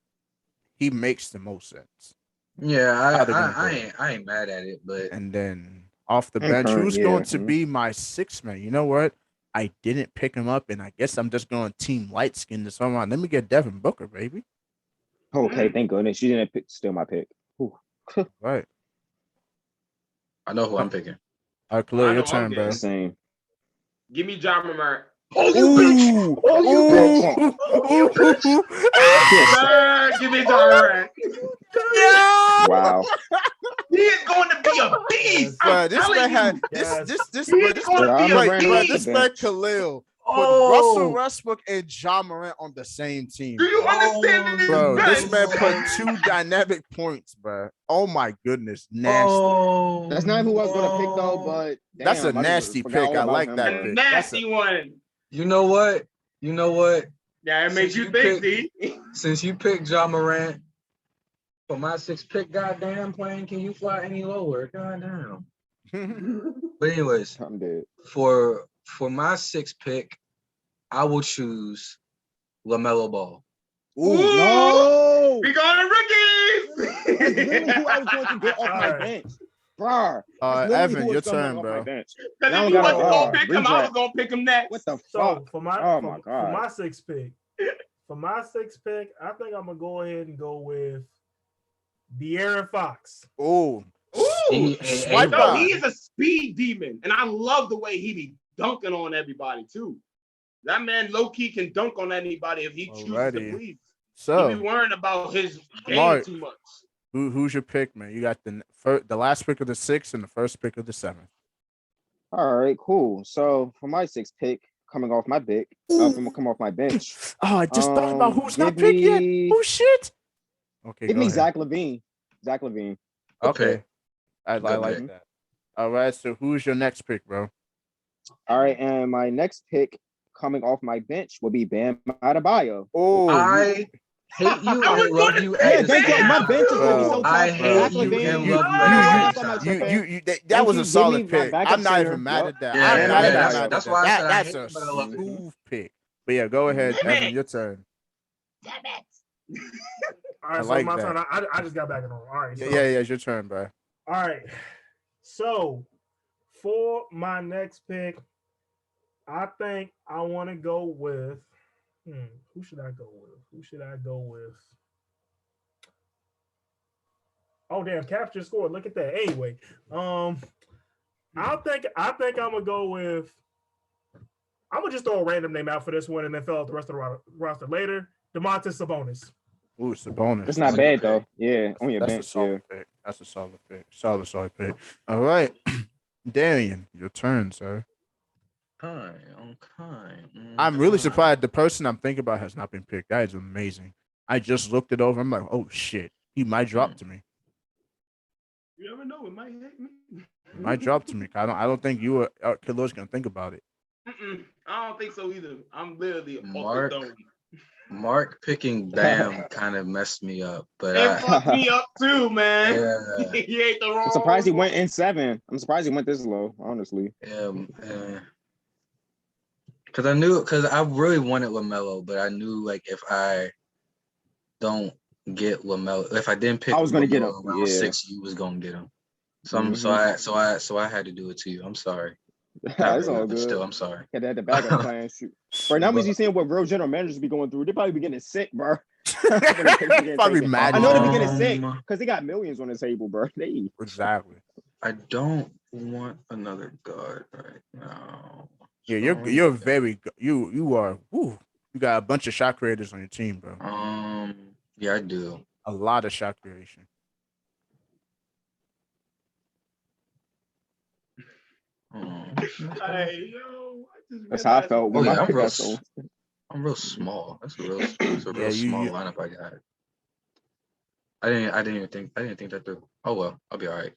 he makes the most sense. Yeah, How they're gonna play. I ain't mad at it, but And then off the And bench, current, who's yeah. going to be my 6th man? You know what? I didn't pick him up, and I guess I'm just going team light skin this time around. Let me get Devin Booker, baby. Okay, thank goodness. You didn't steal my pick. Ooh. Right. I know who I'm picking. All right, I Khalil, know your I'm turn, bro. getting. Same. Give me John Morant. Oh, you bitch! Oh, you bitch! Give me John Morant. Yeah. Wow. He is going to be a beast. Bro, I'm this telling man you. had Yes. this He bro, is this going to Bro, be I'm a Morant bro, off the this beast. man bench. Khalil put Oh. Russell Westbrook and John Morant on the same team. Do you bro. understand this? Bro, this bench? man put 2 dynamic points, bro. Oh my goodness, nasty. Oh, That's not who I was gonna pick though, but That's a damn, I just nasty forgot pick. all I about like him, that bro. A pick. nasty one. You know what? Yeah, it makes Since you you think, picked- D. Since you picked John Morant for my 6th pick, goddamn plane, can you fly any lower? Goddamn. But anyways, I'm dead. for my 6th pick, I will choose LaMelo Ball. Ooh, no! We got rookies. That's literally who I was going to get off my Alright. bench. Bro. That's literally Evan, who your was coming turn, off bro. my bench. Because Now if we you gotta, wasn't gonna pick him, I was redraft. gonna pick him next. What the So fuck? for my Oh my for God. my 6th pick, I think I'm gonna go ahead and go with De'Aaron Fox. Oh, Ooh, swipe no, out. he is a speed demon, and I love the way he be dunking on everybody too. That man low key can dunk on anybody if he chooses Alrighty. to please. He be So worrying about his game Mark. too much. who's your pick, man? You got the last pick of the 6th and the first pick of the 7th. All right, cool. So for my 6th pick, coming off my pick, come off my bench. Oh, I just thought about who's not give picked yet. me- Oh shit. Okay, Give go me ahead. Zach LaVine. Zach LaVine. Okay, I Good like pick. that. All right, so who's your next pick, bro? All right, and my next pick coming off my bench will be Bam Adebayo. Oh, I hate you I was and love gonna you say at Yeah, the thank you. same My time. bench is gonna be so Bro, tough. I Zach hate you LaVine, and you, love you Bam at the Adebayo, same that's not my time. tripping. that Thank was you. a Give solid me my pick. backup I'm not center. even mad Yup. at that. Yeah, I'm not even that's- mad at that's that. why I said I That's hate a you, but I love you. smooth pick. But yeah, go ahead, Damn Evan. it. Your turn. All right, I so like my that. turn. I just got back in on. All right, so Yeah, it's your turn, bro. all right. So for my next pick, I think I want to go with. Who should I go with? Oh damn, Cap just scored. Look at that. Anyway, I think I'm gonna go with. I'm gonna just throw a random name out for this one and then fill out the rest of the roster later. Domantas Sabonis. Ooh, Sabonis. That's not bad though. Yeah, on your That's a bench. Yeah. solid pick. That's a solid pick. Solid pick. All right. Darien, your turn, sir. Okay. I'm really surprised the person I'm thinking about has not been picked. That is amazing. I just looked it over. I'm like, oh shit, he might drop to me. You never know. It might hit me. It might drop to me. I don't think you or Khalil's gonna think about it. I don't think so either. I'm literally Mark. off the dome. Mark picking Bam kind of messed me up, but It fucked me up too, man. Yeah. He ain't the wrong. I'm surprised he went in 7. I'm surprised he went this low, honestly. Because I really wanted LaMelo, but I knew like if I don't get LaMelo, if I didn't pick, I was gonna get him. around 6, you was gonna get him. So so I had to do it to you. I'm sorry. That's all good. Still, I'm sorry. Had to have the backup plan. Shoot. Bro, now we see seeing what real general managers be going through. They probably be getting sick, bro. Probably mad. I know they be getting sick because they got millions on the table, bro. Exactly. I don't want another guard right now. Yeah, you're very good. You are. Woo, you got a bunch of shot creators on your team, bro. Yeah, I do. A lot of shot creation. Hey, yo, that's how I felt. Oh, yeah, I'm real small. That's a real small lineup I got. I didn't think that through. Oh well, I'll be all right.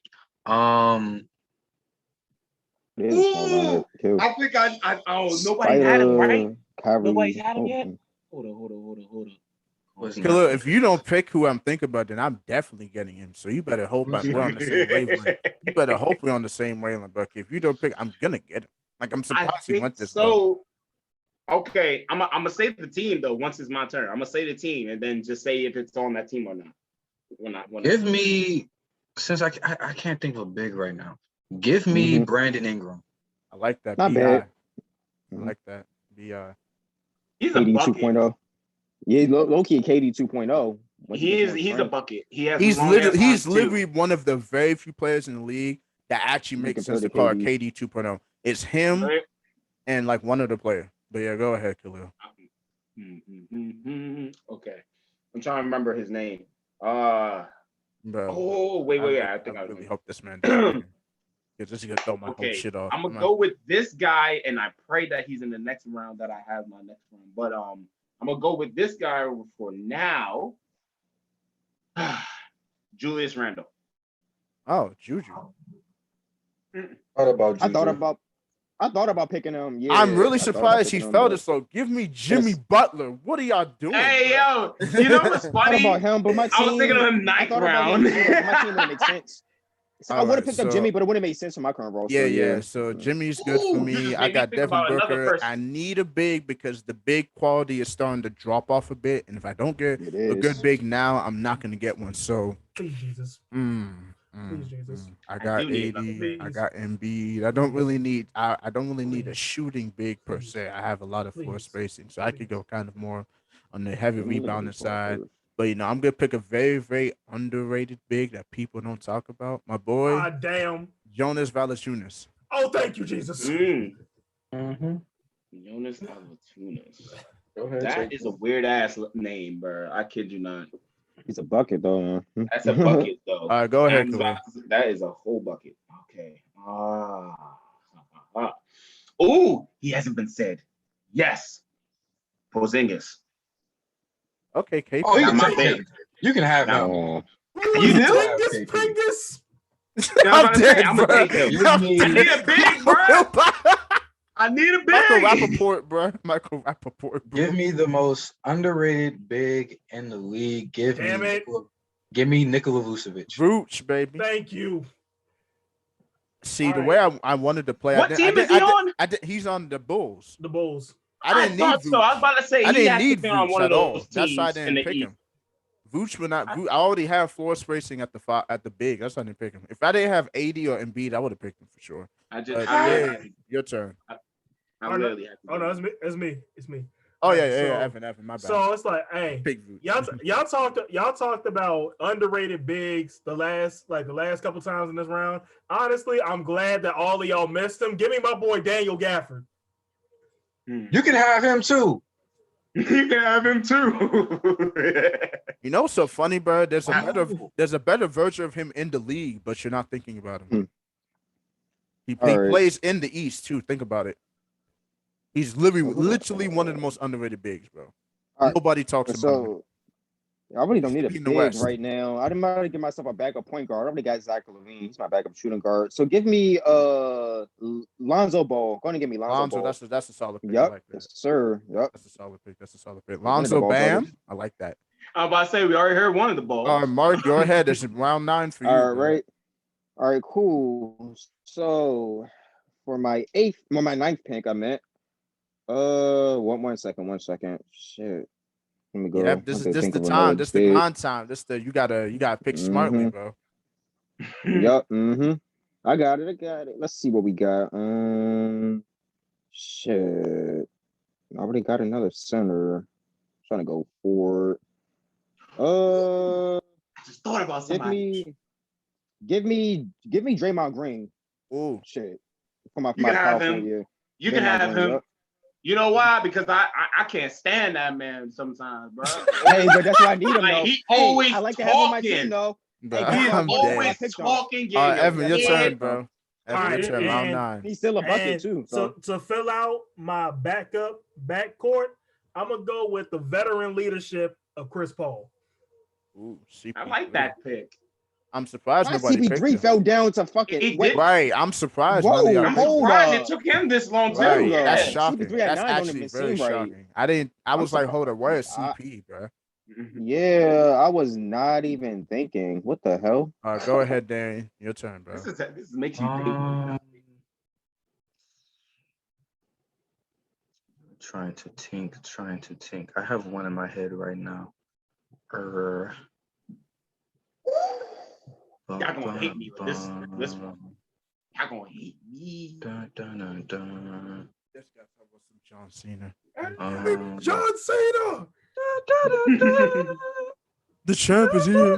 Ooh, I think nobody had him, right? Kyrie. Nobody's had him yet. Hold on. Khalil, if you don't pick who I'm thinking about, then I'm definitely getting him. So you better hope we're on the same wavelength. You better hope we're on the same wavelength, Bucky. If you don't pick, I'm gonna get him. Like I'm surprised he went this low. Okay, I'm gonna say the team though. Once it's my turn, I'm gonna say the team, and then just say if it's on that team or not. Give me, since I can't think of a big right now. Give me Brandon Ingram. I like that. Not bad. I like that. BI. He's a KD bucket. 2.0. Yeah, low-key KD 2.0. He's a bucket. He's literally one of the very few players in the league that actually makes sense to call KD 2.0. It's him and like one other player. But yeah, go ahead, Khalil. Okay. I'm trying to remember his name. Bro, wait. I think I really hope this man doesn't. Because this is gonna throw my whole shit off. I'm gonna go with this guy, and I pray that he's in the next round that I have my next round. But I'm gonna go with this guy for now. Julius Randle. Oh, Juju. I thought about picking him. Yeah, I'm really surprised he fell this low. Give me Jimmy Butler. What are y'all doing? Hey, yo, you know what's funny? I thought about him, but my team, I was thinking of him ninth round. My team wouldn't make sense. So I would have picked up Jimmy, but it wouldn't make sense for my current roster. Yeah. So Jimmy's good for me. I got Devin Booker. I need a big because the big quality is starting to drop off a bit. And if I don't get a good big now, I'm not going to get one. So, please, Jesus. Please, Jesus. I got AD. I got Embiid. I don't really need a shooting big per se. I have a lot of floor spacing, so I could go kind of more on the heavy rebounding side. But I'm gonna pick a very, very underrated big that people don't talk about. My boy, Jonas Valanciunas. Oh, thank you, Jesus. Jonas Valanciunas. That is a weird ass name, bro. I kid you not. He's a bucket though. That's a bucket though. All right, go ahead. That is a whole bucket. Okay. Oh, he hasn't been said. Yes. Porzingis. Okay, Kate. Oh, you can have him. You do? Pringus. I'm gonna take him. I need a big, bro. I need a big. Michael Rappaport, bro. Give me the most underrated big in the league. Give me Nikola Vucevic. Vooch, baby. Thank you. See, the way I wanted to play. What team is he on? He's on the Bulls. The Bulls. I didn't need Vooch. So. I was about to say I didn't need Vooch on one of those teams. That's why I didn't pick him. Vooch would not. I already have floor spacing at the big. That's why I didn't pick him. If I didn't have AD or Embiid, I would have picked him for sure. Your turn. No, it's me. Oh yeah, Evan, my bad. So it's like, hey, y'all talked about underrated bigs the last couple times in this round. Honestly, I'm glad that all of y'all missed him. Give me my boy Daniel Gafford. You can have him too. You can have him too. You know what's so funny, bro? There's a better version of him in the league, but you're not thinking about him. He plays in the East too. Think about it. He's literally one of the most underrated bigs, bro. Nobody talks about him. I really don't need a in the big West. right now. I might give myself a backup point guard. I already got Zach LaVine. He's my backup shooting guard. So give me Lonzo Ball. Go ahead and give me Lonzo Ball. That's a solid pick. Yep, I like that. yes, sir. Yep. That's a solid pick. Lonzo Bam. I like that. I'm about to say we already heard one of the balls. All right, Mark, go ahead. This is round 9 for you. All right. All right, cool. So for my 9th pick, I meant one second. Shit. Let me go. Yeah, this is the time. This the grind time. You gotta pick smartly, bro. Yup. I got it. Let's see what we got. Shit. I already got another center. I'm trying to go forward. I just thought about somebody. Give me Draymond Green. Oh shit. For my you can have powerful him. year. You can have him. You know why? Because I can't stand that man sometimes, bro. Hey, but that's why I need him. Like, he always I like talking. to have him on my team, though. He's always talking. All right, Evan, your turn, bro. Evan, your turn. Round 9. He's still a bucket too. So to fill out my backup backcourt, I'm gonna go with the veteran leadership of Chris Paul. Ooh, I like that pick. I'm surprised nobody picked him. CP3 fell down to fucking right. I'm surprised. Whoa, I'm surprised it took him this long too. Right. Yeah. That's shocking. CP3 That's don't actually even very seem shocking. right. I was like, hold up, where is CP, bro? Yeah, I was not even thinking. What the hell? Go ahead, Darien. Your turn, bro. This makes you think. Trying to think. I have one in my head right now. Y'all gonna hate me with this one. Y'all gonna hate me. Dun, dun, dun, dun. This guy talking about some John Cena. John Cena. The champ is here.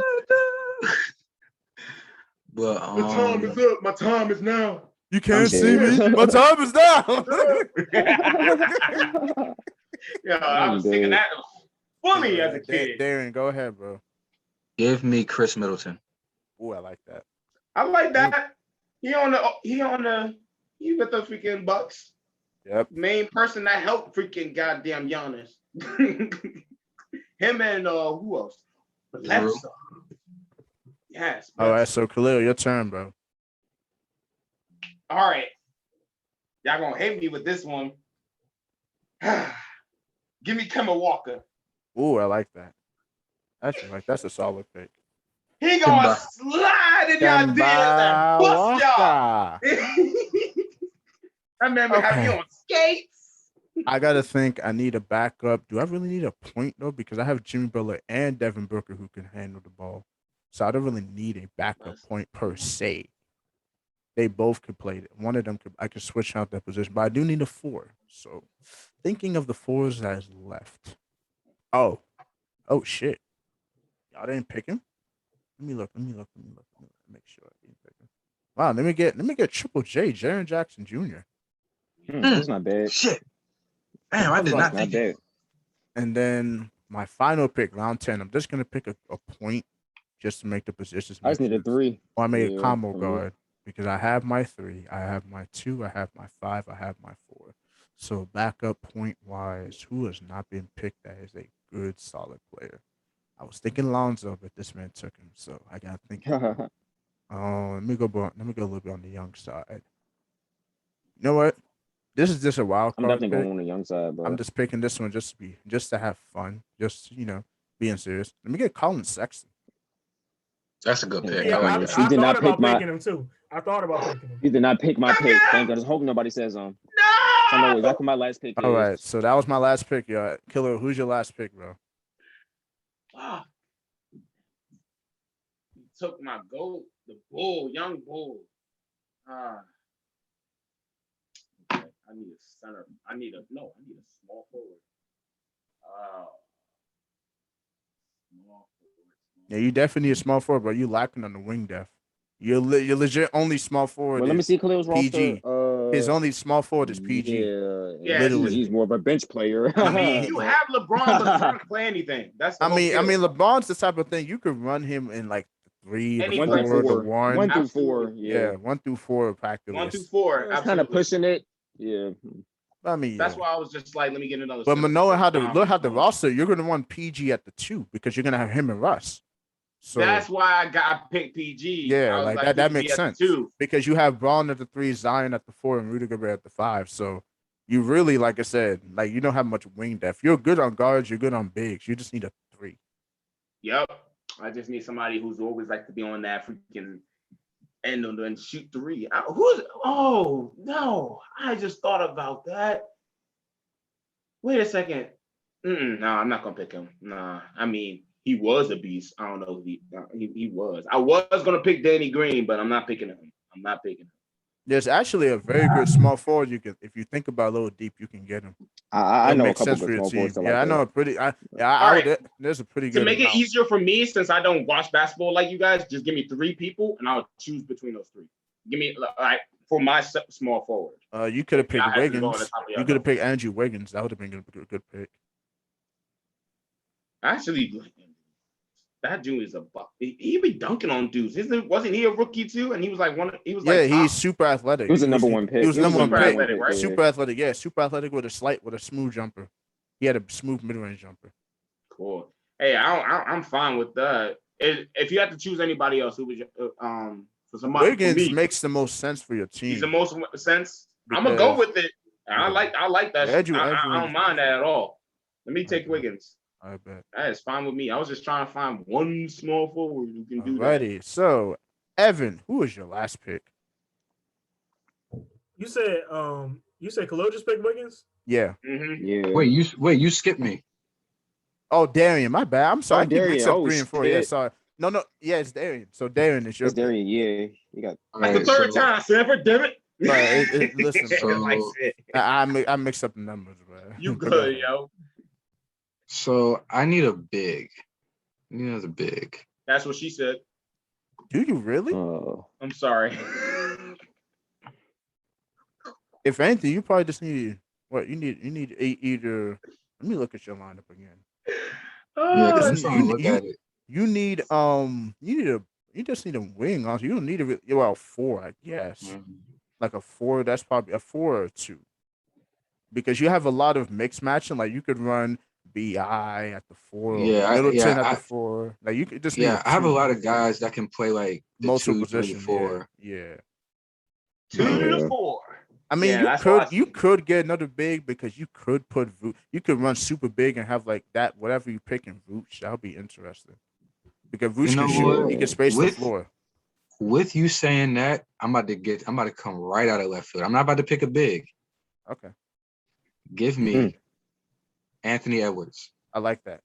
But The time is up. My time is now. You can't see me. My time is now. Yeah, I was thinking that fully as a kid. Darien, go ahead, bro. give me Chris Middleton. Oh, I like that. I like that. He with the freaking Bucks. Yep. Main person that helped freaking goddamn Giannis. Him and who else? Bledsoe. Yes. All right, so Khalil, your turn, bro. All right. Y'all gonna hate me with this one. Give me Kemba Walker. Oh, I like that. That's a solid pick. He gonna slide in y'all DMs and bust y'all. I remember having you on skates. I gotta think. I need a backup. Do I really need a point though? Because I have Jimmy Butler and Devin Booker who can handle the ball, so I don't really need a backup point per se. They both could play it. One of them I could switch out that position, but I do need a 4. So, thinking of the 4s that is left. Oh shit! Y'all didn't pick him. Let me look. Make sure I didn't pick him. Wow, let me get Triple J, Jaren Jackson Jr. That's not bad. Shit. Damn, I did not think that. And then my final pick, round 10. I'm just gonna pick a point just to make the positions. I just need a 3. Or I made a combo guard because I have my 3, I have my 2, I have my 5, I have my 4. So backup point wise, who has not been picked that is a good solid player? I was thinking Lonzo, but this man took him, so I gotta think. Let me go a little bit on the young side. You know what? This is just a wild card. I'm definitely going on the young side, bro. I'm just picking this one just to have fun, just being serious. Let me get Colin Sexton. that's a good pick. Yeah, I like I that. thought about picking him too. I thought about picking him. He did not pick my pick. Thank God. I hope nobody says No. I know exactly my last pick. All right, so that was my last pick, y'all. Killer, who's your last pick, bro? Wow. He took my goal, the bull, young bull. Okay, I need a center. I need a small forward. Small forward. Yeah, you definitely need a small forward, but you lacking on the wing depth. You're legit only small forward. Well, let me see Khalil's roster. PG. His only small forward is PG. Yeah, literally. He's more of a bench player. I mean, you have LeBron, but LeBron can play anything. That's the I mean, whole deal. LeBron's the type of thing you could run him in like the 3, the Any 4, place. the 1. 1 through 4. Absolutely. Yeah, 1 through 4 practically. 1 through 4. It's kind of absolutely. pushing it. Yeah. I mean, That's why I was just like, let me get another. But center. knowing how to look at the roster, you're gonna want PG at the 2 because you're gonna have him and Russ. So that's why I picked PG. yeah, I was like that PG makes at the sense 2. because you have Braun at the 3, Zion at the 4, and Rudy Gobert at the 5. So you really, like I said, like you don't have much wing depth. You're good on guards, you're good on bigs. You just need a 3. Yep. I just need somebody who's always like to be on that freaking end and shoot 3. Oh no! I just thought about that. Wait a second. No, I'm not gonna pick him. Nah, I mean he was a beast. I don't know who he was. I was gonna pick Danny Green, but I'm not picking him. There's actually a very good small forward you can, if you think about a little deep, you can get him. I know a makes couple sense for good your small team. forwards. Yeah, I know a pretty. I right. would. There's a pretty good To make amount. it easier for me, since I don't watch basketball like you guys, just give me 3 people, and I'll choose between those 3. Give me like for my small forward. You could have picked I had to go on Wiggins. the top of your You could have head. picked Andrew Wiggins. That would have been a good pick. Actually, that dude is a buck. He be dunking on dudes. Wasn't he a rookie too? And he was like one. He was like Yeah, he's top. super athletic. He was the number 1 pick. He was number 1 super pick. athletic, right? Super athletic. Yeah, super athletic with a smooth jumper. He had a smooth mid-range jumper. Cool. Hey, I'm fine with that. If you had to choose anybody else, who would you for somebody? Wiggins for me, makes the most sense for your team. he's the most sense. I'm gonna go with it. I like that. Yeah, Andrew I Wiggins don't mind that at all. Let me take Wiggins. I bet. That is fine with me. I was just trying to find one small forward who can do Alrighty. So, Evan, who was your last pick? You said Khalil just picked Wiggins? Yeah. that. Mm-hmm. Yeah. Wait, you skipped me. Oh, Darien, my bad. I'm sorry. Darien. Mixed up Oh, 3 and 4. Yeah, shit. sorry. No. Yeah, it's Darien. So Darien is your It's Darien. Yeah. You got. That's the third time, Sanford. Damn it. Listen, So- Like I said, I mixed up the numbers, bro. you good, yo. So I need a big. I need another big. That's what she said. Do you really? I'm sorry. If anything, you probably just need what you need either. Let me look at your lineup again. Yeah, because I'm you- trying to look at it. You just need a wing. Also, you don't need a 4, I guess. Like a 4. That's probably a 4 or 2, because you have a lot of mix matching. Like you could run BI at the 4, Middleton at the 4. Like you could just Yeah, I have a 2. lot of guys that can play like the multiple 2, 3, positions. 4. Yeah. 2 to 4. I mean, Yeah, you could get another big because you could put you could run super big and have like that whatever you pick in Vooch. That would be interesting because Vooch You know can shoot. what? He can space the floor. With you saying that, I'm about to come right out of left field. I'm not about to pick a big. Okay, Give me Anthony Edwards. I like that.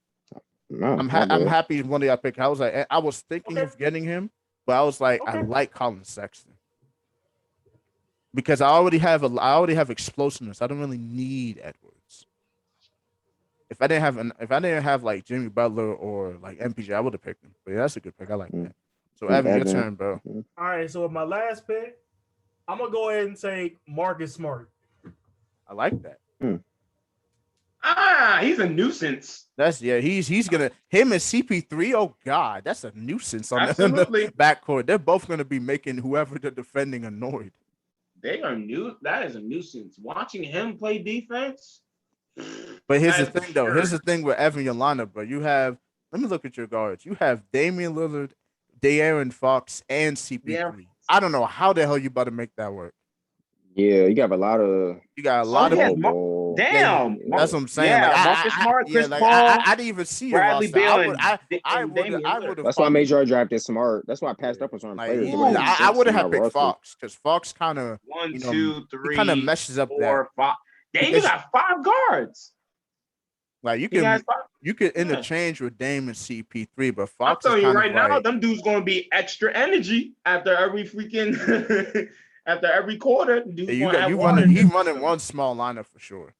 No, I'm happy one day I picked. I was thinking of getting him, but I was like, I like Colin Sexton. Because I already have explosiveness. I don't really need Edwards. If I didn't have like Jimmy Butler or like MPJ, I would have picked him. But yeah, that's a good pick. I like that. So Evan, your turn, bro. All right, so with my last pick, I'm gonna go ahead and take Marcus Smart. I like that. He's a nuisance. He's gonna him and CP3. Oh God, that's a nuisance on Absolutely. the backcourt. They're both gonna be making whoever they're defending annoyed. They are new. That is a nuisance. Watching him play defense. But here's the thing, though. Here's the thing with Evan Yolanda, bro. You have. Let me look at your guards. You have Damian Lillard, De'Aaron Fox, and CP3. Yeah. I don't know how the hell you about to make that work. Yeah, you got a lot of. Damn. That's what I'm saying. Yeah, like, Marcus Smart, Chris Paul, I didn't even see your Bradley roster. Beal, I and would Damian have. Lillard. That's why I made sure I drafted Smart. That's why I passed up on some Like, players. I would have picked Fox because Fox kind of 1, you know, 2, 3, kind of meshes up 4, 5. Dang, you Because- got 5 guards. like you He has can 5. you could interchange with Dame and CP3, but I'm Fox telling is you kind right of now, like, them dudes gonna be extra energy after every freaking after every quarter. Dudes you gonna have he's running one small lineup for sure.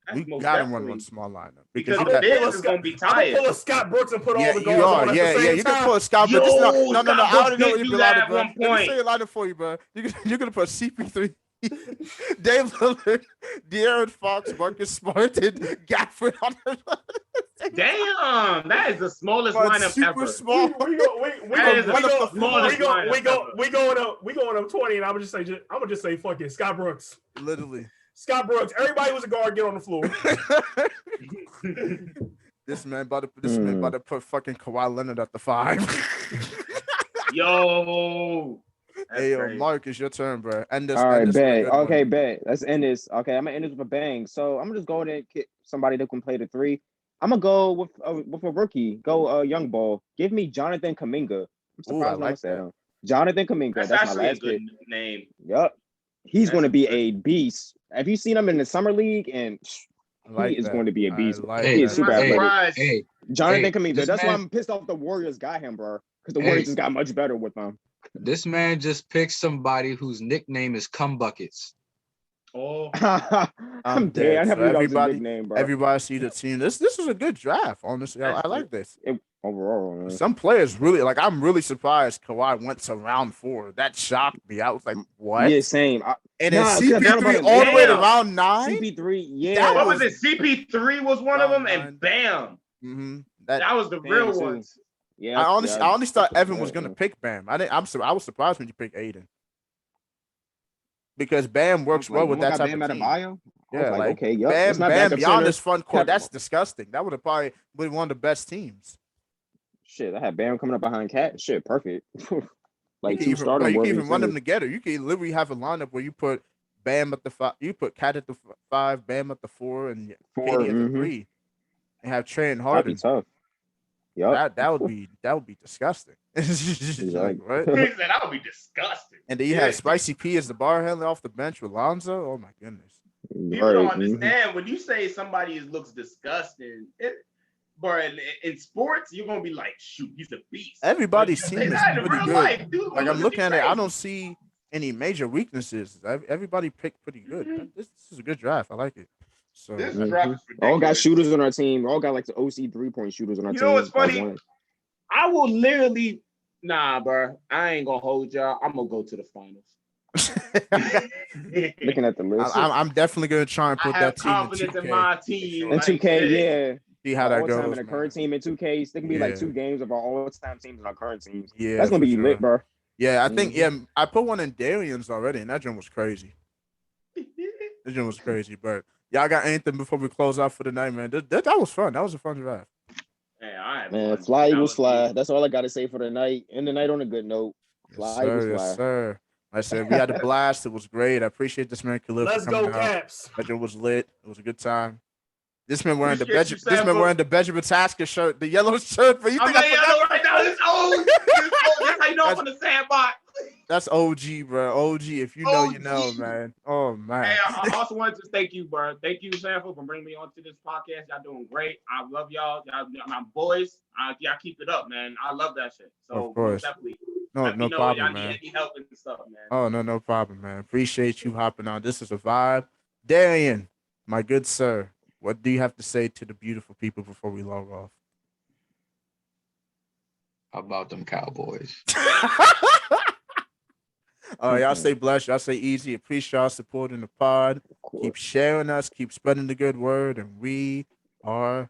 That's We most got him run definitely. one small lineup Because you the got, bigs is gonna be I'm gonna tired. pull a Scott Brooks and put all the you guards on are, at yeah, the same you time. can put Scott, but Yo, no. I Scott already know Brooks what did you do be that lineup, at bro. one Let me point. say a lineup for you, bro. You're gonna put CP3. Dave Lillard, De'Aaron Fox, Marcus Smart, and Gafford on the Damn, that is the smallest lineup super ever. small. That is the smallest lineup ever. we going up 20, and I'm gonna just say fuck it, Scott Brooks. Literally. Scott Brooks. Everybody was a guard. Get on the floor. This man about to put fucking Kawhi Leonard at the 5. Yo. Hey, yo, Mark, it's your turn, bro. End this. All right, end this with a bet. good one. Okay, bet. Let's end this. Okay, I'm gonna end this with a bang. So I'm gonna just go ahead and get somebody that can play the 3. I'm gonna go with a rookie. Go young ball. Give me Jonathan Kuminga. I'm surprised no one said him. Jonathan Kuminga. That's my actually last a good pick. name. Yep. He's going to be a beast. Have you seen him in the summer league? And he is going to be a beast. He is super athletic. Hey, Jonathan Kuminga. That's why man, I'm pissed off the Warriors got him, bro. Because the Warriors just got much better with him. This man just picked somebody whose nickname is Cum Buckets. Oh, I'm dead. I never knew that was his everybody, nickname, bro. everybody see the team. This is a good draft, honestly. I like this. Overall, man. Some players really like. I'm really surprised Kawhi went to round 4. That shocked me. I was like, "What?" Yeah, same. And then CP3 all the way to round 9. CP3, yeah. What was it? CP3 was one of them, and bam, that was the real ones. Yeah, I honestly thought Evan was gonna pick Bam. I was surprised when you picked Aiden because Bam works well with that type of team. Yeah, like okay, yep. Bam, Giannis front court. That's disgusting. That would have probably been one of the best teams. Shit, I had Bam coming up behind Cat. Shit, perfect. Like you can even run them together. You can literally have a lineup where you put Bam at the 5, you put Cat at the 5, Bam at the 4, and Katie at the 3, and have Trey and Harden. That'd be tough. Yep. That would be disgusting. Exactly. Right? That would be disgusting. And then you have Spicy P as the bar handler off the bench with Lonzo. Oh my goodness. People don't understand when you say somebody looks disgusting. But in sports, you're gonna be like, shoot, he's a beast. Everybody's team is pretty good. Life, dude, like I'm looking at it, I don't see any major weaknesses. Everybody picked pretty good. This is a good draft. I like it. So this draft is ridiculous. All got shooters on our team. All got like the OC 3-point shooters on our team. You know what's funny? I will literally, bro. I ain't gonna hold y'all. I'm gonna go to the finals. Looking at the list, I'm definitely gonna try and put that team confidence in my team. And 2K, yeah. See how that goes. In the current team in 2K, there can be like 2 games of our all-time teams and our current teams. Yeah, that's gonna be lit, bro. Yeah, I think I put one in Darien's already, and that joint was crazy. That joint was crazy, but y'all got anything before we close out for the night, man? That was fun. That was a fun draft. Man, fly Eagles fly. That's all I gotta say for the night. End the night on a good note. Fly Eagles fly. Yes, sir. Like I said, we had a blast. It was great. I appreciate this man Khalil. Let's go, Caps. That joint was lit. It was a good time. This man wearing the Benjamin Tasker shirt, the yellow shirt. But you think yellow right now? It's old. That's how you know from the sandbox. That's OG, bro. OG. If you know, you know, man. Oh man. Hey, I also wanted to thank you, bro. Thank you, Sanfa, for bringing me onto this podcast. Y'all doing great. I love y'all. Y'all my boys. Y'all keep it up, man. I love that shit. So of course. Definitely. No problem, y'all man. need any help and stuff, man. Oh no problem, man. Appreciate you hopping on. This is a vibe. Darien, my good sir. What do you have to say to the beautiful people before we log off? How about them Cowboys? Y'all stay blessed. Y'all stay easy. Appreciate y'all supporting the pod. Keep sharing us. Keep spreading the good word. And we are